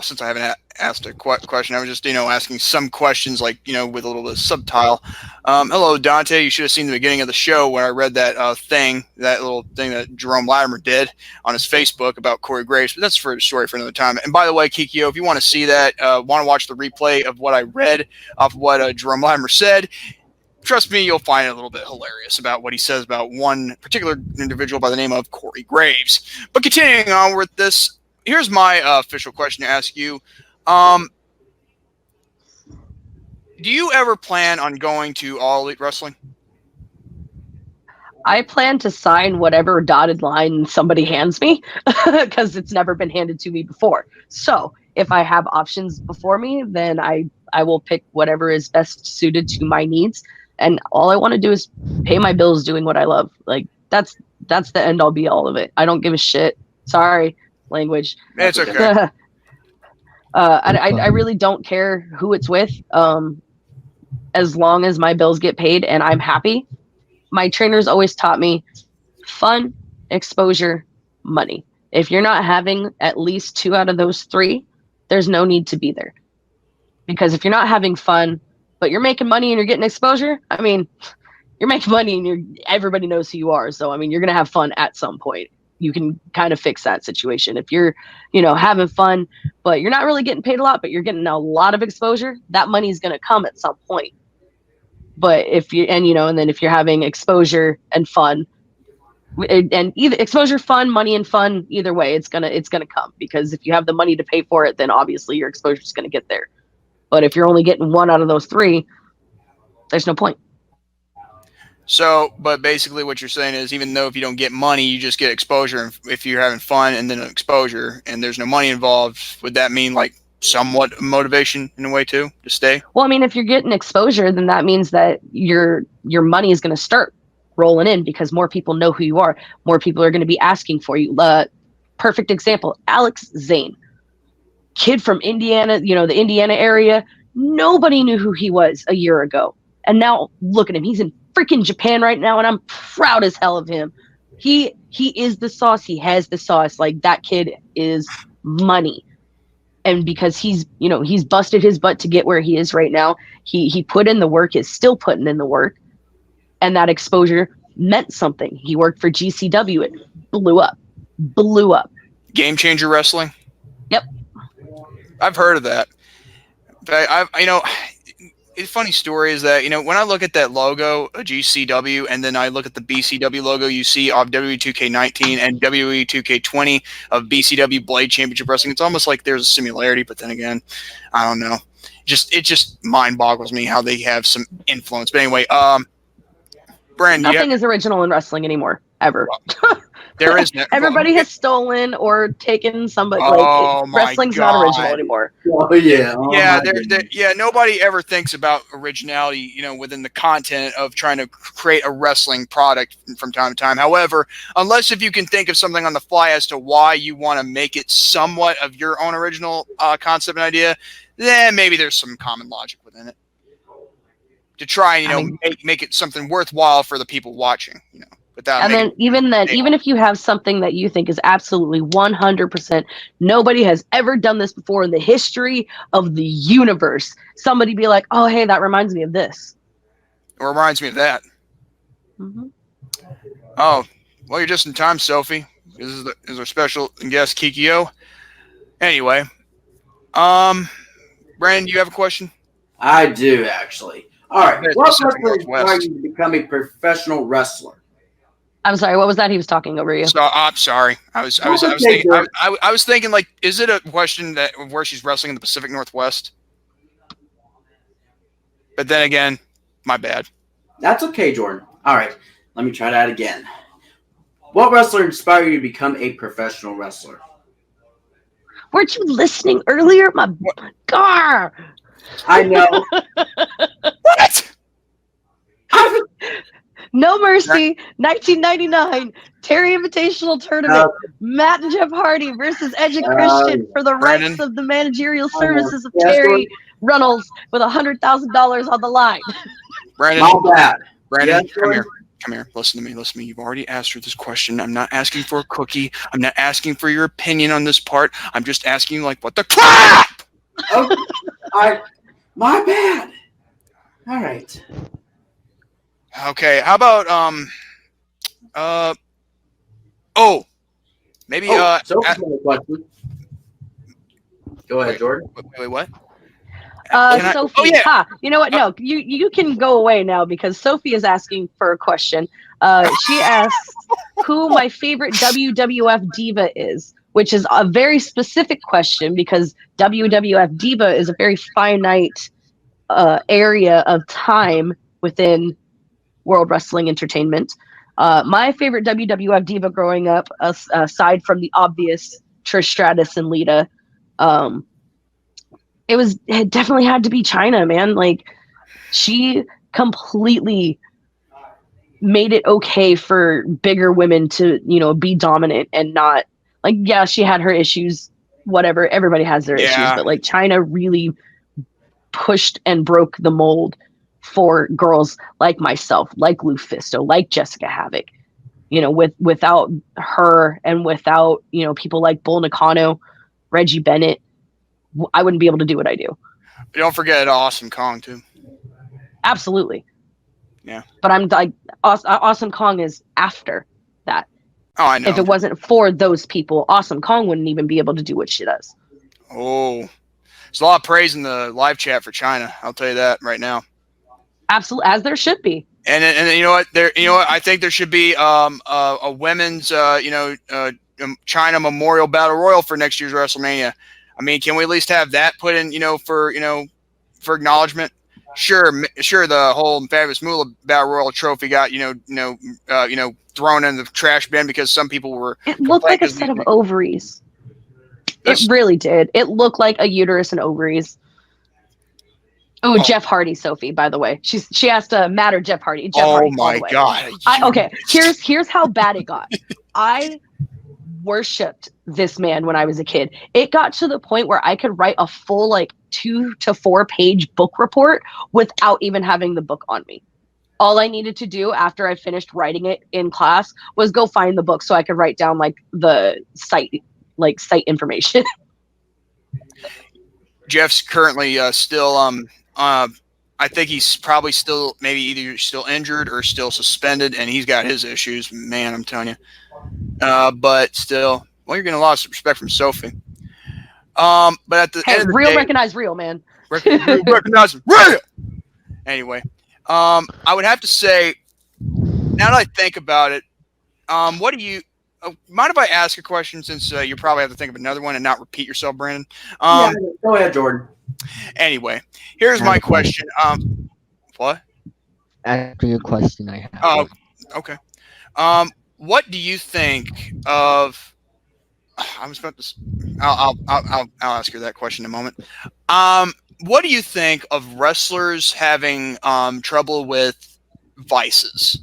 [SPEAKER 4] since I haven't asked a question, I was just, asking some questions, like, with a little bit of subtitle. Hello, Dante. You should have seen the beginning of the show where I read that little thing that Jerome Latimer did on his Facebook about Corey Graves, but that's for a story for another time. And by the way, Kikyo, if you want to see that, want to watch the replay of what I read off of what Jerome Latimer said, trust me, you'll find it a little bit hilarious about what he says about one particular individual by the name of Corey Graves. But continuing on with this, here's my official question to ask you. Do you ever plan on going to All Elite Wrestling?
[SPEAKER 7] I plan to sign whatever dotted line somebody hands me, because it's never been handed to me before. So if I have options before me, then I will pick whatever is best suited to my needs. And all I want to do is pay my bills doing what I love. Like that's the end all be all of it. I don't give a shit. Sorry, language.
[SPEAKER 4] It's okay.
[SPEAKER 7] I really don't care who it's with. As long as my bills get paid and I'm happy. My trainers always taught me fun, exposure, money. If you're not having at least 2 out of those 3, there's no need to be there. Because if you're not having fun, but you're making money and you're getting exposure, I mean, you're making money and everybody knows who you are. So I mean, you're gonna have fun at some point. You can kind of fix that situation if you're, having fun, but you're not really getting paid a lot, but you're getting a lot of exposure. That money is gonna come at some point. But if you and then if you're having exposure and fun, and either exposure, fun, money, and fun, either way, it's gonna come, because if you have the money to pay for it, then obviously your exposure is gonna get there. But if you're only getting one out of those three, there's no point.
[SPEAKER 4] So, but basically what you're saying is, even though if you don't get money, you just get exposure. And if you're having fun and then exposure and there's no money involved, would that mean like somewhat motivation in a way too to stay?
[SPEAKER 7] Well, I mean, if you're getting exposure, then that means that your money is going to start rolling in, because more people know who you are. More people are going to be asking for you. Perfect example, Alex Zane, kid from Indiana, the Indiana area. Nobody knew who he was a year ago. And now look at him. He's in freaking Japan right now, and I'm proud as hell of him. He is the sauce. He has the sauce. Like, that kid is money. And because he's busted his butt to get where he is right now, he put in the work, is still putting in the work. And that exposure meant something. He worked for GCW. It blew up.
[SPEAKER 4] Game Changer Wrestling?
[SPEAKER 7] Yep.
[SPEAKER 4] I've heard of that. But a funny story is that, when I look at that logo, a GCW, and then I look at the BCW logo you see of WWE 2K19 and WWE 2K20 of BCW Blade Championship Wrestling, it's almost like there's a similarity, but then again, I don't know. It just mind boggles me how they have some influence. But anyway, Brandon,
[SPEAKER 7] nothing is original in wrestling anymore, ever.
[SPEAKER 4] There is
[SPEAKER 7] everybody has stolen or taken somebody. Wrestling's not original anymore.
[SPEAKER 3] Oh yeah,
[SPEAKER 4] nobody ever thinks about originality, within the content of trying to create a wrestling product from time to time. However, unless if you can think of something on the fly as to why you want to make it somewhat of your own original concept and idea, then maybe there's some common logic within it to try and make it something worthwhile for the people watching.
[SPEAKER 7] And then even if you have something that you think is absolutely 100%, nobody has ever done this before in the history of the universe, somebody be like, oh, hey, that reminds me of this.
[SPEAKER 4] Or reminds me of that.
[SPEAKER 7] Mm-hmm.
[SPEAKER 4] Oh, well, you're just in time, Sophie. This is our special guest, Kikyo. Anyway, Brandon, do you have a question?
[SPEAKER 3] I do, actually. All right. What wrestler inspired you to become a professional wrestler?
[SPEAKER 7] I'm sorry, what was that? He was talking over you.
[SPEAKER 4] So I'm sorry. I was thinking, like, is it a question that where she's wrestling in the Pacific Northwest? But then again, my bad.
[SPEAKER 3] That's okay, Jordan. All right, let me try that again. What wrestler inspired you to become a professional wrestler?
[SPEAKER 7] Weren't you listening earlier? My God.
[SPEAKER 3] I know.
[SPEAKER 4] What?
[SPEAKER 7] No Mercy, 1999, Terry Invitational Tournament, Matt and Jeff Hardy versus Edge and Christian for the
[SPEAKER 4] Brandon.
[SPEAKER 7] rights of the managerial services of Terry Runnels with $100,000 on the line.
[SPEAKER 4] Brandon,
[SPEAKER 3] my bad.
[SPEAKER 4] Brandon,
[SPEAKER 3] Yes,
[SPEAKER 4] come here. Listen to me. You've already asked her this question. I'm not asking for a cookie. I'm not asking for your opinion on this part. I'm just asking you, like, what the crap?
[SPEAKER 3] Okay. My bad. All right.
[SPEAKER 4] Okay, how about maybe
[SPEAKER 3] So question. Go ahead, Jordan.
[SPEAKER 4] Wait, what?
[SPEAKER 7] Sophie,
[SPEAKER 4] oh, yeah.
[SPEAKER 7] You know what? No, you can go away now, because Sophie is asking for a question. She asks who my favorite WWF diva is, which is a very specific question, because WWF diva is a very finite area of time within World Wrestling Entertainment. My favorite WWF diva growing up, aside from the obvious Trish Stratus and Lita, it definitely had to be Chyna, man. Like, she completely made it okay for bigger women to, be dominant and not, like, yeah, she had her issues, whatever. Everybody has their issues, but like, Chyna really pushed and broke the mold for girls like myself, like Lufisto, like Jessica Havoc. Without her and without, people like Bull Nakano, Reggie Bennett, I wouldn't be able to do what I do.
[SPEAKER 4] Don't forget Awesome Kong, too.
[SPEAKER 7] Absolutely.
[SPEAKER 4] Yeah.
[SPEAKER 7] But I'm like, Awesome Kong is after that.
[SPEAKER 4] Oh, I know.
[SPEAKER 7] If it wasn't for those people, Awesome Kong wouldn't even be able to do what she does.
[SPEAKER 4] Oh, there's a lot of praise in the live chat for China. I'll tell you that right now.
[SPEAKER 7] Absolutely, as there should be.
[SPEAKER 4] And you know what? I think there should be a women's China Memorial Battle Royal for next year's WrestleMania. I mean, can we at least have that put in, for acknowledgement? Sure, the whole Fabulous Moolah Battle Royal trophy got thrown in the trash bin because some people were.
[SPEAKER 7] It looked like a set of ovaries. It really did. It looked like a uterus and ovaries. Oh, Jeff Hardy, Sophie, by the way. She has to matter Jeff Hardy. Jeff Hardy,
[SPEAKER 4] my God.
[SPEAKER 7] Okay, here's how bad it got. I worshipped this man when I was a kid. It got to the point where I could write a full 2 to 4 page book report without even having the book on me. All I needed to do after I finished writing it in class was go find the book so I could write down the site information.
[SPEAKER 4] Jeff's currently still I think he's probably still maybe either still injured or still suspended, and he's got his issues, man, I'm telling you. But still, you're getting a lot of respect from Sophie. But at the end of the
[SPEAKER 7] real
[SPEAKER 4] day,
[SPEAKER 7] recognize real, man.
[SPEAKER 4] recognize real. Anyway, I would have to say, now that I think about it, what do you mind if I ask a question, since you probably have to think of another one and not repeat yourself, Brandon?
[SPEAKER 3] Yeah, go ahead, Jordan.
[SPEAKER 4] Anyway, here's my question. What?
[SPEAKER 5] After your question, I have.
[SPEAKER 4] Oh, okay. What do you think of? I was about to. I'll ask you that question in a moment. What do you think of wrestlers having trouble with vices?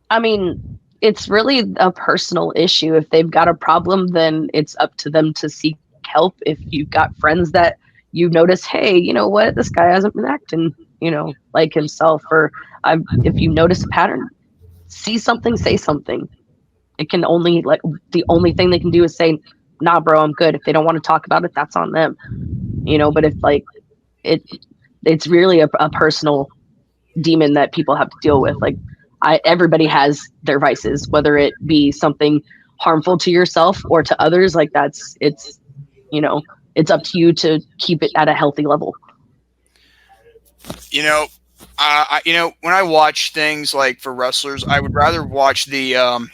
[SPEAKER 7] I mean, it's really a personal issue. If they've got a problem, then it's up to them to seek help. If you've got friends that you notice, hey, you know what, this guy hasn't been acting, like himself, or if you notice a pattern, see something, say something. It can only the only thing they can do is say, nah, bro, I'm good. If they don't want to talk about it, that's on them, but if it's really a personal demon that people have to deal with. Everybody has their vices, whether it be something harmful to yourself or to others. It's up to you to keep it at a healthy level.
[SPEAKER 4] When I watch things for wrestlers, I would rather watch the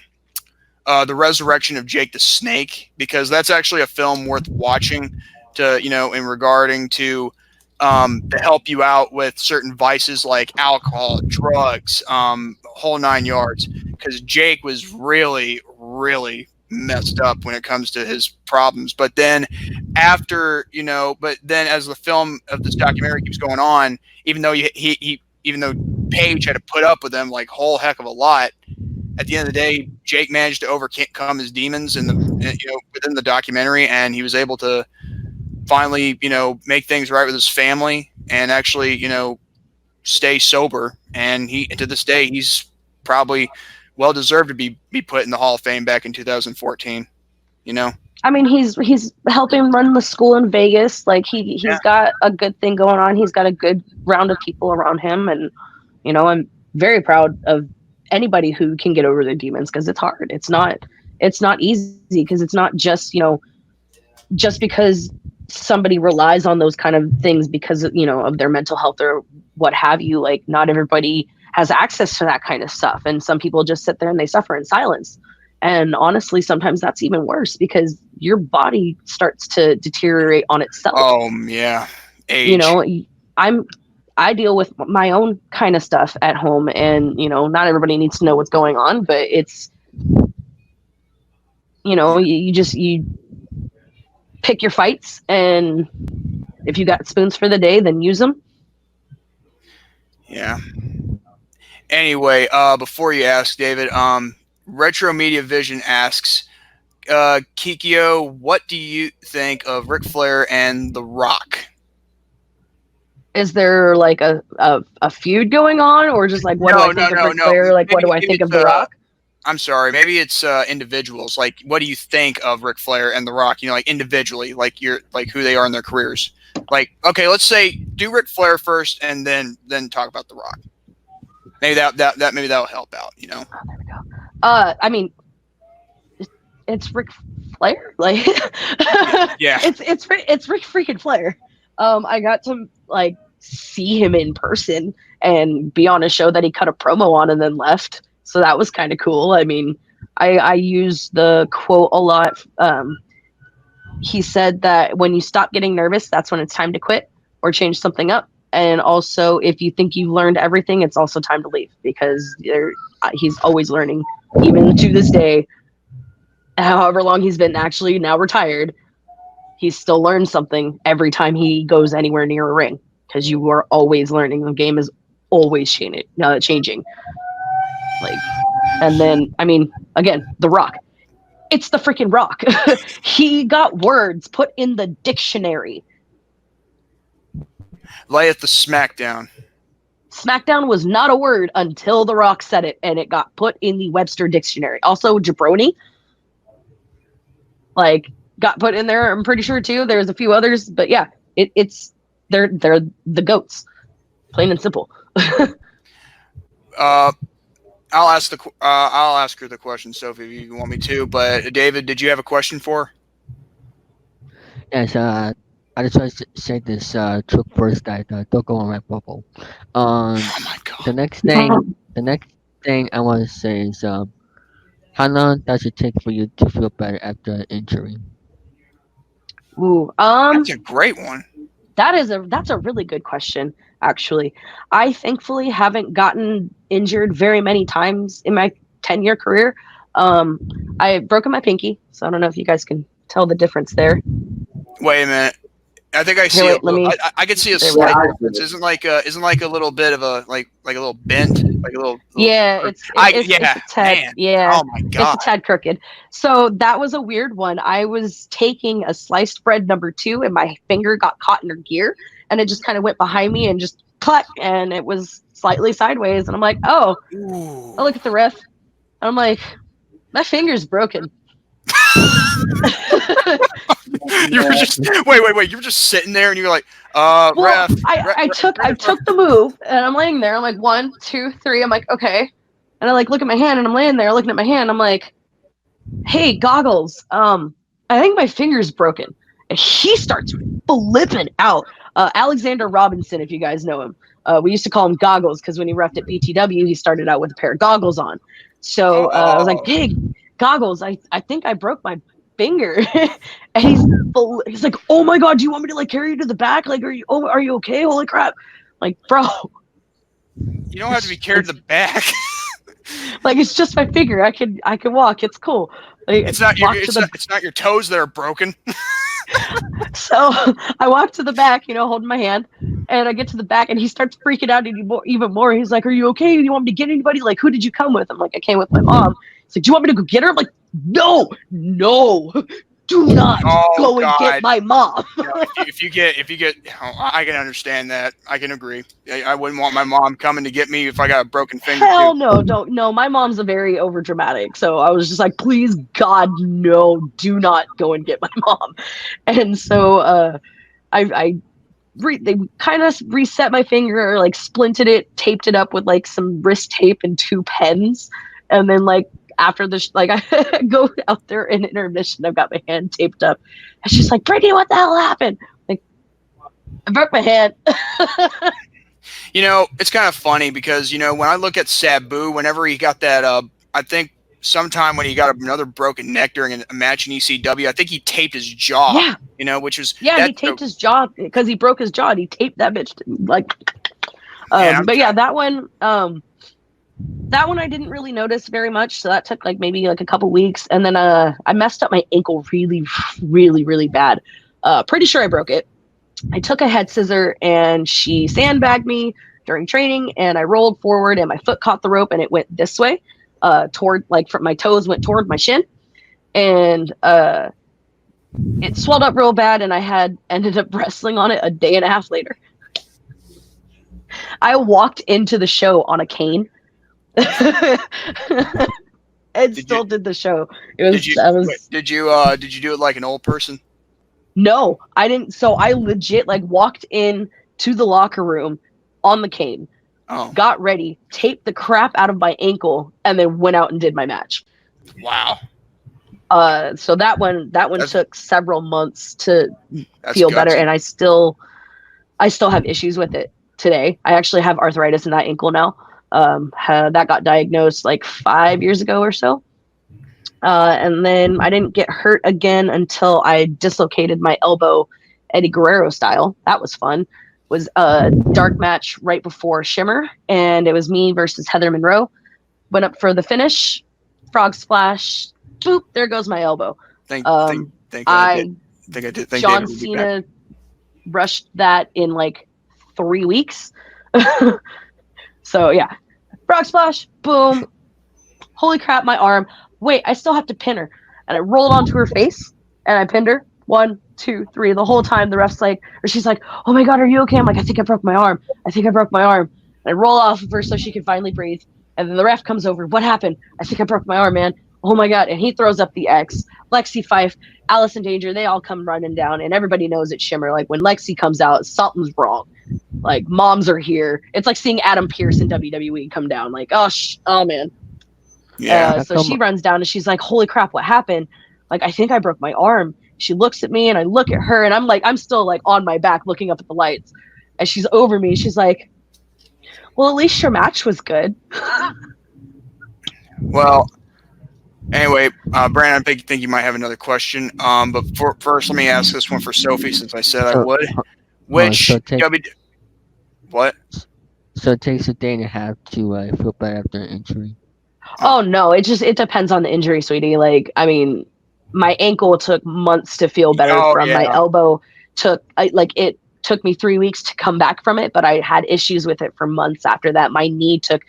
[SPEAKER 4] Resurrection of Jake the Snake, because that's actually a film worth watching in regarding to help you out with certain vices like alcohol, drugs, whole 9 yards. Because Jake was really, really messed up when it comes to his problems. But then as the film of this documentary keeps going on, even though Paige had to put up with him whole heck of a lot, at the end of the day, Jake managed to overcome his demons within the documentary, and he was able to finally, make things right with his family and actually, stay sober. And to this day, he's probably well deserved to be put in the Hall of Fame back in 2014.
[SPEAKER 7] I mean, he's helping run the school in Vegas. He's got a good thing going on. He's got a good round of people around him, and I'm very proud of anybody who can get over their demons, because it's hard. It's not easy, because it's not just just because somebody relies on those kind of things because of their mental health or what have you. Not everybody has access to that kind of stuff, and some people just sit there and they suffer in silence. And honestly, sometimes that's even worse, because your body starts to deteriorate on itself.
[SPEAKER 4] Oh yeah, age.
[SPEAKER 7] I deal with my own kind of stuff at home, and not everybody needs to know what's going on, but it's you pick your fights, and if you got spoons for the day, then use them.
[SPEAKER 4] Yeah. Anyway, before you ask, David, Retro Media Vision asks, Kikyo, what do you think of Ric Flair and The Rock?
[SPEAKER 7] Is there a feud going on, or just what do I think of Ric Flair? What do I think of The Rock?
[SPEAKER 4] I'm sorry, maybe it's individuals. What do you think of Ric Flair and The Rock? Individually, who they are in their careers. Like, okay, let's say do Ric Flair first, and then talk about The Rock. Maybe maybe that'll help out. You know.
[SPEAKER 7] Oh, there we go. I mean, it's Ric Flair. Like,
[SPEAKER 4] yeah.
[SPEAKER 7] It's Ric freaking Flair. I got to like see him in person and be on a show that he cut a promo on and then left. So that was kind of cool. I mean, I use the quote a lot. He said that when you stop getting nervous, that's when it's time to quit or change something up. And also, if you think you've learned everything, it's also time to leave, because he's always learning, even to this day. However long he's been actually now retired, he's still learned something every time he goes anywhere near a ring, because you are always learning. The game is always changing. Like, and then, I mean, again, The Rock. It's the freaking Rock. He got words put in the dictionary.
[SPEAKER 4] Lay at the SmackDown.
[SPEAKER 7] SmackDown was not a word until The Rock said it, and it got put in the Webster dictionary. Also, jabroni, like, got put in there. I'm pretty sure too. There's a few others, but yeah, they're the goats, plain and simple.
[SPEAKER 4] I'll ask her the question, Sophie, if you want me to. But David, did you have a question for her?
[SPEAKER 5] Yes, I just want to say this truck first, that don't go on my bubble.
[SPEAKER 4] Oh my god.
[SPEAKER 5] The next thing I want to say is, how long does it take for you to feel better after an injury?
[SPEAKER 7] Ooh,
[SPEAKER 4] that's a great one.
[SPEAKER 7] That's a really good question, actually. I thankfully haven't gotten injured very many times in my 10-year career. I've broken my pinky, so I don't know if you guys can tell the difference there.
[SPEAKER 4] Wait a minute. I think I see. I can see a slight difference. Isn't like a little bit of a like a little bent, like a little.
[SPEAKER 7] Yeah, it's a tad.
[SPEAKER 4] Man.
[SPEAKER 7] Yeah,
[SPEAKER 4] oh my god,
[SPEAKER 7] it's a tad crooked. So that was a weird one. I was taking a sliced bread number 2, and my finger got caught in her gear, and it just kind of went behind me and just clack, and it was slightly sideways. And I'm like, oh.
[SPEAKER 4] Ooh.
[SPEAKER 7] I look at the ref, and I'm like, my finger's broken.
[SPEAKER 4] You were just wait. You were just sitting there, and you were like, ref.
[SPEAKER 7] I took the move, and I'm laying there. I'm like, 1, 2, 3. I'm like, okay, and I like look at my hand, and I'm laying there looking at my hand. I'm like, hey, Goggles. I think my finger's broken, and he starts flipping out. Alexander Robinson, if you guys know him, we used to call him Goggles because when he reffed at BTW, he started out with a pair of goggles on. So I was like, hey, Goggles, I think I broke my finger. And he's like, oh my god, do you want me to like carry you to the back? Like, are you okay? Holy crap. Like, bro,
[SPEAKER 4] you don't have to be carried to the back.
[SPEAKER 7] Like, it's just my finger. I can walk. It's cool. Like,
[SPEAKER 4] it's not your toes that are broken.
[SPEAKER 7] So I walk to the back, holding my hand, and I get to the back, and he starts freaking out even more. He's like, are you okay? Do you want me to get anybody? Like, who did you come with? I'm like, I came with my mom. He's like, do you want me to go get her? I'm like, no, do not go and get my mom.
[SPEAKER 4] if you get, I can understand that. I can agree. I wouldn't want my mom coming to get me if I got a broken finger.
[SPEAKER 7] Hell no, don't. No, my mom's a very overdramatic. So I was just like, please, God, no, do not go and get my mom. And so they kind of reset my finger, or like splinted it, taped it up with like some wrist tape and 2 pens. And then like, after the I go out there in intermission, I've got my hand taped up, and she's like, Brittany, what the hell happened? Like, I broke my hand.
[SPEAKER 4] It's kind of funny because when I look at Sabu, whenever he got that I think sometime when he got another broken neck during a match in ECW, I think he taped his jaw. Yeah. Which was
[SPEAKER 7] he taped his jaw because he broke his jaw, and he taped that bitch like that one I didn't really notice very much, so that took like maybe like a couple weeks. And then I messed up my ankle really, really, really bad. Pretty sure I broke it. I took a head scissor, and she sandbagged me during training, and I rolled forward, and my foot caught the rope, and it went this way, toward like from my toes went toward my shin, and it swelled up real bad, and I ended up wrestling on it a day and a half later. I walked into the show on a cane. And did the show. It was.
[SPEAKER 4] Did you do it like an old person?
[SPEAKER 7] No, I didn't. So I legit like walked in to the locker room on the cane, got ready, taped the crap out of my ankle, and then went out and did my match.
[SPEAKER 4] Wow.
[SPEAKER 7] So that one took several months to feel
[SPEAKER 4] gutsy.
[SPEAKER 7] better, and I still have issues with it today. I actually have arthritis in that ankle now. That got diagnosed like 5 years ago or so. And then I didn't get hurt again until I dislocated my elbow, Eddie Guerrero style. That was fun. It was a dark match right before Shimmer, and it was me versus Heather Monroe. Went up for the finish, frog splash, boop, there goes my elbow.
[SPEAKER 4] John
[SPEAKER 7] Cena rushed that in like 3 weeks. So yeah, frog splash, boom. Holy crap, my arm. Wait, I still have to pin her. And I rolled onto her face and I pinned her. 1, 2, 3. The whole time the ref's like, or she's like, oh my God, are you okay? I'm like, I think I broke my arm. And I roll off of her so she can finally breathe. And then the ref comes over. What happened? I think I broke my arm, man. Oh my God. And he throws up the X. Lexi Fife, Alice in Danger, they all come running down. And everybody knows it's Shimmer. Like when Lexi comes out, something's wrong. Like moms are here. It's like seeing Adam Pearce in WWE come down. Like, oh man.
[SPEAKER 4] Yeah.
[SPEAKER 7] So she runs down and she's like, holy crap, what happened? Like, I think I broke my arm. She looks at me and I look at her and I'm still like on my back looking up at the lights. And she's over me. She's like, well, at least your match was good.
[SPEAKER 4] Well, anyway, Brandon, I think you might have another question. But first, let me ask this one for Sophie, since I said I would. Which what?
[SPEAKER 5] So it takes a day and a half to feel better after an injury.
[SPEAKER 7] Oh no, it depends on the injury, sweetie. Like, I mean, my ankle took months to feel better from. My elbow it took me 3 weeks to come back from it, but I had issues with it for months after that. My knee took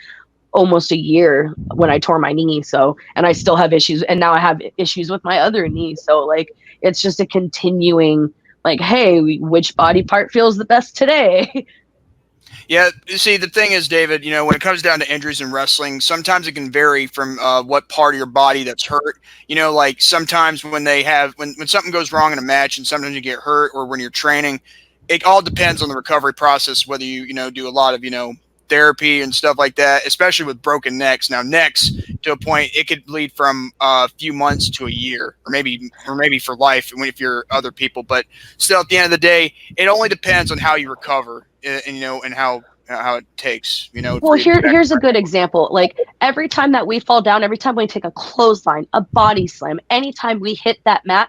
[SPEAKER 7] almost a year when I tore my knee. So, and I still have issues, and now I have issues with my other knee. So like, it's just a continuing like, hey, which body part feels the best today?
[SPEAKER 4] Yeah, you see, the thing is, David, when it comes down to injuries in wrestling, sometimes it can vary from what part of your body that's hurt. Like sometimes when something goes wrong in a match and sometimes you get hurt, or when you're training, it all depends on the recovery process, whether you do a lot of, therapy and stuff like that, especially with broken necks. Now, necks, to a point, it could lead from a few months to a year, or maybe for life if you're other people. But still, at the end of the day, it only depends on how you recover and how it takes.
[SPEAKER 7] Well, here's a good example. Like every time that we fall down, every time we take a clothesline, a body slam, anytime we hit that mat,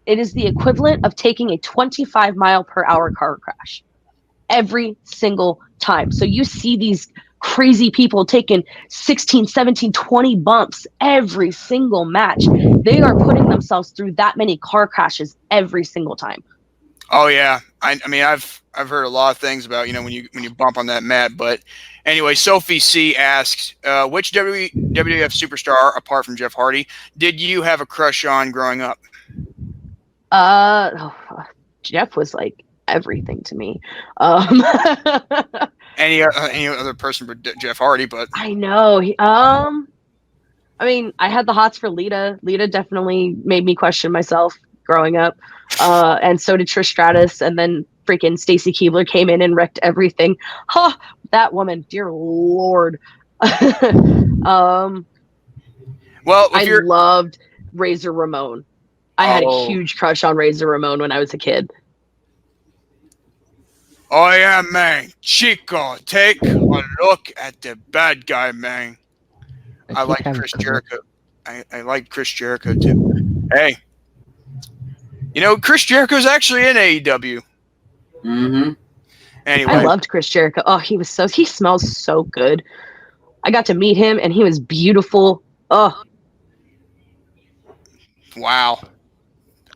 [SPEAKER 7] it is the equivalent of taking a 25-mile-per-hour car crash. Every single time. So you see these crazy people taking 16, 17, 20 bumps every single match. They are putting themselves through that many car crashes every single time.
[SPEAKER 4] Oh yeah. I mean, I've heard a lot of things about, when you bump on that mat. But anyway, Sophie C asks, which WWF superstar, apart from Jeff Hardy, did you have a crush on growing up?
[SPEAKER 7] Jeff was like everything to me.
[SPEAKER 4] Any other person but Jeff Hardy, but
[SPEAKER 7] I know. I mean, I had the hots for Lita. Lita definitely made me question myself growing up. And so did Trish Stratus, and then freaking Stacy Keibler came in and wrecked everything. That woman, dear Lord.
[SPEAKER 4] Well,
[SPEAKER 7] I loved Razor Ramon. I had a huge crush on Razor Ramon when I was a kid.
[SPEAKER 4] Oh yeah, man. Chico, take a look at the bad guy, man. I like Chris Jericho. I like Chris Jericho too. Hey. Chris Jericho's actually in AEW.
[SPEAKER 3] Mm-hmm.
[SPEAKER 4] Anyway.
[SPEAKER 7] I loved Chris Jericho. Oh, he smells so good. I got to meet him and he was beautiful. Oh.
[SPEAKER 4] Wow.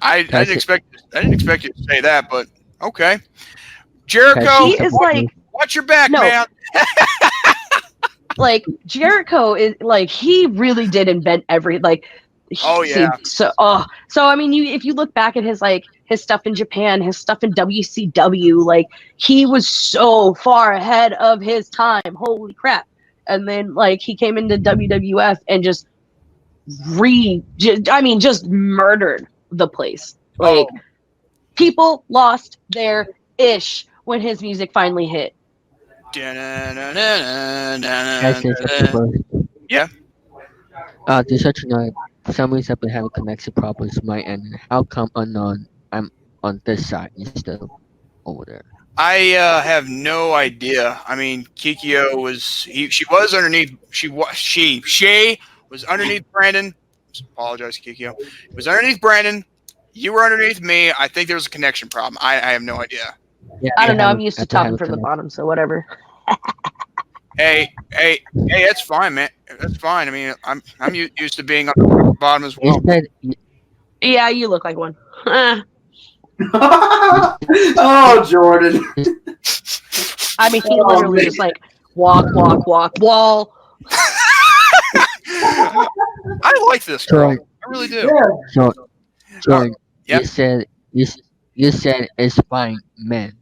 [SPEAKER 4] I didn't expect you to say that, but okay. Jericho,
[SPEAKER 7] he is
[SPEAKER 4] watch your back, man.
[SPEAKER 7] Like Jericho is like, he really did invent So I mean, if you look back at his stuff in Japan, his stuff in WCW, like he was so far ahead of his time. Holy crap. And then he came into WWF and just murdered the place. People lost their ish when his music finally hit.
[SPEAKER 5] Can I say something first?
[SPEAKER 4] Yeah.
[SPEAKER 5] Just so you know, for some reason I've been having connection problems with my end. How come unknown I'm on this side instead of over there?
[SPEAKER 4] I have no idea. I mean, Kikyo was she was underneath. She was underneath Brandon. Apologize, Kikyo. It was underneath Brandon. You were underneath me. I think there was a connection problem. I have no idea.
[SPEAKER 5] Yeah,
[SPEAKER 7] I don't know. I'm
[SPEAKER 5] I've
[SPEAKER 7] used to
[SPEAKER 5] been having
[SPEAKER 7] talking from the
[SPEAKER 5] connection-
[SPEAKER 7] bottom, so whatever.
[SPEAKER 4] Hey, that's fine, man. That's fine. I mean, I'm used to being on the bottom as well.
[SPEAKER 5] Instead,
[SPEAKER 7] Yeah, you look like one.
[SPEAKER 3] Oh, Jordan.
[SPEAKER 7] I mean, he literally just like walk, wall.
[SPEAKER 4] I like this girl.
[SPEAKER 5] Jordan,
[SPEAKER 4] I really do.
[SPEAKER 5] Jordan,
[SPEAKER 4] Yep.
[SPEAKER 5] you said it's fine, men.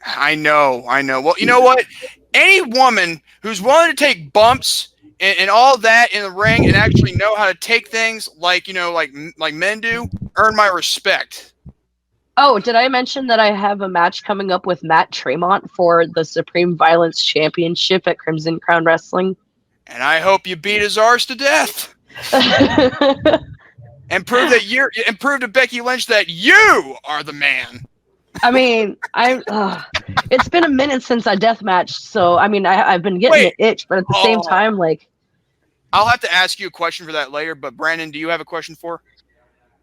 [SPEAKER 4] I know. Well, you know what? Any woman who's willing to take bumps and all that in the ring and actually know how to take things like men do, earn my respect.
[SPEAKER 7] Oh, did I mention that I have a match coming up with Matt Tremont for the Supreme Violence Championship at Crimson Crown Wrestling?
[SPEAKER 4] And I hope you beat his arse to death and prove to Becky Lynch that you are the man.
[SPEAKER 7] I mean, it's been a minute since I death matched, so I mean, I've been getting
[SPEAKER 4] Wait.
[SPEAKER 7] an itch, but at the same time, like,
[SPEAKER 4] I'll have to ask you a question for that later. But Brandon, do you have a question for her?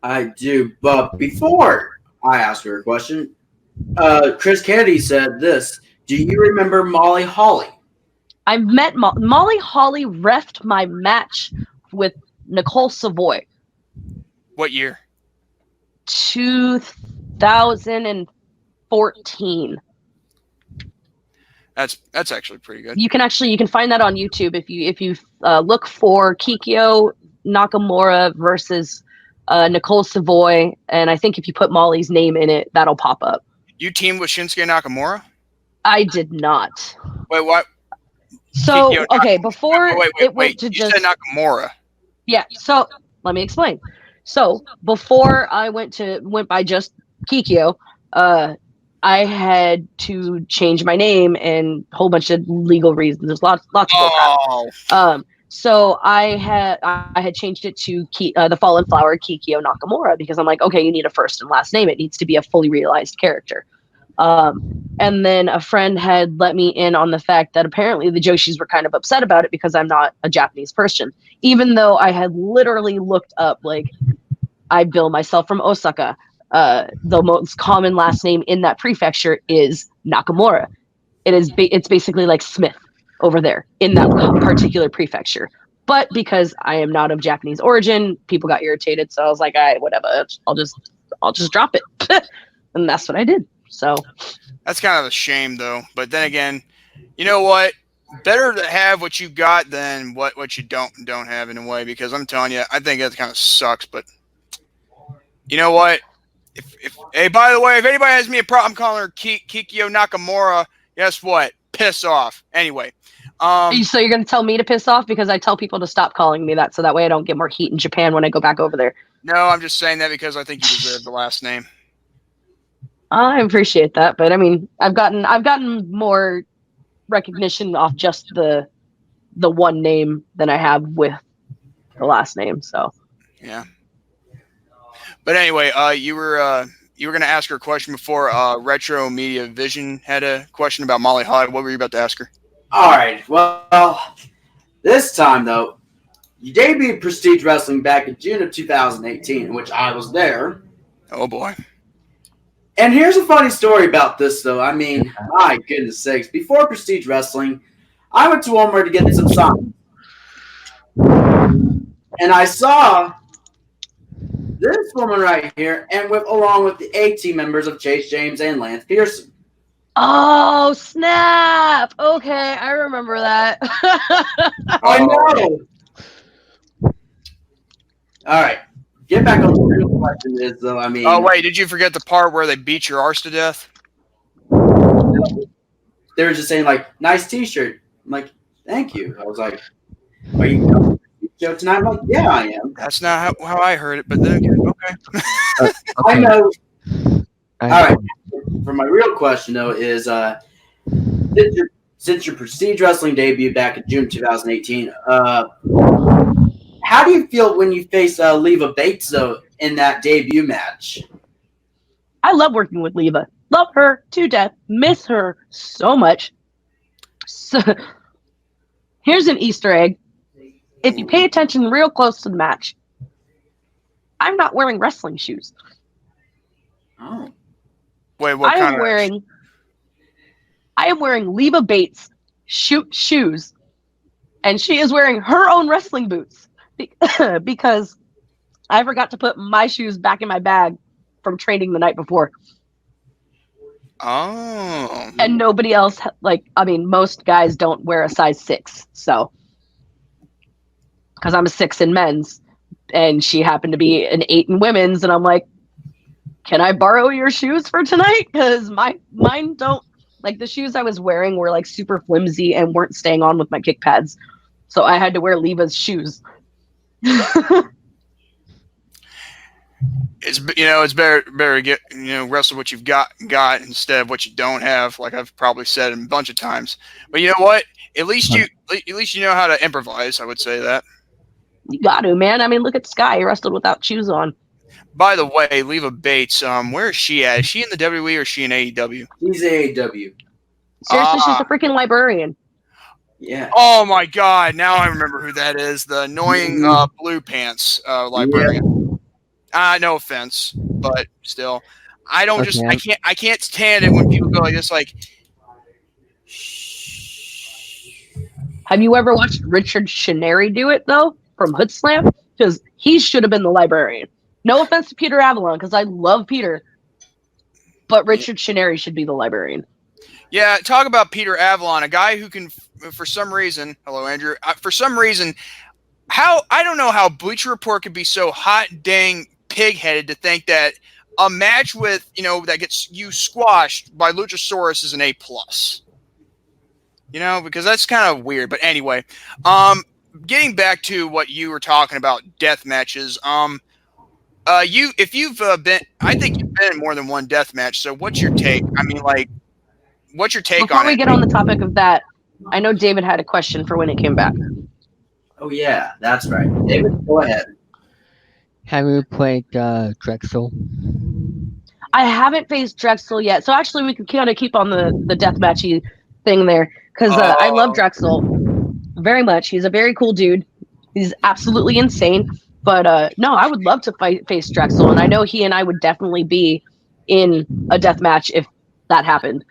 [SPEAKER 3] I do, but before I ask her a question, Chris Kennedy said this. Do you remember Molly Holly?
[SPEAKER 7] I met Molly Holly reffed my match with Nicole Savoy.
[SPEAKER 4] What year?
[SPEAKER 7] 2014.
[SPEAKER 4] That's actually pretty good.
[SPEAKER 7] You can find that on YouTube if you look for Kikyo Nakamura versus Nicole Savoy, and I think if you put Molly's name in it, that'll pop up.
[SPEAKER 4] You teamed with Shinsuke Nakamura?
[SPEAKER 7] I did not.
[SPEAKER 4] Wait, what?
[SPEAKER 7] So
[SPEAKER 4] Kikyo
[SPEAKER 7] okay, before it went to
[SPEAKER 4] you
[SPEAKER 7] just
[SPEAKER 4] said Nakamura.
[SPEAKER 7] yeah. So let me explain. So before I went by just Kikyo, I had to change my name and a whole bunch of legal reasons. There's lots of bullcrap. So I had changed it to the Fallen Flower Kikyo Nakamura because I'm like, okay, you need a first and last name. It needs to be a fully realized character. And then a friend had let me in on the fact that apparently the Joshis were kind of upset about it because I'm not a Japanese person, even though I had literally looked up, like, I bill myself from Osaka. The most common last name in that prefecture is Nakamura. It's basically like Smith over there in that particular prefecture. But because I am not of Japanese origin, people got irritated. So I was like, all right, whatever. I'll just drop it. And that's what I did. So
[SPEAKER 4] that's kind of a shame, though. But then again, you know what? Better to have what you got than what you don't have in a way. Because I'm telling you, I think that kind of sucks. But you know what? Hey, by the way, if anybody has me a problem calling her Kikyo Nakamura, guess what? Piss off. Anyway.
[SPEAKER 7] So you're going to tell me to piss off because I tell people to stop calling me that, so that way I don't get more heat in Japan when I go back over there.
[SPEAKER 4] No, I'm just saying that because I think you deserve the last name.
[SPEAKER 7] I appreciate that, but I mean, I've gotten more recognition off just the one name than I have with the last name. So
[SPEAKER 4] yeah. But anyway, you were going to ask her a question before Retro Media Vision had a question about Molly Holly. What were you about to ask her?
[SPEAKER 3] All right. Well, this time, though, you debuted Prestige Wrestling back in June of 2018, in which I was there.
[SPEAKER 4] Oh, boy.
[SPEAKER 3] And here's a funny story about this, though. I mean, my goodness sakes. Before Prestige Wrestling, I went to Walmart to get some signs. And I saw this woman right here, and along with the A-team members of Chase James and Lance Pearson.
[SPEAKER 7] Oh, snap! Okay, I remember that.
[SPEAKER 3] I know. All right. Get back on the real question is, though, I mean...
[SPEAKER 4] Oh, wait, did you forget the part where they beat your arse to death?
[SPEAKER 3] They were just saying, like, nice T-shirt. I'm like, thank you. I was like, are you coming to the show tonight? I'm like, yeah, I am.
[SPEAKER 4] That's not how I heard it, but then again, okay.
[SPEAKER 5] Okay.
[SPEAKER 3] I know. All right. For my real question though is since your Prestige Wrestling debut back in June 2018, how do you feel when you face Leva Bates though in that debut match?
[SPEAKER 7] I love working with Leva. Love her to death. Miss her so much. So, here's an Easter egg. If you pay attention real close to the match, I'm not wearing wrestling shoes.
[SPEAKER 3] Oh.
[SPEAKER 4] Wait, what
[SPEAKER 7] I
[SPEAKER 4] kind
[SPEAKER 7] am
[SPEAKER 4] of
[SPEAKER 7] wearing Leva Bates shoes, and she is wearing her own wrestling boots because I forgot to put my shoes back in my bag from training the night before.
[SPEAKER 4] Oh.
[SPEAKER 7] And nobody else, most guys don't wear a size 6, so because I'm a 6 in men's, and she happened to be an 8 in women's, and I'm like, can I borrow your shoes for tonight? Because mine don't, the shoes I was wearing were super flimsy and weren't staying on with my kick pads, so I had to wear Leva's shoes.
[SPEAKER 4] It's better to get wrestle what you've got instead of what you don't have, like I've probably said a bunch of times. But you know what? At least you know how to improvise. I would say that.
[SPEAKER 7] You got to, man. I mean, look at Sky. He wrestled without shoes on.
[SPEAKER 4] By the way, Leva Bates, where is she at? Is she in the WWE or is she in AEW?
[SPEAKER 3] She's AEW.
[SPEAKER 7] Seriously, she's the freaking librarian.
[SPEAKER 3] Yeah.
[SPEAKER 4] Oh my God! Now I remember who that is. The annoying blue pants librarian. No offense, but still, I don't I can't stand it when people go like this. Like,
[SPEAKER 7] have you ever watched Richard Shineri do it though from Hood Slam? Because he should have been the librarian. No offense to Peter Avalon, because I love Peter, but Richard Shineri should be the librarian.
[SPEAKER 4] Yeah, talk about Peter Avalon, a guy who can, for some reason, hello Andrew, for some reason, I don't know how Bleacher Report could be so hot dang pig-headed to think that a match with, that gets you squashed by Luchasaurus is an A+. Because that's kind of weird. But anyway, getting back to what you were talking about, death matches, if you've been, I think you've been in more than one death match. So what's your take? I mean, what's your take on it?
[SPEAKER 7] Before we get on the topic of that, I know David had a question for when it came back.
[SPEAKER 3] Oh yeah, that's right. David, go ahead.
[SPEAKER 5] Have you played Drexel?
[SPEAKER 7] I haven't faced Drexel yet, so actually we could kind of keep on the deathmatchy thing there, because I love Drexel very much. He's a very cool dude. He's absolutely insane. But no, I would love to face Drexel, and I know he and I would definitely be in a death match if that happened.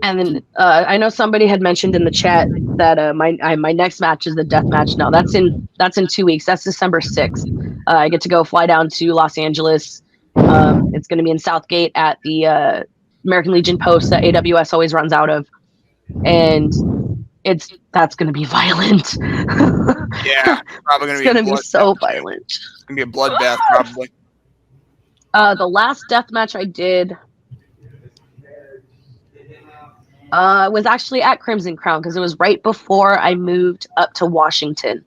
[SPEAKER 7] And then I know somebody had mentioned in the chat that my next match is the death match. No, that's in 2 weeks. That's December 6th. I get to fly down to Los Angeles. It's going to be in Southgate at the American Legion post that AWS always runs out of, and that's going to be violent.
[SPEAKER 4] Yeah, probably
[SPEAKER 7] it's going to be so violent.
[SPEAKER 4] It's going to be a bloodbath, probably.
[SPEAKER 7] The last death match I did was actually at Crimson Crown, because it was right before I moved up to Washington,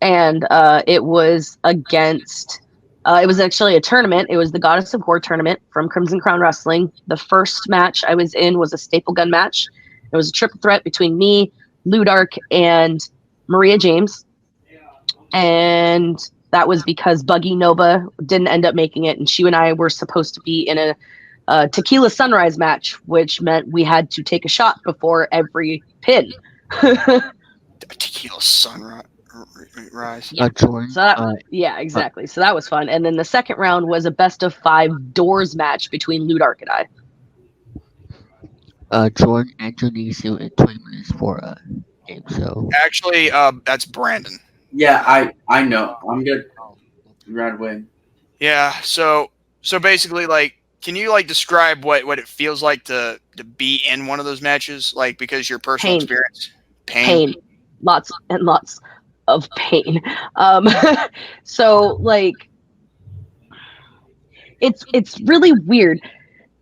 [SPEAKER 7] and it was against. It was actually a tournament. It was the Goddess of War tournament from Crimson Crown Wrestling. The first match I was in was a staple gun match. It was a triple threat between me, Ludark, and Maria James. And that was because Buggy Nova didn't end up making it, and she and I were supposed to be in a Tequila Sunrise match, which meant we had to take a shot before every pin.
[SPEAKER 4] Tequila Sunrise.
[SPEAKER 7] Yeah. Yeah, exactly. So that was fun. And then the second round was a best of 5 doors match between Ludark and I.
[SPEAKER 5] Jordan and Denis in 20 minutes for a game. So
[SPEAKER 4] actually, that's Brandon.
[SPEAKER 3] Yeah, I know. I'm good. Right away.
[SPEAKER 4] Yeah. So basically, can you describe what it feels like to be in one of those matches? Because your personal experience.
[SPEAKER 7] Pain. Lots and lots of pain. So it's really weird.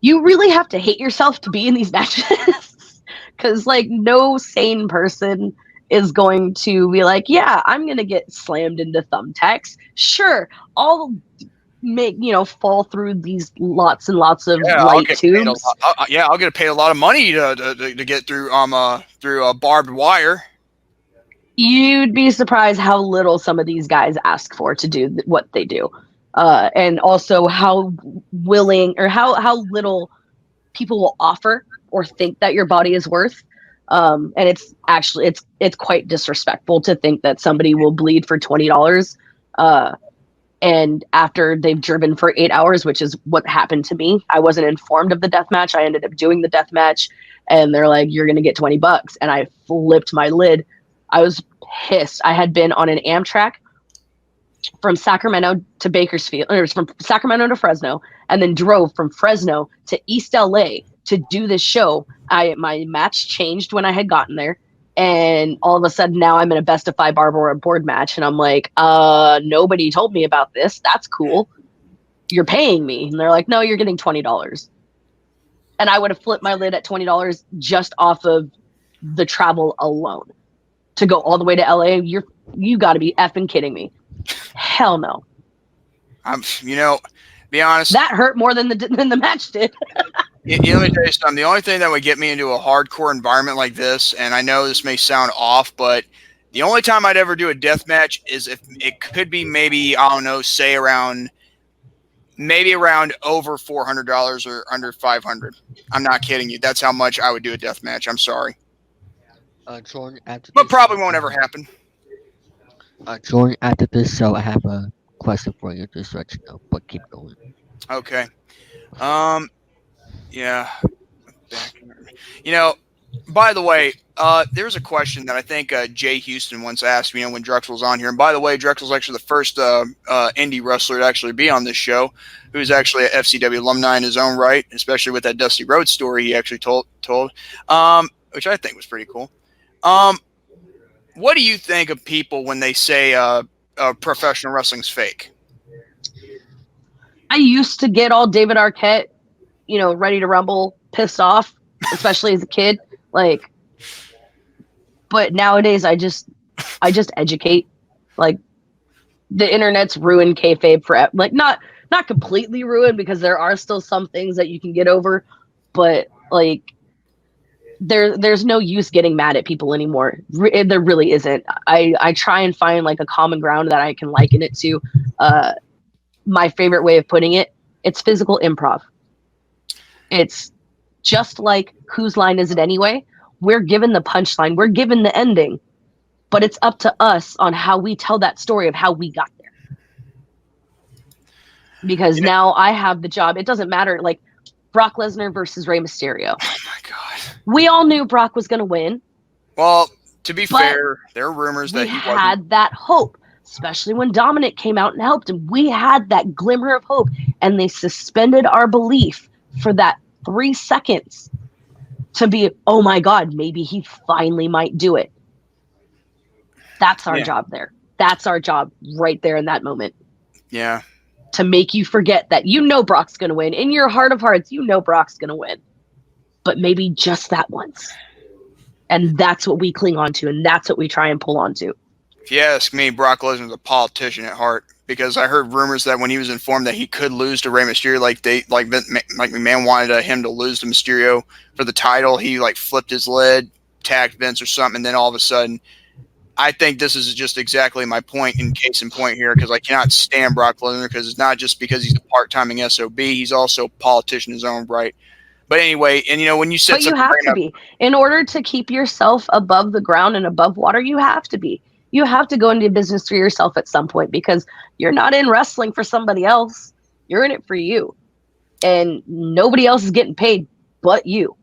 [SPEAKER 7] You really have to hate yourself to be in these matches, because no sane person is going to be yeah, I'm gonna get slammed into thumbtacks. Sure, I'll fall through these lots and lots of
[SPEAKER 4] Yeah,
[SPEAKER 7] light tubes.
[SPEAKER 4] I'll get paid a lot of money to get through barbed wire.
[SPEAKER 7] You'd be surprised how little some of these guys ask for to do what they do, and also how willing or how little people will offer or think that your body is worth. And it's actually it's quite disrespectful to think that somebody will bleed for $20. And after they've driven for 8 hours, which is what happened to me, I wasn't informed of the death match. I ended up doing the death match, and they're like, "You're gonna get $20," and I flipped my lid. I was pissed. I had been on an Amtrak from Sacramento to Bakersfield, or it was from Sacramento to Fresno, and then drove from Fresno to East LA to do this show. My match changed when I had gotten there. And all of a sudden now I'm in a best of 5 Barbara board match. And I'm like, nobody told me about this. That's cool. You're paying me. And they're like, no, you're getting $20. And I would have flipped my lid at $20 just off of the travel alone. To go all the way to LA, you got to be effing kidding me. Hell no.
[SPEAKER 4] Be honest.
[SPEAKER 7] That hurt more than the match did.
[SPEAKER 4] Let me tell you something. The only thing that would get me into a hardcore environment like this, and I know this may sound off, but the only time I'd ever do a death match is if it could be maybe, I don't know, say around over $400 or under $500. I'm not kidding you. That's how much I would do a death match. I'm sorry.
[SPEAKER 5] Jordan,
[SPEAKER 4] but probably won't ever happen.
[SPEAKER 5] Jordan, after this show, I have a question for you. Just let you know, but keep going.
[SPEAKER 4] Okay. Yeah. By the way, there's a question that I think Jay Houston once asked me when Drexel was on here. And by the way, Drexel's actually the first indie wrestler to actually be on this show, who's actually an FCW alumni in his own right, especially with that Dusty Rhodes story he actually told, which I think was pretty cool. What do you think of people when they say professional wrestling's fake?
[SPEAKER 7] I used to get all David Arquette, ready to rumble, pissed off, especially as a kid. But nowadays I just educate. Like, the internet's ruined kayfabe forever. Like, not completely ruined, because there are still some things that you can get over, but there's no use getting mad at people anymore. There really isn't. I try and find a common ground that I can liken it to. My favorite way of putting it, it's physical improv. It's just like, whose line is it anyway? We're given the punchline, we're given the ending, but it's up to us on how we tell that story of how we got there. Because now I have the job. It doesn't matter, Brock Lesnar versus Rey Mysterio.
[SPEAKER 4] Oh my God.
[SPEAKER 7] We all knew Brock was going to win.
[SPEAKER 4] Well, to be fair, there are rumors that he
[SPEAKER 7] had that hope, especially when Dominic came out and helped him. We had that glimmer of hope, and they suspended our belief for that 3 seconds to be, oh my God, maybe he finally might do it. That's our job there. That's our job right there in that moment.
[SPEAKER 4] Yeah.
[SPEAKER 7] To make you forget that Brock's going to win. In your heart of hearts, Brock's going to win. But maybe just that once. And that's what we cling on to, and that's what we try and pull on to.
[SPEAKER 4] If you ask me, Brock Lesnar's a politician at heart, because I heard rumors that when he was informed that he could lose to Rey Mysterio, like McMahon wanted him to lose to Mysterio for the title, he flipped his lid, tagged Vince or something, and then all of a sudden, I think this is just exactly my point in case in point here, because I cannot stand Brock Lesnar, because it's not just because he's a part-timing SOB, he's also a politician in his own right. But anyway, and when you said
[SPEAKER 7] but you have to be. In order to keep yourself above the ground and above water, you have to be. You have to go into business for yourself at some point, because you're not in wrestling for somebody else. You're in it for you. And nobody else is getting paid but you.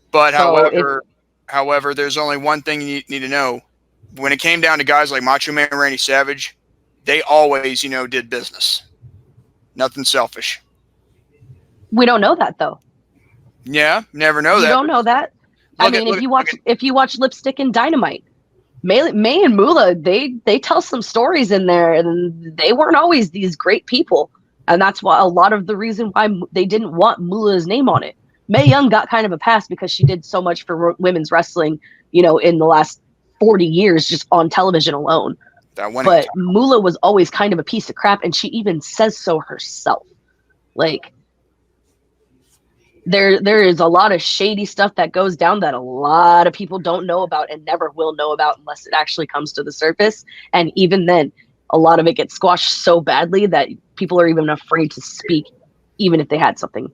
[SPEAKER 4] But however, there's only one thing you need to know. When it came down to guys like Macho Man and Randy Savage, they always, did business. Nothing selfish.
[SPEAKER 7] We don't know that, though.
[SPEAKER 4] Yeah, never know that.
[SPEAKER 7] You don't know that. If you watch Lipstick and Dynamite, May and Moolah, they tell some stories in there, and they weren't always these great people. And that's why a lot of the reason why they didn't want Moolah's name on it. Mae Young got kind of a pass because she did so much for women's wrestling, in the last 40 years just on television alone.
[SPEAKER 4] That winning.
[SPEAKER 7] But Moolah was always kind of a piece of crap, and she even says so herself. Like, there is a lot of shady stuff that goes down that a lot of people don't know about and never will know about unless it actually comes to the surface. And even then, a lot of it gets squashed so badly that people are even afraid to speak, even if they had something.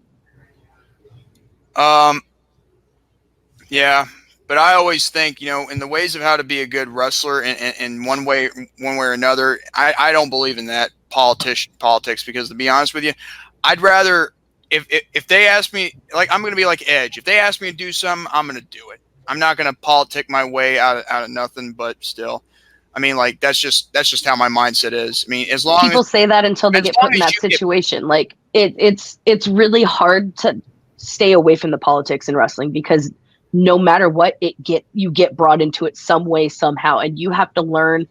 [SPEAKER 4] Yeah, but I always think, in the ways of how to be a good wrestler in one way or another, I don't believe in that politics, because to be honest with you, I'd rather, if they ask me, like, I'm going to be like Edge. If they ask me to do something, I'm going to do it. I'm not going to politic my way out of nothing, but still. I mean, like, that's just how my mindset is. I mean, as long
[SPEAKER 7] people
[SPEAKER 4] as
[SPEAKER 7] say that until they get put in that situation. Like, it's really hard to stay away from the politics in wrestling, because no matter what, you get brought into it some way, somehow, and you have to learn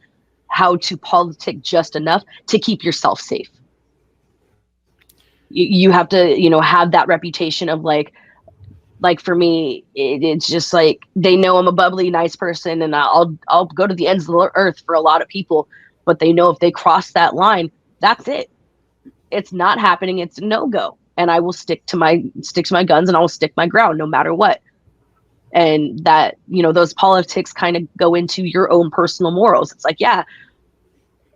[SPEAKER 7] how to politic just enough to keep yourself safe. You have to, have that reputation of like for me, it's just like, they know I'm a bubbly, nice person, and I'll go to the ends of the earth for a lot of people, but they know if they cross that line, that's it. It's not happening. It's a no-go. And I will stick to my guns, and I will stick my ground no matter what. And that, those politics kind of go into your own personal morals. It's like, yeah,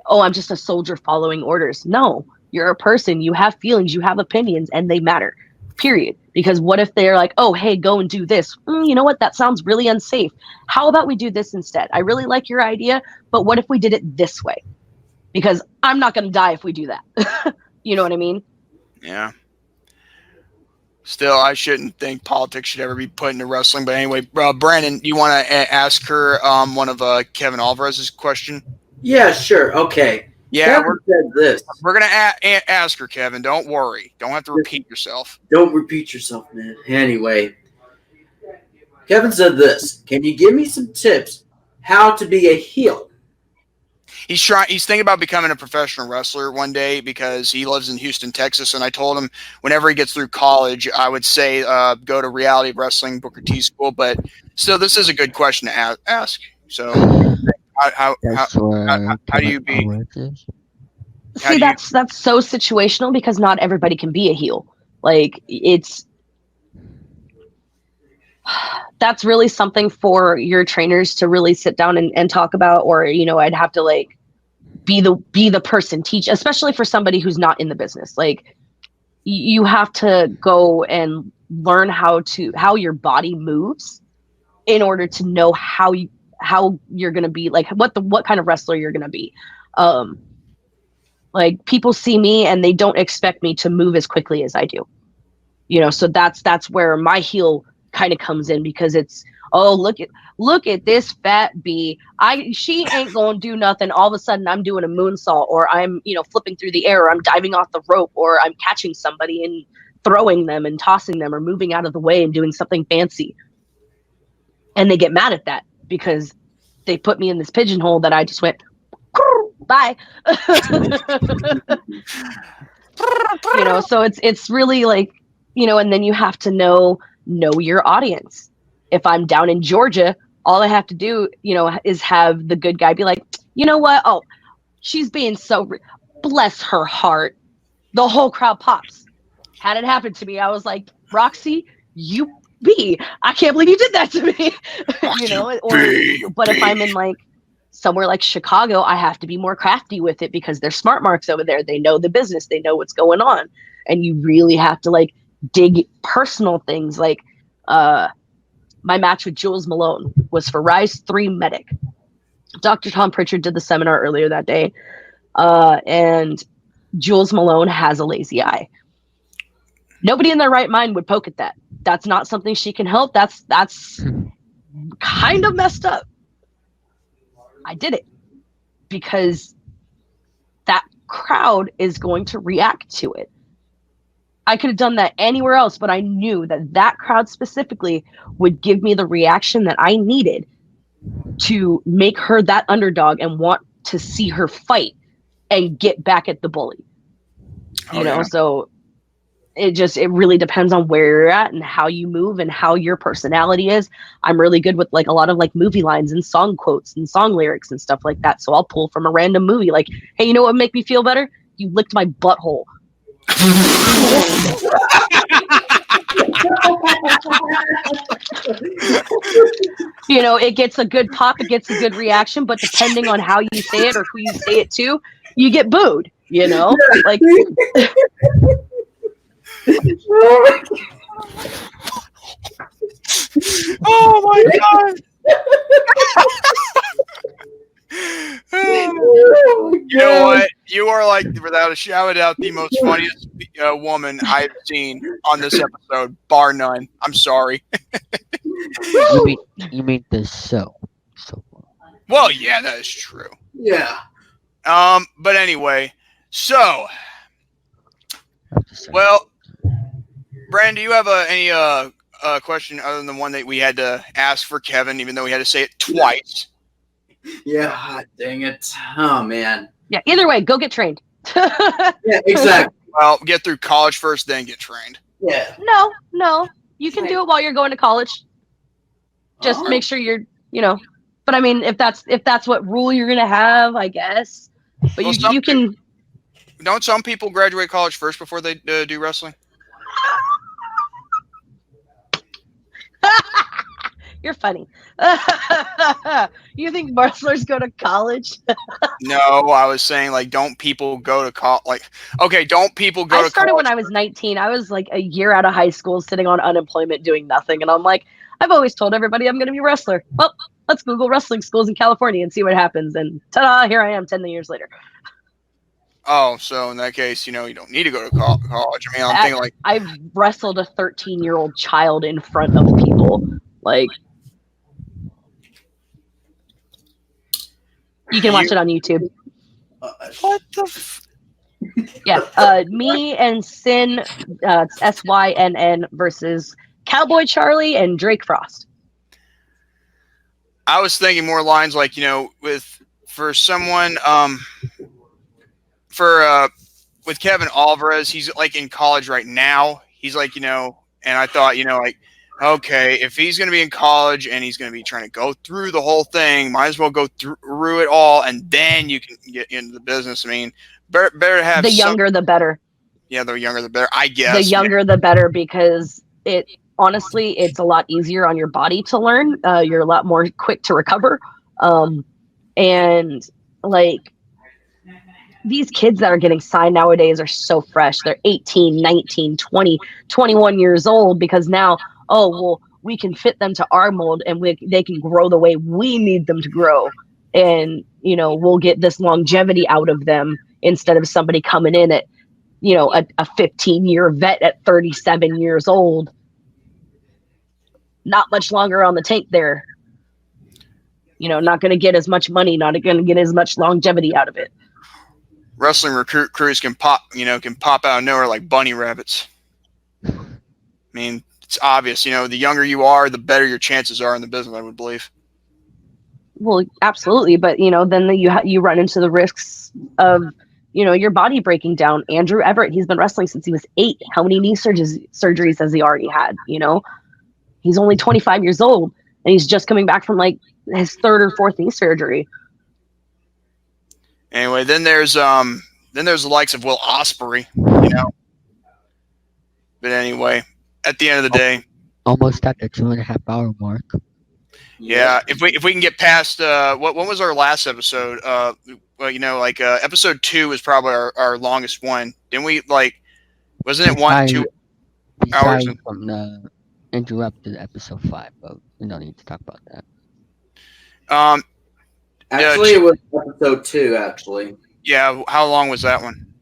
[SPEAKER 7] oh, I'm just a soldier following orders. No, you're a person. You have feelings, you have opinions, and they matter, period. Because what if they're like, oh, hey, go and do this. You know what? That sounds really unsafe. How about we do this instead? I really like your idea, but what if we did it this way? Because I'm not going to die if we do that. You know what I mean?
[SPEAKER 4] Yeah. Still, I shouldn't think politics should ever be put into wrestling. But anyway, Brandon, you want to ask her one of Kevin Alvarez's question?
[SPEAKER 3] Yeah, sure. Okay.
[SPEAKER 4] Yeah,
[SPEAKER 3] Kevin said this.
[SPEAKER 4] We're going to ask her, Kevin. Don't worry. Don't have to repeat yourself.
[SPEAKER 3] Don't repeat yourself, man. Anyway, Kevin said this. Can you give me some tips how to be a heel?
[SPEAKER 4] He's thinking about becoming a professional wrestler one day because he lives in Houston, Texas. And I told him whenever he gets through college, I would say go to Reality Wrestling Booker T school. But still, this is a good question to ask. So how do you be?
[SPEAKER 7] See, that's so situational, because not everybody can be a heel. Like, that's really something for your trainers to really sit down and talk about, or, I'd have to like be the person teach, especially for somebody who's not in the business. Like, you have to go and learn how your body moves in order to know how you're going to be, like what kind of wrestler you're going to be. Like, people see me and they don't expect me to move as quickly as I do, so that's where my heel kind of comes in, because it's, oh, look at this fat bee. She ain't gonna do nothing. All of a sudden I'm doing a moonsault, or I'm, flipping through the air, or I'm diving off the rope, or I'm catching somebody and throwing them and tossing them, or moving out of the way and doing something fancy. And they get mad at that because they put me in this pigeonhole that I just went, bye. So it's really like, and then you have to know your audience. If I'm down in Georgia, all I have to do, is have the good guy be like, you know what? Oh, she's being so, bless her heart. The whole crowd pops. Had it happen to me, I was like, Roxy, I can't believe you did that to me. But if I'm in like somewhere like Chicago, I have to be more crafty with it, because they're smart marks over there. They know the business. They know what's going on. And you really have to like dig personal things. Like, my match with Jules Malone was for Rise 3 Medic. Dr. Tom Pritchard did the seminar earlier that day. And Jules Malone has a lazy eye. Nobody in their right mind would poke at that. That's not something she can help. That's kind of messed up. I did it because that crowd is going to react to it. I could have done that anywhere else, but I knew that crowd specifically would give me the reaction that I needed to make her that underdog and want to see her fight and get back at the bully. So it really depends on where you're at and how you move and how your personality is. I'm really good with like a lot of like movie lines and song quotes and song lyrics and stuff like that. So I'll pull from a random movie like, hey, you know what would make me feel better? You licked my butthole. You know, it gets a good pop, it gets a good reaction, but depending on how you say it or who you say it to, you get booed, you know? Like
[SPEAKER 4] Oh my god. You know what? You are like, without a shout out, the most funniest woman I've seen on this episode, bar none. I'm sorry.
[SPEAKER 5] You mean the so.
[SPEAKER 4] Well, yeah, that is true.
[SPEAKER 3] Yeah.
[SPEAKER 4] But anyway, so, well, Brandon, do you have any question other than the one that we had to ask for Kevin, even though we had to say it twice?
[SPEAKER 3] Yeah, dang it. Oh, man.
[SPEAKER 7] yeah, either way, go get trained.
[SPEAKER 3] Yeah, exactly.
[SPEAKER 4] Well, get through college first, then get trained.
[SPEAKER 3] Yeah.
[SPEAKER 7] No. You can do it while you're going to college. Just make sure you're, you know. But I mean, if that's what rule you're gonna have, I guess. But
[SPEAKER 4] Well,
[SPEAKER 7] you can.
[SPEAKER 4] Don't some people graduate college first before they do wrestling?
[SPEAKER 7] You're funny. You think wrestlers go to college?
[SPEAKER 4] No, I was saying, like, don't people go to college? Like, okay, don't people go to college?
[SPEAKER 7] I started when I was 19. I was like a year out of high school, sitting on unemployment, doing nothing, and I'm like, I've always told everybody I'm going to be a wrestler. Well, let's Google wrestling schools in California and see what happens. And ta-da, here I am 10 years later.
[SPEAKER 4] Oh, so in that case, you know, you don't need to go to college. I mean, I'm thinking like,
[SPEAKER 7] I've wrestled a 13-year-old child in front of people. Like, you can watch it on YouTube.
[SPEAKER 4] what the?
[SPEAKER 7] Yeah, me and Sin, SYNN versus Cowboy Charlie and Drake Frost.
[SPEAKER 4] I was thinking more lines like, you know, for someone, with Kevin Alvarez, he's like in college right now. He's like, you know, and I thought, you know, like, okay, if he's going to be in college and he's going to be trying to go through the whole thing, might as well go through it all, and then you can get into the business. I mean, better to have
[SPEAKER 7] the younger, the better.
[SPEAKER 4] Yeah, the younger, the better, I guess.
[SPEAKER 7] The younger, the better, because honestly, it's a lot easier on your body to learn. You're a lot more quick to recover. And like, these kids that are getting signed nowadays are so fresh. They're 18, 19, 20, 21 years old, because now, oh, well, we can fit them to our mold and they can grow the way we need them to grow. And, you know, we'll get this longevity out of them instead of somebody coming in at, you know, a 15-year vet at 37 years old. Not much longer on the tank there. You know, not going to get as much money, not going to get as much longevity out of it.
[SPEAKER 4] Wrestling recruit crews can pop out of nowhere like bunny rabbits. I mean, it's obvious, you know, the younger you are, the better your chances are in the business, I would believe.
[SPEAKER 7] Well, absolutely. But, you know, then you run into the risks of, you know, your body breaking down. Andrew Everett, he's been wrestling since he was 8. How many knee surgeries has he already had? You know, he's only 25 years old and he's just coming back from like his 3rd or 4th knee surgery.
[SPEAKER 4] Anyway, then there's the likes of Will Ospreay, you know. But anyway, at the end of the day,
[SPEAKER 5] Almost at the 2.5 hour mark.
[SPEAKER 4] yeah. If we can get past what was our last episode? Well, you know, like episode 2 was probably our longest one. Didn't we, like, wasn't it 2 hours?
[SPEAKER 5] From the interrupted episode 5, but we don't need to talk about that.
[SPEAKER 3] Actually, it was episode 2, actually.
[SPEAKER 4] Yeah, how long was that one?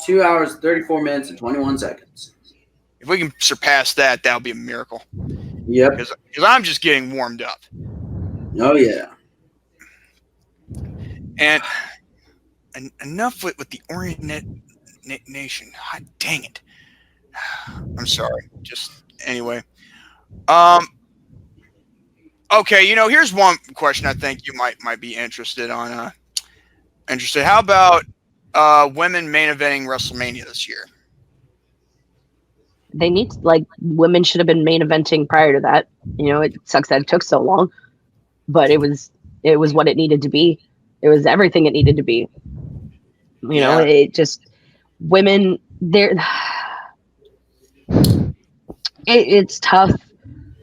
[SPEAKER 3] 2 hours, 34 minutes, and 21 seconds.
[SPEAKER 4] If we can surpass that, that'll be a miracle.
[SPEAKER 3] Yep.
[SPEAKER 4] Because I'm just getting warmed up.
[SPEAKER 3] Oh, yeah.
[SPEAKER 4] And enough with the Orient Nation. God dang it. I'm sorry. Just anyway. Okay, you know, here's one question I think you might be interested on. How about women main eventing WrestleMania this year?
[SPEAKER 7] they need like women should have been main eventing prior to that. It sucks that it took so long, but it was what it needed to be. It was everything it needed to be. It just women there. It's tough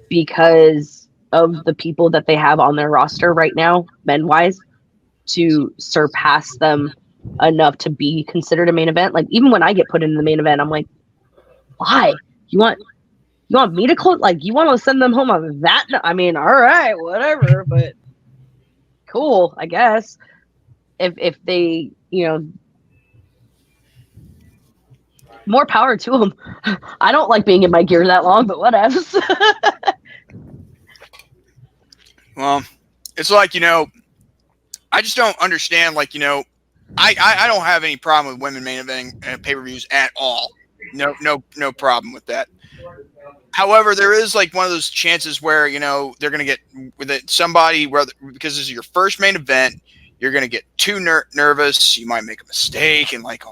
[SPEAKER 7] because of the people that they have on their roster right now, men-wise, to surpass them enough to be considered a main event. Like, even when I get put in the main event, I'm like, why? You want me to close? Like, you want to send them home on that? I mean, all right, whatever, but cool, I guess. If they, more power to them. I don't like being in my gear that long, but whatever.
[SPEAKER 4] Well, it's like, I just don't understand, like, I don't have any problem with women main eventing pay-per-views at all. No problem with that. However, there is like one of those chances where, they're going to get with it somebody because this is your first main event, you're going to get too nervous. You might make a mistake and like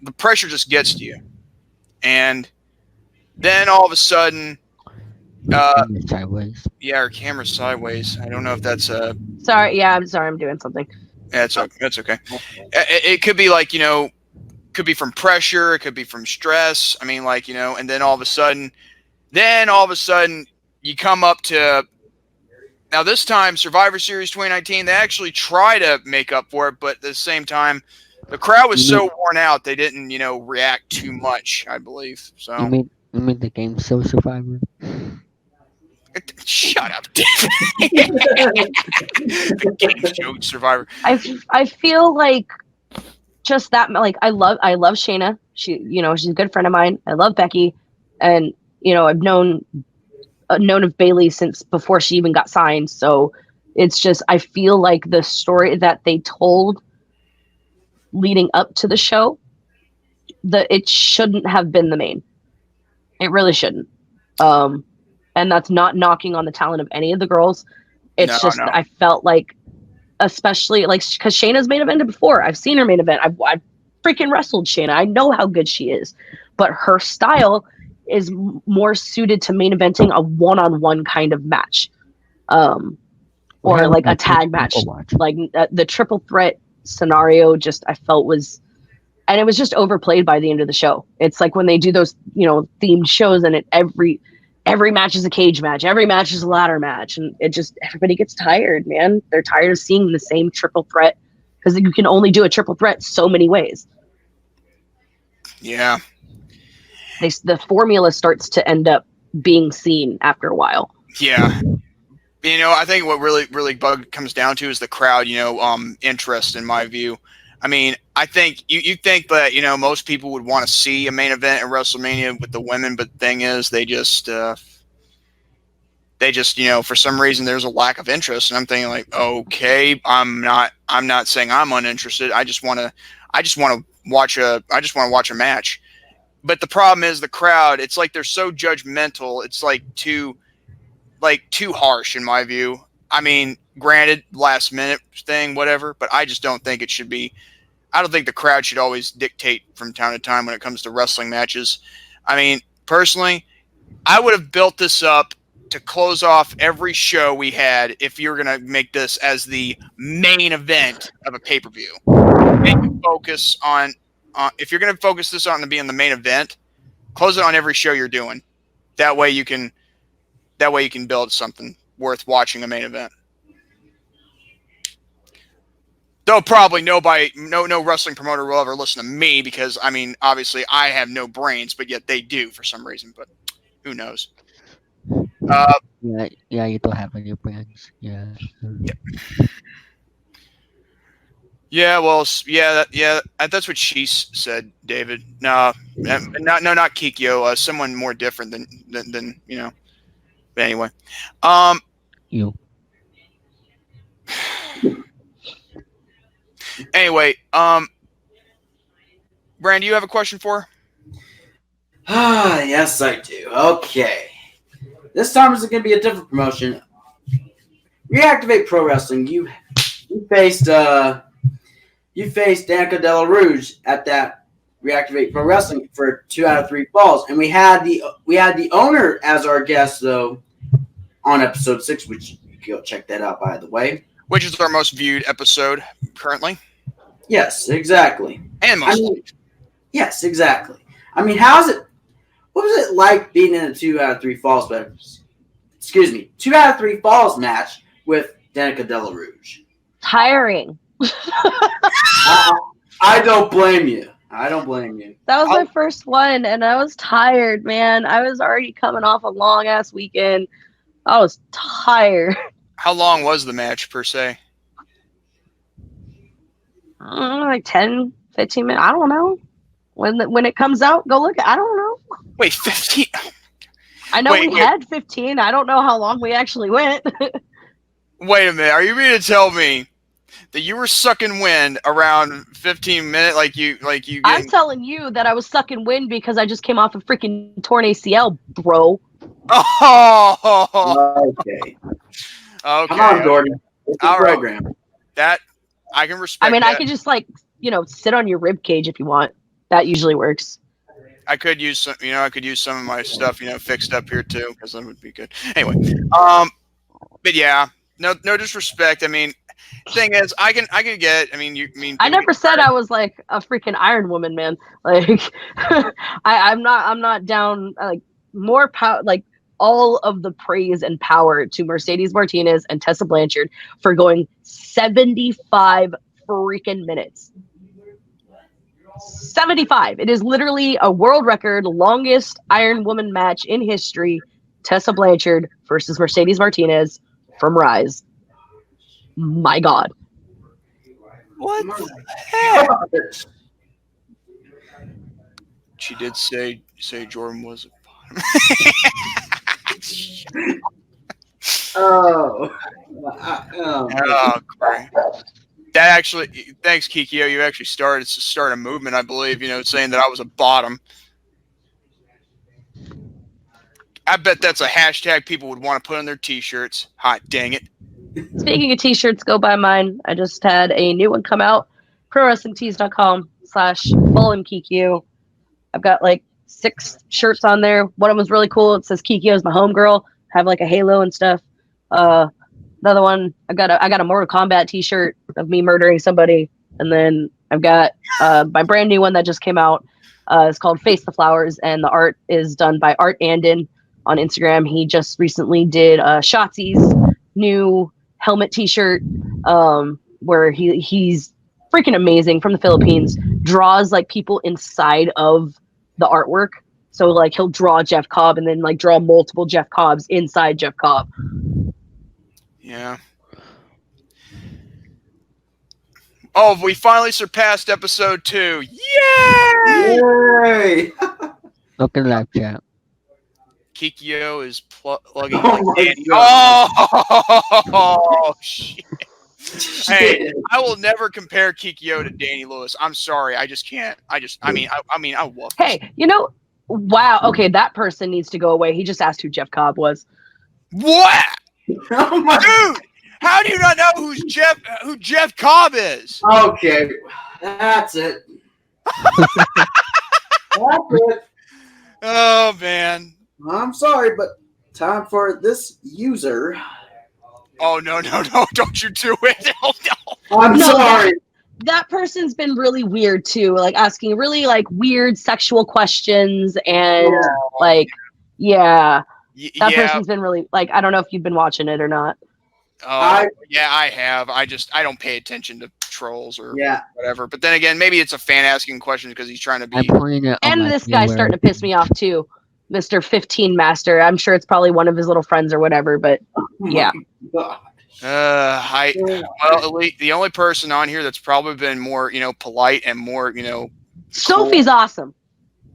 [SPEAKER 4] the pressure just gets to you. And then all of a sudden,
[SPEAKER 5] sideways.
[SPEAKER 4] Yeah, our camera's sideways. I don't know if that's
[SPEAKER 7] Sorry. Yeah, I'm sorry. I'm doing something.
[SPEAKER 4] Yeah, that's okay. It could be like, could be from pressure. It could be from stress. I mean, like, and then all of a sudden you come up to, now this time Survivor Series 2019, they actually try to make up for it, but at the same time, the crowd was so worn out they didn't, react too much, I believe. So
[SPEAKER 5] You mean the game show Survivor?
[SPEAKER 4] Shut up, David. The game show Survivor.
[SPEAKER 7] I feel like just that, like, I love Shayna. She's a good friend of mine. I love Becky, and I've known of Bailey since before she even got signed. So it's just, I feel like the story that they told leading up to the show, it shouldn't have been the main. It really shouldn't. And that's not knocking on the talent of any of the girls. It's no. I felt like, especially like, because Shayna's main evented before. I've seen her main event. I've freaking wrestled Shayna. I know how good she is, but her style is more suited to main eventing a one-on-one kind of match, or like a tag match. Like the triple threat scenario, just I felt was, and it was just overplayed by the end of the show. It's like when they do those themed shows, and every match is a cage match, every match is a ladder match, and it just, everybody gets tired, man. They're tired of seeing the same triple threat because you can only do a triple threat so many ways.
[SPEAKER 4] Yeah.
[SPEAKER 7] The formula starts to end up being seen after a while.
[SPEAKER 4] Yeah. I think what really comes down to is the crowd, interest, in my view. I mean, I think you think that, most people would want to see a main event at WrestleMania with the women, but the thing is they just for some reason there's a lack of interest, and I'm thinking like, okay, I'm not saying I'm uninterested. I just want to watch a match. But the problem is the crowd, it's like they're so judgmental. It's like too harsh in my view. I mean, granted, last minute thing, whatever, but I just don't think it should be. I don't think the crowd should always dictate from time to time when it comes to wrestling matches. I mean, personally, I would have built this up to close off every show we had if you're going to make this as the main event of a pay-per-view. Make it focus on, if you're going to focus this on to being the main event, close it on every show you're doing. That way you can build something worth watching a main event. Though probably no wrestling promoter will ever listen to me because, I mean, obviously I have no brains, but yet they do for some reason. But who knows?
[SPEAKER 5] Yeah, you don't have any brains. Yeah.
[SPEAKER 4] Yeah, well, yeah, that's what she said, David. No, not Kikyo. Someone more different than But anyway,
[SPEAKER 5] You.
[SPEAKER 4] Anyway, Brand, do you have a question for her?
[SPEAKER 3] Yes, I do. Okay. This time is going to be a different promotion. Reactivate Pro Wrestling. You faced Danica Della Rouge at that Reactivate Pro Wrestling for 2 out of 3 falls, and we had the owner as our guest though on episode 6, which you can go check that out by the way.
[SPEAKER 4] Which is our most viewed episode currently.
[SPEAKER 3] Yes, exactly.
[SPEAKER 4] And most.
[SPEAKER 3] Yes, exactly. I mean, how's it? What was it like being in a 2 out of 3 falls? Excuse me, 2 out of 3 falls match with Danica Della Rouge.
[SPEAKER 7] Tiring.
[SPEAKER 3] I don't blame you. I don't blame you.
[SPEAKER 7] That was my first one, and I was tired, man. I was already coming off a long ass weekend. I was tired.
[SPEAKER 4] How long was the match per se?
[SPEAKER 7] Like 10, 15 minutes. I don't know. When it comes out, go look. I don't know.
[SPEAKER 4] Wait, 15?
[SPEAKER 7] I know we had 15. I don't know how long we actually went.
[SPEAKER 4] Wait a minute. Are you meaning to tell me that you were sucking wind around 15 minutes? I'm
[SPEAKER 7] telling you that I was sucking wind because I just came off a freaking torn ACL, bro.
[SPEAKER 4] Oh.
[SPEAKER 3] Okay.
[SPEAKER 4] Okay.
[SPEAKER 3] Come on, Jordan. It's a program.
[SPEAKER 4] Right. That I can respect.
[SPEAKER 7] I mean,
[SPEAKER 4] that.
[SPEAKER 7] I could just sit on your rib cage if you want. That usually works.
[SPEAKER 4] I could use some. I could use some of my stuff. Fixed up here too, because that would be good. Anyway, but yeah, no disrespect. I mean, thing is, I can get. I mean,
[SPEAKER 7] I never said I was like a freaking Iron Woman, man. Like, I'm not down. Like more power. Like all of the praise and power to Mercedes Martinez and Tessa Blanchard for going 75 freaking minutes. 75. It is literally a world record, longest Iron Woman match in history. Tessa Blanchard versus Mercedes Martinez from Rise. My God.
[SPEAKER 4] What the heck? She did say Jordan was a bottom.
[SPEAKER 3] Oh,
[SPEAKER 4] great. That actually, thanks, Kikyo. You actually started a movement, I believe, saying that I was a bottom. I bet that's a hashtag people would want to put on their T-shirts. Hot dang it.
[SPEAKER 7] Speaking of T-shirts, go buy mine. I just had a new one come out. ProWrestlingTees.com/FollowHimKikyo. I've got like 6 shirts on there. One of them was really cool. It says Kikyo is my homegirl. I have like a halo and stuff. Another one, I got a Mortal Kombat T-shirt of me murdering somebody, and then I've got my brand new one that just came out. It's called Face the Flowers, and the art is done by Art Andon on Instagram. He just recently did Shotzi's new helmet T-shirt, where he's freaking amazing, from the Philippines. Draws like people inside of the artwork. So like he'll draw Jeff Cobb and then like draw multiple Jeff Cobbs inside Jeff Cobb.
[SPEAKER 4] Yeah. Oh, we finally surpassed episode 2. Yay!
[SPEAKER 3] Yay!
[SPEAKER 5] Look in live chat.
[SPEAKER 4] Kikyo is plugging.
[SPEAKER 3] Oh,
[SPEAKER 4] shit. Hey, I will never compare Kikyo to Danny Lewis. I'm sorry. I just can't. I mean, I love this.
[SPEAKER 7] Hey, wow. Okay, that person needs to go away. He just asked who Jeff Cobb was.
[SPEAKER 4] What?
[SPEAKER 3] Oh my
[SPEAKER 4] Dude, how do you not know who Jeff Cobb is?
[SPEAKER 3] Okay, that's it. That's it.
[SPEAKER 4] Oh man.
[SPEAKER 3] I'm sorry, but time for this user.
[SPEAKER 4] Oh no! Don't you do it! Oh no!
[SPEAKER 3] I'm sorry.
[SPEAKER 7] That person's been really weird too, like asking really like weird sexual questions and that person's been really like, I don't know if you've been watching it or not.
[SPEAKER 4] I have. I don't pay attention to trolls or whatever. But then again, maybe it's a fan asking questions because he's trying to be.
[SPEAKER 7] And this guy's starting to piss me off too, Mr. 15 Master. I'm sure it's probably one of his little friends or whatever. But yeah.
[SPEAKER 3] God.
[SPEAKER 4] At least the only person on here that's probably been more, polite and more,
[SPEAKER 7] Sophie's awesome.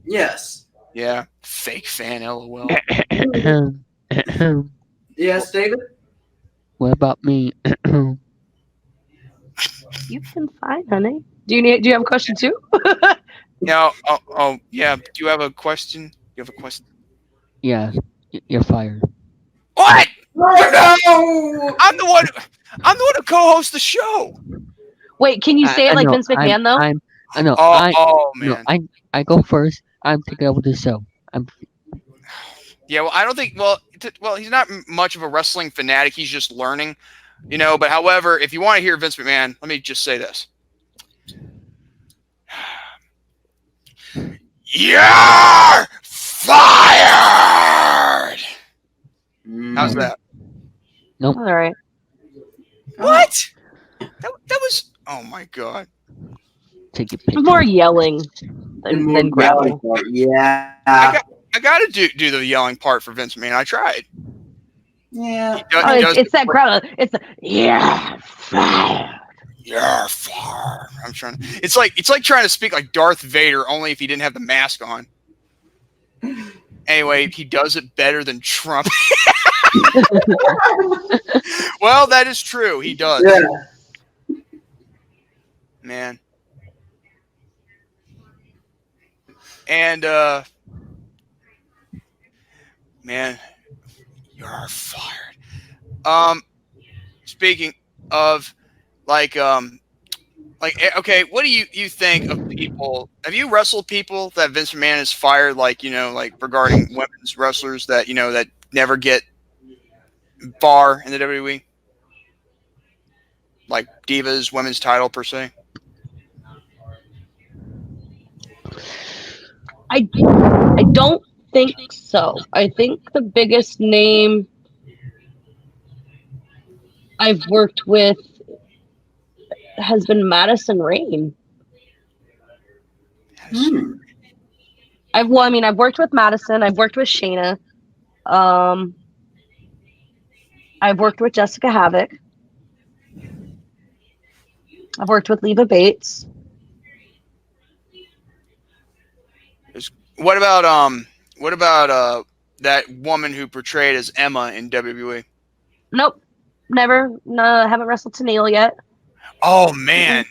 [SPEAKER 3] Yes.
[SPEAKER 4] Yeah. Fake fan, LOL.
[SPEAKER 3] Yes, David?
[SPEAKER 5] What about me?
[SPEAKER 7] You can fine, honey. Do you have a question too?
[SPEAKER 4] No. Oh, yeah. Do you have a question?
[SPEAKER 5] Yeah, you're fired.
[SPEAKER 4] What?
[SPEAKER 3] No!
[SPEAKER 4] I'm the one who co-hosts the show.
[SPEAKER 7] Wait, can you say it like Vince McMahon though?
[SPEAKER 5] I know.
[SPEAKER 4] Oh
[SPEAKER 5] No,
[SPEAKER 4] man.
[SPEAKER 5] I go first. I'm taking over the show.
[SPEAKER 4] Yeah, well, I don't think. Well, he's not much of a wrestling fanatic. He's just learning, But however, if you want to hear Vince McMahon, let me just say this: You're fired. How's that?
[SPEAKER 5] Nope.
[SPEAKER 7] All right.
[SPEAKER 4] What? That was. Oh my god.
[SPEAKER 5] Take it.
[SPEAKER 7] More yelling than growling.
[SPEAKER 3] Yeah.
[SPEAKER 4] I got to do the yelling part for Vince McMahon. I tried.
[SPEAKER 3] Yeah.
[SPEAKER 7] It's that growl. It's the fire.
[SPEAKER 4] You're fired. I'm trying. It's like trying to speak like Darth Vader, only if he didn't have the mask on. Anyway, he does it better than Trump. Well, that is true. He does.
[SPEAKER 3] Yeah.
[SPEAKER 4] Man. And man, you're fired. Speaking of okay, what do you think of people? Have you wrestled people that Vince McMahon has fired, like regarding women's wrestlers that that never get bar in the WWE? Like Divas women's title per se?
[SPEAKER 7] I don't think so. I think the biggest name I've worked with has been Madison Rain. I've worked with Madison. I've worked with Shayna. I've worked with Jessica Havoc. I've worked with Leva Bates.
[SPEAKER 4] What about that woman who portrayed as Emma in WWE?
[SPEAKER 7] Nope, never. No, haven't wrestled Tennille yet.
[SPEAKER 4] Oh man,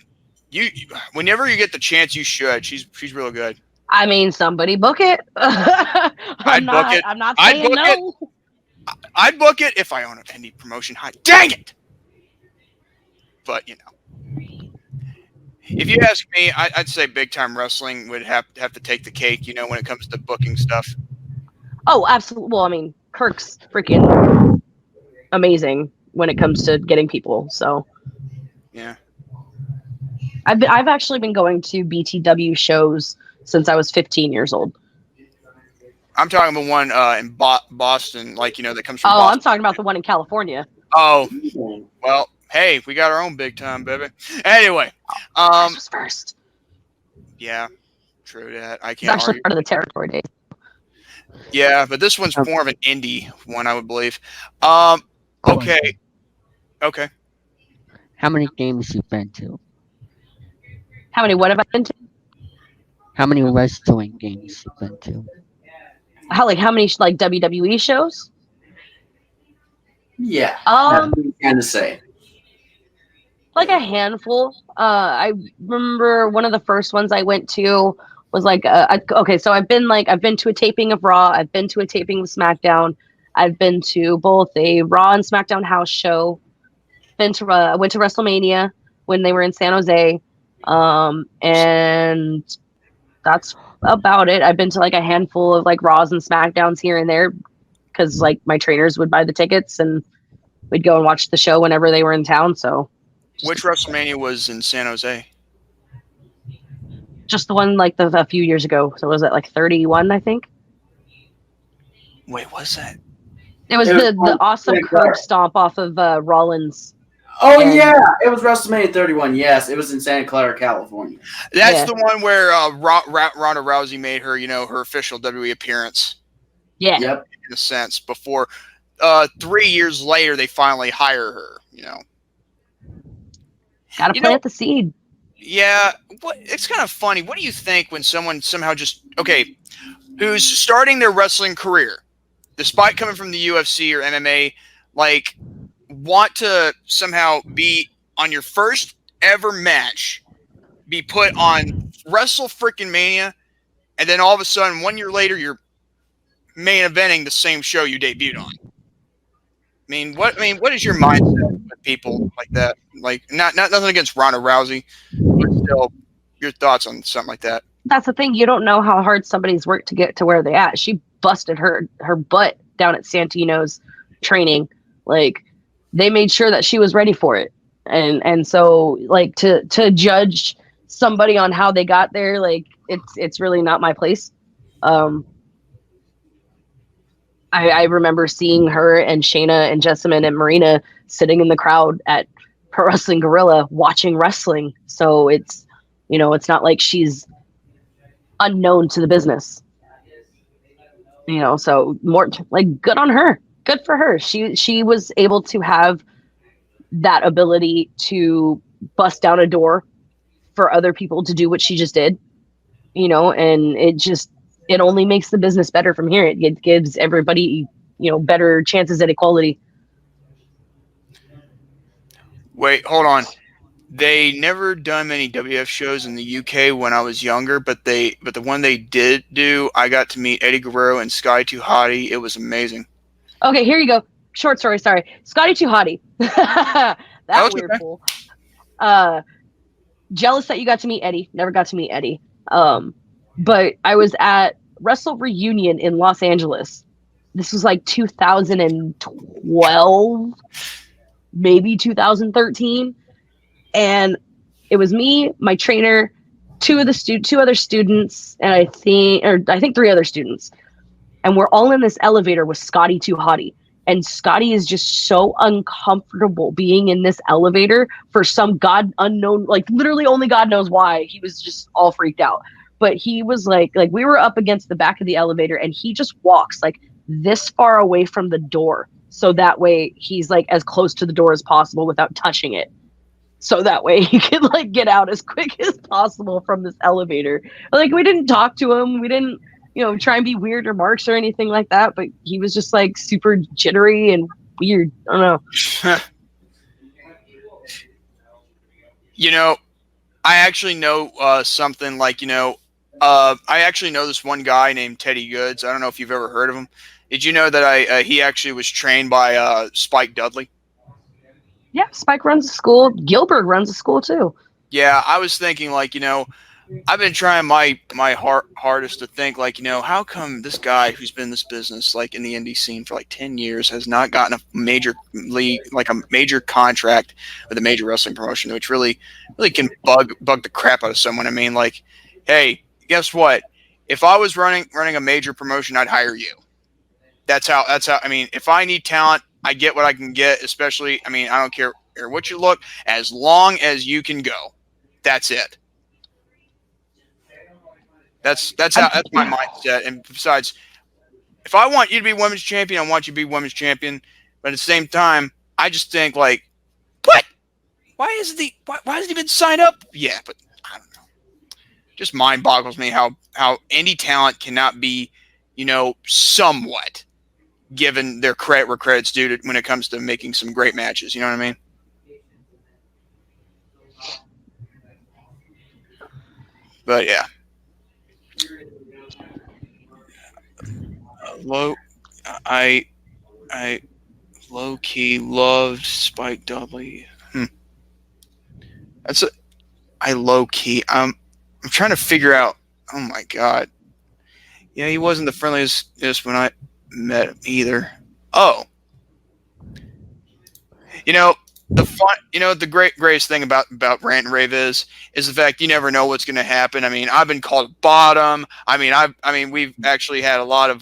[SPEAKER 4] you whenever you get the chance, you should. She's real good.
[SPEAKER 7] I mean, somebody book it. I'm
[SPEAKER 4] book it.
[SPEAKER 7] I'm not
[SPEAKER 4] I'd
[SPEAKER 7] saying
[SPEAKER 4] book
[SPEAKER 7] no.
[SPEAKER 4] I'd book it if I own any promotion. Dang it! But if you ask me, I'd say Big Time Wrestling would have to take the cake. When it comes to booking stuff.
[SPEAKER 7] Oh, absolutely. Well, I mean, Kirk's freaking amazing when it comes to getting people. So
[SPEAKER 4] yeah,
[SPEAKER 7] I've actually been going to BTW shows since I was 15 years old.
[SPEAKER 4] I'm talking about one in Boston, that comes from.
[SPEAKER 7] Oh,
[SPEAKER 4] Boston.
[SPEAKER 7] I'm talking about the one in California.
[SPEAKER 4] Oh, well, hey, we got our own Big Time, baby. Anyway,
[SPEAKER 7] That was first.
[SPEAKER 4] Yeah, true that. I
[SPEAKER 7] It's
[SPEAKER 4] can't
[SPEAKER 7] actually
[SPEAKER 4] argue.
[SPEAKER 7] part of the territory days.
[SPEAKER 4] Yeah, but this one's more of an indie one, I would believe. Okay.
[SPEAKER 5] How many games you been to?
[SPEAKER 7] How many? What have I been to?
[SPEAKER 5] How many wrestling games you been to?
[SPEAKER 7] How many WWE shows?
[SPEAKER 3] Yeah. That's what I'm trying to say.
[SPEAKER 7] Like a handful. I remember one of the first ones I went to was so I've been to a taping of Raw. I've been to a taping of SmackDown. I've been to both a Raw and SmackDown house show. Went to WrestleMania when they were in San Jose, and that's about it. I've been to a handful of Raws and SmackDowns here and there because my trainers would buy the tickets and we'd go and watch the show whenever they were in town. So,
[SPEAKER 4] which WrestleMania was in San Jose?
[SPEAKER 7] just the one a few years ago. So was it 31? I think
[SPEAKER 4] Wait, what's that?
[SPEAKER 7] it was the awesome curb stomp off of Rollins.
[SPEAKER 3] Oh, yeah. It was WrestleMania 31. Yes. It was in Santa Clara, California.
[SPEAKER 4] That's the one where Ronda Rousey made her, her official WWE appearance.
[SPEAKER 7] Yeah.
[SPEAKER 3] Yep.
[SPEAKER 4] In a sense, before 3 years later, they finally hire her,
[SPEAKER 7] Gotta plant the seed.
[SPEAKER 4] Yeah. It's kind of funny. What do you think when someone somehow who's starting their wrestling career, despite coming from the UFC or MMA, want to somehow be on your first ever match, be put on Wrestle Freaking Mania, and then all of a sudden 1 year later you're main eventing the same show you debuted on? What is your mindset with people like that? Not nothing against Ronda Rousey, but still, your thoughts on something like that?
[SPEAKER 7] That's the thing. You don't know how hard somebody's worked to get to where they're at. She busted her butt down at Santino's training. Like, they made sure that she was ready for it. And so, like, to judge somebody on how they got there, like, it's really not my place. I remember seeing her and Shayna and Jessamine and Marina sitting in the crowd at Pro Wrestling Guerrilla watching wrestling. So it's, you know, it's not like she's unknown to the business. You know, so more like, good on her. Good for her. She was able to have that ability to bust down a door for other people to do what she just did. You know, and it only makes the business better from here. It gives everybody, you know, better chances at equality.
[SPEAKER 4] Wait, hold on. They never done many WF shows in the UK when I was younger, but the one they did do, I got to meet Eddie Guerrero and Sky Too Hottie. It was amazing.
[SPEAKER 7] Okay, here you go. Short story, sorry. Scotty Too Hottie. that weird
[SPEAKER 4] okay.
[SPEAKER 7] fool. Jealous that you got to meet Eddie. Never got to meet Eddie. But I was at Wrestle Reunion in Los Angeles. This was like 2012, maybe 2013. And it was me, my trainer, two other students, and I think 3 other students. And we're all in this elevator with Scotty Too Hottie. And Scotty is just so uncomfortable being in this elevator for some God unknown, like literally only God knows why. He was just all freaked out. But he was like we were up against the back of the elevator, and he just walks like this far away from the door. So that way he's like as close to the door as possible without touching it. So that way he could like get out as quick as possible from this elevator. Like, we didn't talk to him. We didn't, you know, try and be weird remarks or anything like that. But he was just like super jittery and weird. I don't know.
[SPEAKER 4] You know, I actually know something like, you know, I actually know this one guy named Teddy Goods. I don't know if you've ever heard of him. Did you know that he actually was trained by Spike Dudley?
[SPEAKER 7] Yeah, Spike runs a school. Gilbert runs a school too.
[SPEAKER 4] Yeah, I was thinking, like, you know, I've been trying my hardest to think, like, you know, how come this guy who's been in this business, like in the indie scene for like 10 years, has not gotten a major league, like a major contract with a major wrestling promotion, which really can bug the crap out of someone. I mean, like, hey, guess what? If I was running a major promotion, I'd hire you. That's how. I mean, if I need talent, I get what I can get. Especially, I mean, I don't care what you look, as long as you can go. That's it. That's my mindset. And besides, if I want you to be women's champion, I want you to be women's champion. But at the same time, I just think, like, what? Why hasn't he been signed up? Yeah, but I don't know. Just mind boggles me how indie talent cannot be, you know, somewhat given their credit where credit's due when it comes to making some great matches. You know what I mean? But yeah. I low key loved Spike Dudley. I low key. I'm trying to figure out. Oh my god. Yeah, he wasn't the friendliest when I met him either. Oh. You know, the greatest thing about Rant and Rave is the fact you never know what's going to happen. I mean, I've been called bottom. I mean, we've actually had a lot of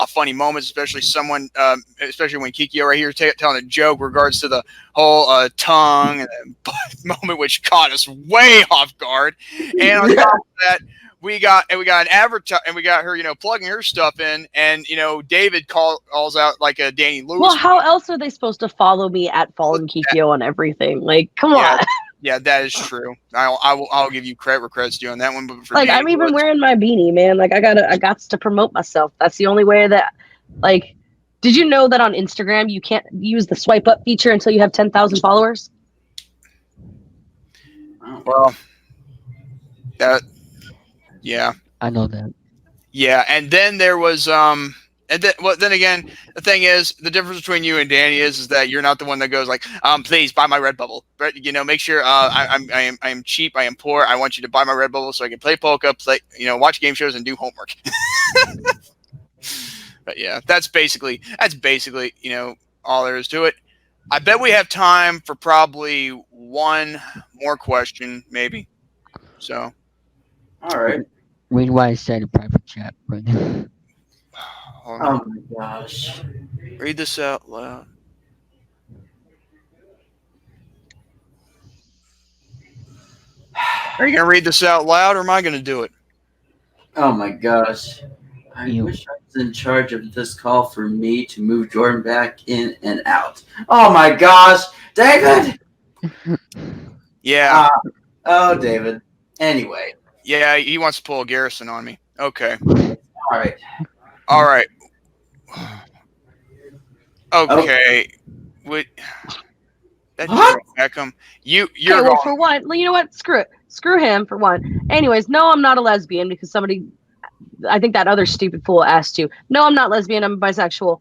[SPEAKER 4] funny moments, especially especially when Kikyo right here telling a joke regards to the whole tongue and moment, which caught us way off guard. And on top of that, we got an advertise, and we got her, you know, plugging her stuff in, and you know, David calls out like a Danny Lewis.
[SPEAKER 7] Well, how else are they supposed to follow me at Fallen Kikyo on everything? Like, come on.
[SPEAKER 4] Yeah, that is true. I'll give you credit where credit's due on that one. But for
[SPEAKER 7] like,
[SPEAKER 4] Danny
[SPEAKER 7] I'm even
[SPEAKER 4] Lewis,
[SPEAKER 7] wearing my beanie, man. Like, I got to promote myself. That's the only way that, like, did you know that on Instagram you can't use the swipe up feature until you have 10,000 followers?
[SPEAKER 4] Well, yeah.
[SPEAKER 5] I know that.
[SPEAKER 4] Yeah, and then there was And then again, the thing is, the difference between you and Danny is that you're not the one that goes like, please buy my Redbubble. But make sure I am cheap, I am poor. I want you to buy my Redbubble so I can play polka, watch game shows, and do homework. But yeah, that's basically all there is to it. I bet we have time for probably one more question, maybe. So,
[SPEAKER 3] All right.
[SPEAKER 5] Read what I said in private chat, Brendan.
[SPEAKER 3] Oh my gosh.
[SPEAKER 4] Read this out loud. Are you going to read this out loud, or am I going to do it?
[SPEAKER 3] Oh my gosh. I
[SPEAKER 5] You.
[SPEAKER 3] wish I was in charge of this call for me to move Jordan back in and out. Oh my gosh. David!
[SPEAKER 4] Yeah.
[SPEAKER 3] Oh, David. Anyway.
[SPEAKER 4] Yeah, he wants to pull a Garrison on me. Okay.
[SPEAKER 3] All right.
[SPEAKER 4] All right. Okay. That's
[SPEAKER 3] What?
[SPEAKER 4] Beckham. You're
[SPEAKER 7] Okay, well,
[SPEAKER 4] going.
[SPEAKER 7] for one, you know what? Screw it. Screw him, for one. Anyways, no, I'm not a lesbian because somebody, I think that other stupid fool asked you. No, I'm not lesbian. I'm bisexual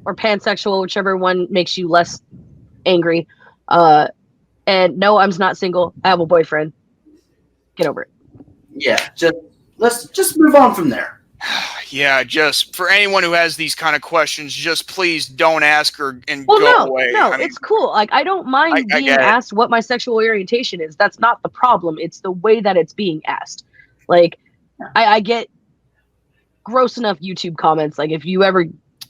[SPEAKER 7] or pansexual, whichever one makes you less angry. And no, I'm not single. I have a boyfriend. Get over it.
[SPEAKER 3] Yeah, let's just move on from there.
[SPEAKER 4] Yeah, just for anyone who has these kind of questions, just please don't ask her and
[SPEAKER 7] Well,
[SPEAKER 4] go
[SPEAKER 7] no,
[SPEAKER 4] away.
[SPEAKER 7] no,
[SPEAKER 4] I mean,
[SPEAKER 7] it's cool. Like, I don't mind
[SPEAKER 4] I
[SPEAKER 7] being
[SPEAKER 4] get it.
[SPEAKER 7] asked what my sexual orientation is. That's not the problem. It's the way that it's being asked. Like, I get gross enough YouTube comments. Like, if you ever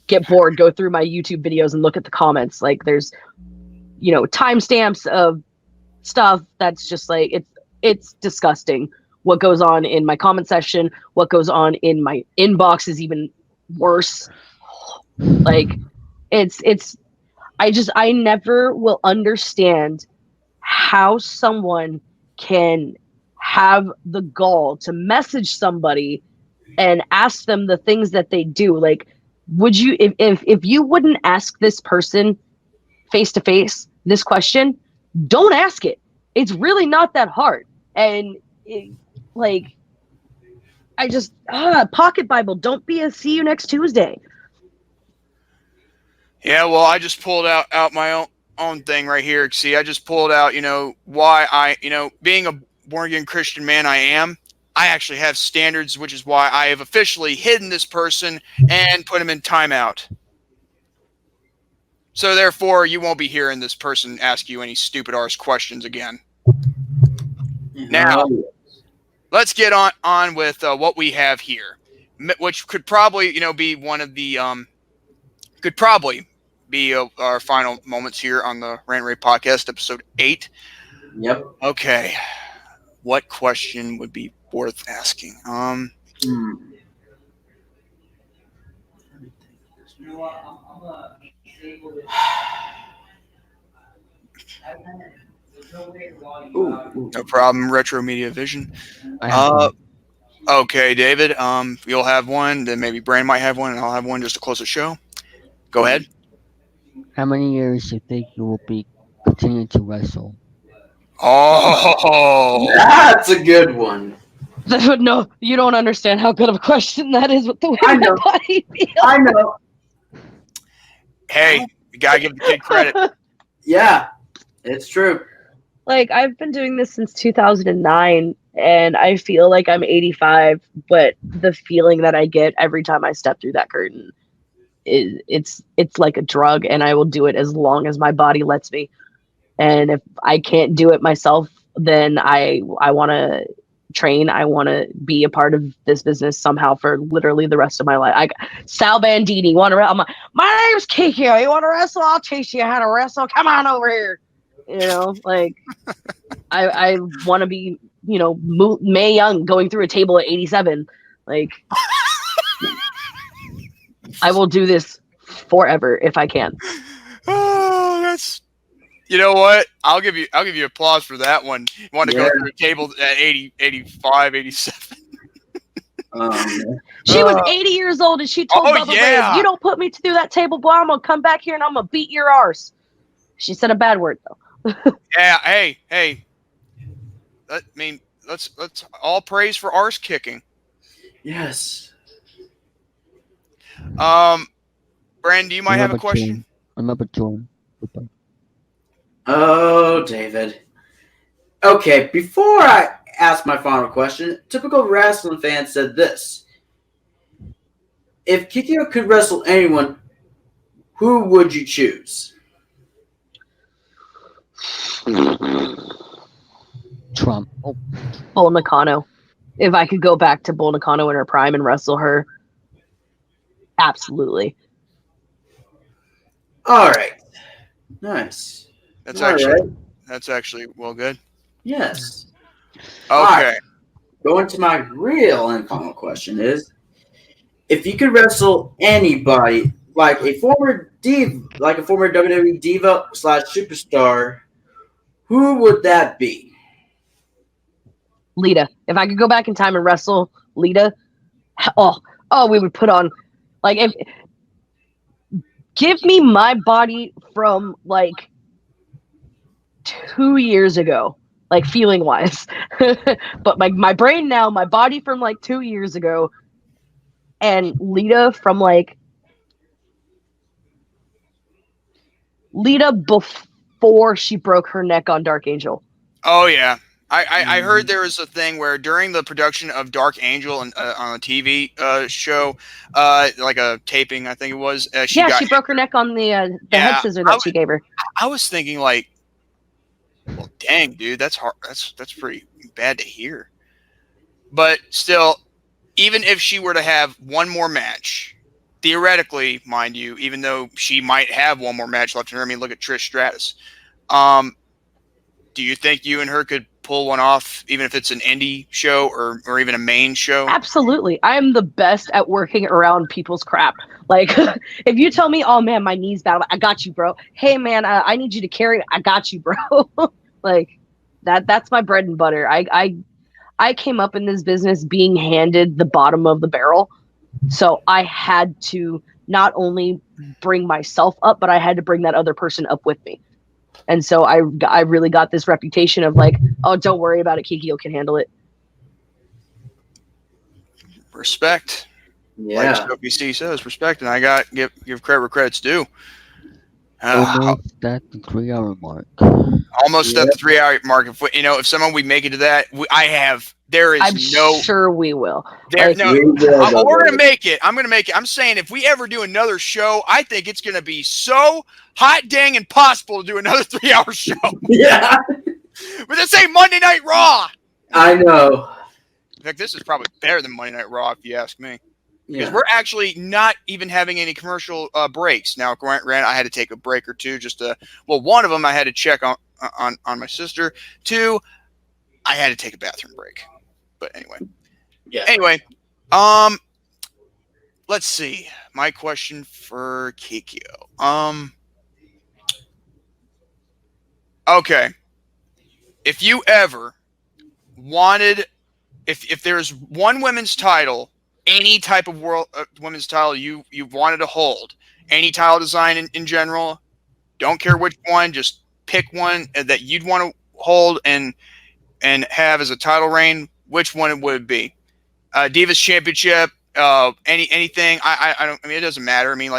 [SPEAKER 7] get bored, go through my YouTube videos and look at the comments. Like, there's, timestamps of stuff that's just like, it's disgusting. What goes on in my comment section, what goes on in my inbox is even worse. Like, I never will understand how someone can have the gall to message somebody and ask them the things that they do. Like, would you, if you wouldn't ask this person face to face this question, don't ask it. It's really not that hard. And Pocket Bible, don't be a see you next Tuesday.
[SPEAKER 4] Yeah, well, I just pulled out my own thing right here. See, I just pulled out, why I, being a born again Christian man I actually have standards, which is why I have officially hidden this person and put him in timeout. So therefore, you won't be hearing this person ask you any stupid arse questions again. Now, let's get on with what we have here, which could probably, be one of the could probably be our final moments here on the Rant N Rave Podcast, episode 8.
[SPEAKER 3] Yep.
[SPEAKER 4] Okay, what question would be worth asking? No problem. Retro Media Vision.
[SPEAKER 5] I have one.
[SPEAKER 4] Okay, David. You'll have one. Then maybe Brand might have one, and I'll have one just to close the show. Go ahead.
[SPEAKER 5] How many years do you think you will be continuing to wrestle?
[SPEAKER 4] Oh,
[SPEAKER 3] That's a good one.
[SPEAKER 7] No, you don't understand how good of a question that is with the way
[SPEAKER 3] I
[SPEAKER 7] my
[SPEAKER 3] know.
[SPEAKER 7] body feels.
[SPEAKER 3] I know.
[SPEAKER 4] hey, you gotta give the kid credit.
[SPEAKER 3] Yeah, it's true.
[SPEAKER 7] Like, I've been doing this since 2009, and I feel like I'm 85, but the feeling that I get every time I step through that curtain it's like a drug, and I will do it as long as my body lets me. And if I can't do it myself, then I want to train. I want to be a part of this business somehow for literally the rest of my life. Sal Bandini, want to wrestle? My name's Kikyo. You want to wrestle? I'll teach you how to wrestle. Come on over here. I want to be, Mae Young going through a table at 87. Like, I will do this forever if I can.
[SPEAKER 4] Oh, that's. You know what? I'll give you applause for that one. You want to go through a table at 80, 85, 87.
[SPEAKER 7] She was 80 years old, and she told Bubba Ray, "You don't put me through that table, boy, I'm gonna come back here and I'm gonna beat your arse." She said a bad word though.
[SPEAKER 4] Yeah. Hey. I mean, let's all praise for arse kicking.
[SPEAKER 3] Yes.
[SPEAKER 4] Brandon, do you might have a question?
[SPEAKER 5] Remember Jordan.
[SPEAKER 3] Oh, David. Okay, before I ask my final question, typical wrestling fan said this. If Kikyo could wrestle anyone, who would you choose?
[SPEAKER 5] Trump.
[SPEAKER 7] Bull Nakano. If I could go back to Bull Nakano in her prime and wrestle her, absolutely.
[SPEAKER 3] All right. Nice.
[SPEAKER 4] That's
[SPEAKER 3] All
[SPEAKER 4] actually
[SPEAKER 3] right.
[SPEAKER 4] that's actually well good.
[SPEAKER 3] Yes.
[SPEAKER 4] Okay.
[SPEAKER 3] Right. Going to my real and final question is, if you could wrestle anybody, like a former WWE diva / superstar, who would that be?
[SPEAKER 7] Lita. If I could go back in time and wrestle Lita, we would put on give me my body from 2 years ago, feeling wise, but my brain now, my body from 2 years ago, and Lita from Lita before she broke her neck on Dark Angel.
[SPEAKER 4] Oh yeah. I heard there was a thing where during the production of Dark Angel on a TV show, like a taping, I think it was. She
[SPEAKER 7] broke her neck on the head scissor that she gave her.
[SPEAKER 4] I was thinking well, dang, dude, that's hard. That's pretty bad to hear. But still, even if she were to have one more match, theoretically, mind you, even though she might have one more match left in her, I mean, look at Trish Stratus. Do you think you and her could pull one off, even if it's an indie show or even a main show?
[SPEAKER 7] Absolutely. I'm the best at working around people's crap. If you tell me, oh man, my knee's bad, I got you, bro. Hey man, I need you to carry, I got you, bro. That's my bread and butter. I came up in this business being handed the bottom of the barrel. So I had to not only bring myself up, but I had to bring that other person up with me. And so I really got this reputation of don't worry about it, Kikyo can handle it.
[SPEAKER 4] Respect.
[SPEAKER 3] Yeah.
[SPEAKER 4] Like WC says, respect, and I got give credit where credit's due.
[SPEAKER 5] Almost at the 3-hour mark.
[SPEAKER 4] Almost at the 3-hour mark. If someone we make it to that, I'm
[SPEAKER 7] sure we will.
[SPEAKER 4] We're gonna make it. I'm gonna make it. I'm saying if we ever do another show, I think it's gonna be so hot dang impossible to do another 3-hour show.
[SPEAKER 3] Yeah.
[SPEAKER 4] But this ain't Monday Night Raw.
[SPEAKER 3] I know.
[SPEAKER 4] In fact, this is probably better than Monday Night Raw, if you ask me. Because
[SPEAKER 3] Yeah.
[SPEAKER 4] we're actually not even having any commercial breaks. Now, granted, I had to take a break or two one of them I had to check on my sister. 2, I had to take a bathroom break. But anyway.
[SPEAKER 3] Yeah.
[SPEAKER 4] Anyway, let's see. My question for Kikyo. Okay. If you ever wanted, if there's one women's title, any type of world women's title you wanted to hold, any title design in general, don't care which one, just pick one that you'd want to hold and have as a title reign, which one would it be? Divas Championship, anything. I don't. I mean, it doesn't matter. I mean,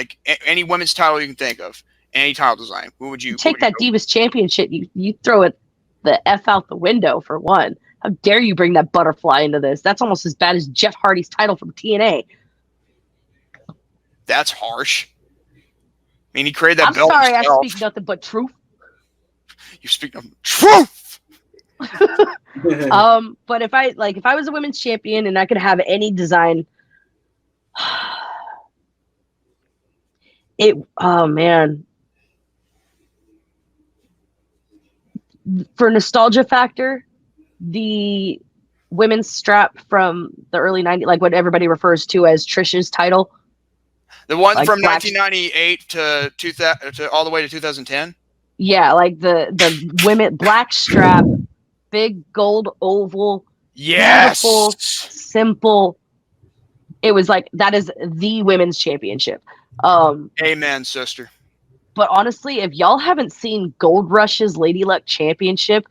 [SPEAKER 4] any women's title you can think of, any title design. Who would you
[SPEAKER 7] take that Divas Championship? You throw it the F out the window for one. How dare you bring that butterfly into this? That's almost as bad as Jeff Hardy's title from TNA.
[SPEAKER 4] That's harsh. I mean, he created that belt.
[SPEAKER 7] I'm sorry,
[SPEAKER 4] himself.
[SPEAKER 7] I speak nothing but truth.
[SPEAKER 4] You speak nothing but truth.
[SPEAKER 7] But if I was a women's champion and I could have any design, man. For nostalgia factor, the women's strap from the early 90s, like what everybody refers to as Trish's title.
[SPEAKER 4] The one from 1998 to 2000 to all the way to 2010.
[SPEAKER 7] Yeah, like the women black strap, big gold oval.
[SPEAKER 4] Yes.
[SPEAKER 7] Beautiful, simple. It was that is the women's championship.
[SPEAKER 4] Amen, sister.
[SPEAKER 7] But honestly, if y'all haven't seen Gold Rush's Lady Luck Championship,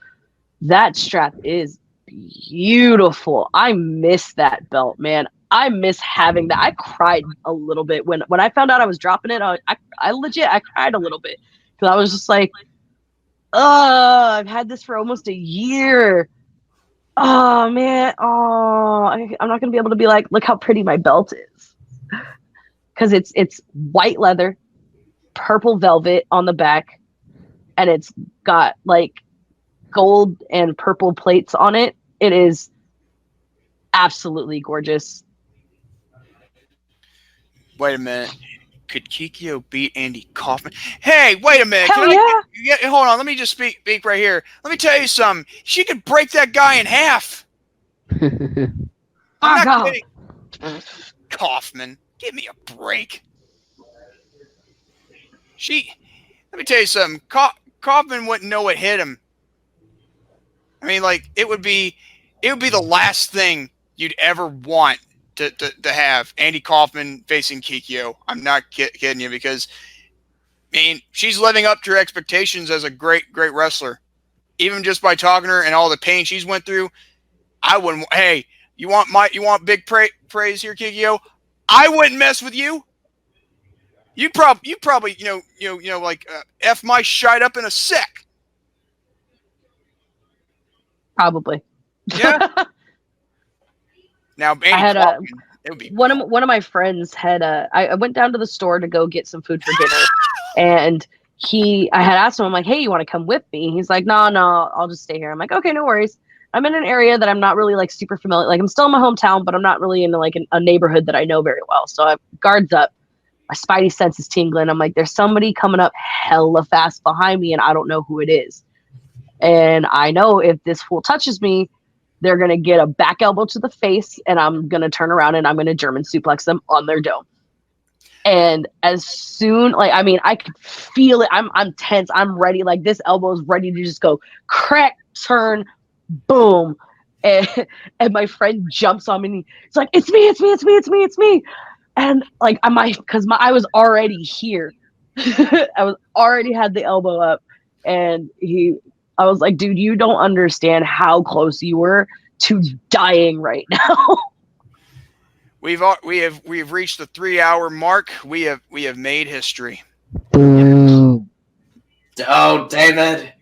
[SPEAKER 7] that strap is beautiful. I miss that belt, man. I miss having that. I cried a little bit when I found out I was dropping it. I legit cried a little bit because I was just like, I've had this for almost a year. Oh man, I'm not gonna be able to be like, look how pretty my belt is, because it's white leather, purple velvet on the back, and it's got like gold and purple plates on it. It is absolutely gorgeous.
[SPEAKER 4] Wait a minute. Could Kikyo beat Andy Kaufman? Hey, wait a minute.
[SPEAKER 7] Hell yeah.
[SPEAKER 4] Hold on. Let me just speak right here. Let me tell you something. She could break that guy in half. I'm not kidding. Kaufman, give me a break. Let me tell you something. Kaufman wouldn't know what hit him. I mean, like, it would be the last thing you'd ever want to have Andy Kaufman facing Kikyo. I'm not kidding you, because I mean, she's living up to her expectations as a great wrestler. Even just by talking to her and all the pain she's went through, I wouldn't. Hey, you want big praise here, Kikyo? I wouldn't mess with you. You probably like f my shite up in a sec.
[SPEAKER 7] Probably.
[SPEAKER 4] Yeah. Now, Andy
[SPEAKER 7] I had
[SPEAKER 4] Kaufman, it would be
[SPEAKER 7] one of my friends had I went down to the store to go get some food for dinner, and I had asked him, I'm like, hey, you want to come with me? He's like, no, I'll just stay here. I'm like, okay, no worries. I'm in an area that I'm not really like super familiar. Like, I'm still in my hometown, but I'm not really in like a neighborhood that I know very well. So I have guards up. My spidey sense is tingling. I'm like, there's somebody coming up hella fast behind me, and I don't know who it is. And I know if this fool touches me, they're going to get a back elbow to the face, and I'm going to turn around and I'm going to German suplex them on their dome. And as soon, like, I mean, I could feel it. I'm tense. I'm ready. Like, this elbow is ready to just go crack, turn, boom. And my friend jumps on me and he's like, it's me. And like, I was already here. I already had the elbow up, and I was like, dude, you don't understand how close you were to dying right now.
[SPEAKER 4] We have reached the 3-hour mark. We have made history.
[SPEAKER 5] Boom.
[SPEAKER 3] Oh, David.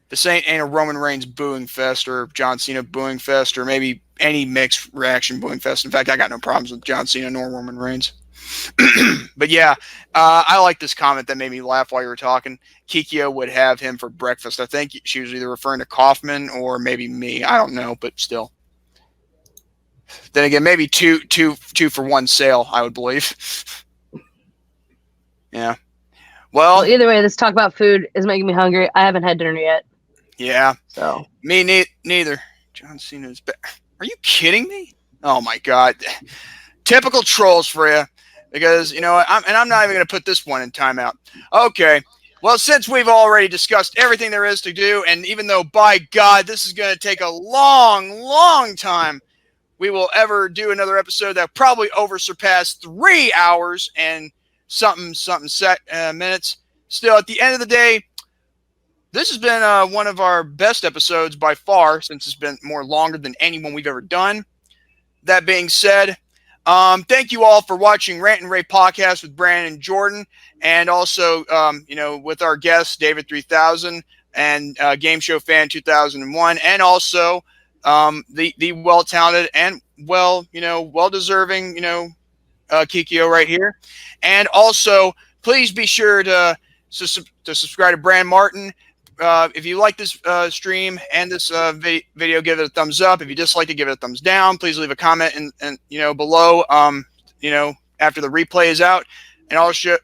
[SPEAKER 4] This ain't a Roman Reigns booing fest or John Cena booing fest or maybe any mixed reaction booing fest. In fact, I got no problems with John Cena nor Roman Reigns. But yeah, I like this comment that made me laugh while you were talking. Kikyo would have him for breakfast. I think she was either referring to Kaufman or maybe me. I don't know, but still. Then again, maybe two for one sale, I would believe. Yeah. Well,
[SPEAKER 7] Either way, this talk about food is making me hungry. I haven't had dinner yet.
[SPEAKER 4] Yeah.
[SPEAKER 7] So
[SPEAKER 4] me neither. John Cena's back. Are you kidding me? Oh my God. Typical trolls for you. Because, you know, I'm not even going to put this one in timeout. Okay. Well, since we've already discussed everything there is to do, and even though, by God, this is going to take a long, long time, we will ever do another episode that probably surpass 3 hours and something minutes. Still, at the end of the day, this has been one of our best episodes by far, since it's been more longer than anyone we've ever done. That being said, thank you all for watching Rant N Rave Podcast with Brandon and Jordan, and also, with our guests, David 3000 and Game Show Fan 2001, and also the well-talented and well-deserving, Kikyo right here. And also, please be sure to subscribe to Brand Martin. If you like this stream and this video, give it a thumbs up. If you dislike it, give it a thumbs down. Please leave a comment and below after the replay is out. And also,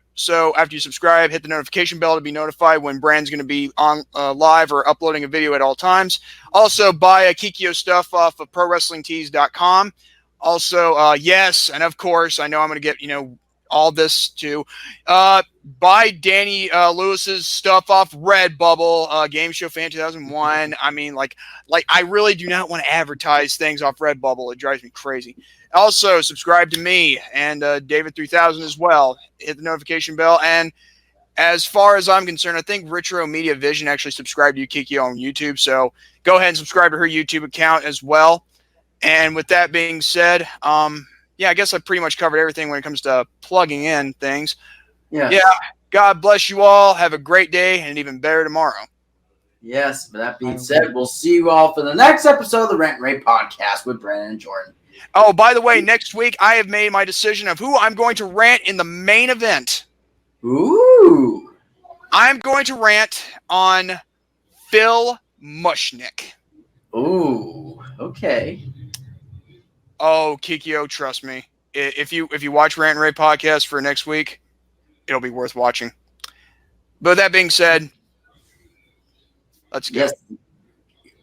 [SPEAKER 4] after you subscribe, hit the notification bell to be notified when Brand's going to be on live or uploading a video at all times. Also, buy a Kikyo stuff off of ProWrestlingTees.com. Also, yes, and of course, I know I'm going to get all this too. Buy Danny Lewis's stuff off Redbubble, Game Show Fan 2001. I mean, like I really do not want to advertise things off Redbubble. It drives me crazy. Also, subscribe to me and David 3000 as well. Hit the notification bell. And as far as I'm concerned, I think Retro Media Vision actually subscribed to Kikyo on YouTube. So go ahead and subscribe to her YouTube account as well. And with that being said, yeah, I guess I pretty much covered everything when it comes to plugging in things.
[SPEAKER 3] Yeah.
[SPEAKER 4] Yeah. God bless you all. Have a great day and even better tomorrow.
[SPEAKER 3] Yes, but that being said, we'll see you all for the next episode of the Rant N Rave Podcast with Brandon and Jordan.
[SPEAKER 4] Oh, by the way, next week I have made my decision of who I'm going to rant in the main event.
[SPEAKER 3] Ooh.
[SPEAKER 4] I'm going to rant on Phil Mushnick.
[SPEAKER 3] Ooh. Okay.
[SPEAKER 4] Oh, Kikyo, trust me. If you watch Rant N Rave Podcast for next week, it'll be worth watching. But that being said, let's go.
[SPEAKER 3] Yes.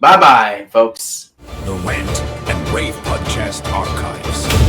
[SPEAKER 3] Bye-bye, folks.
[SPEAKER 1] The Rant and Rave Podcast archives.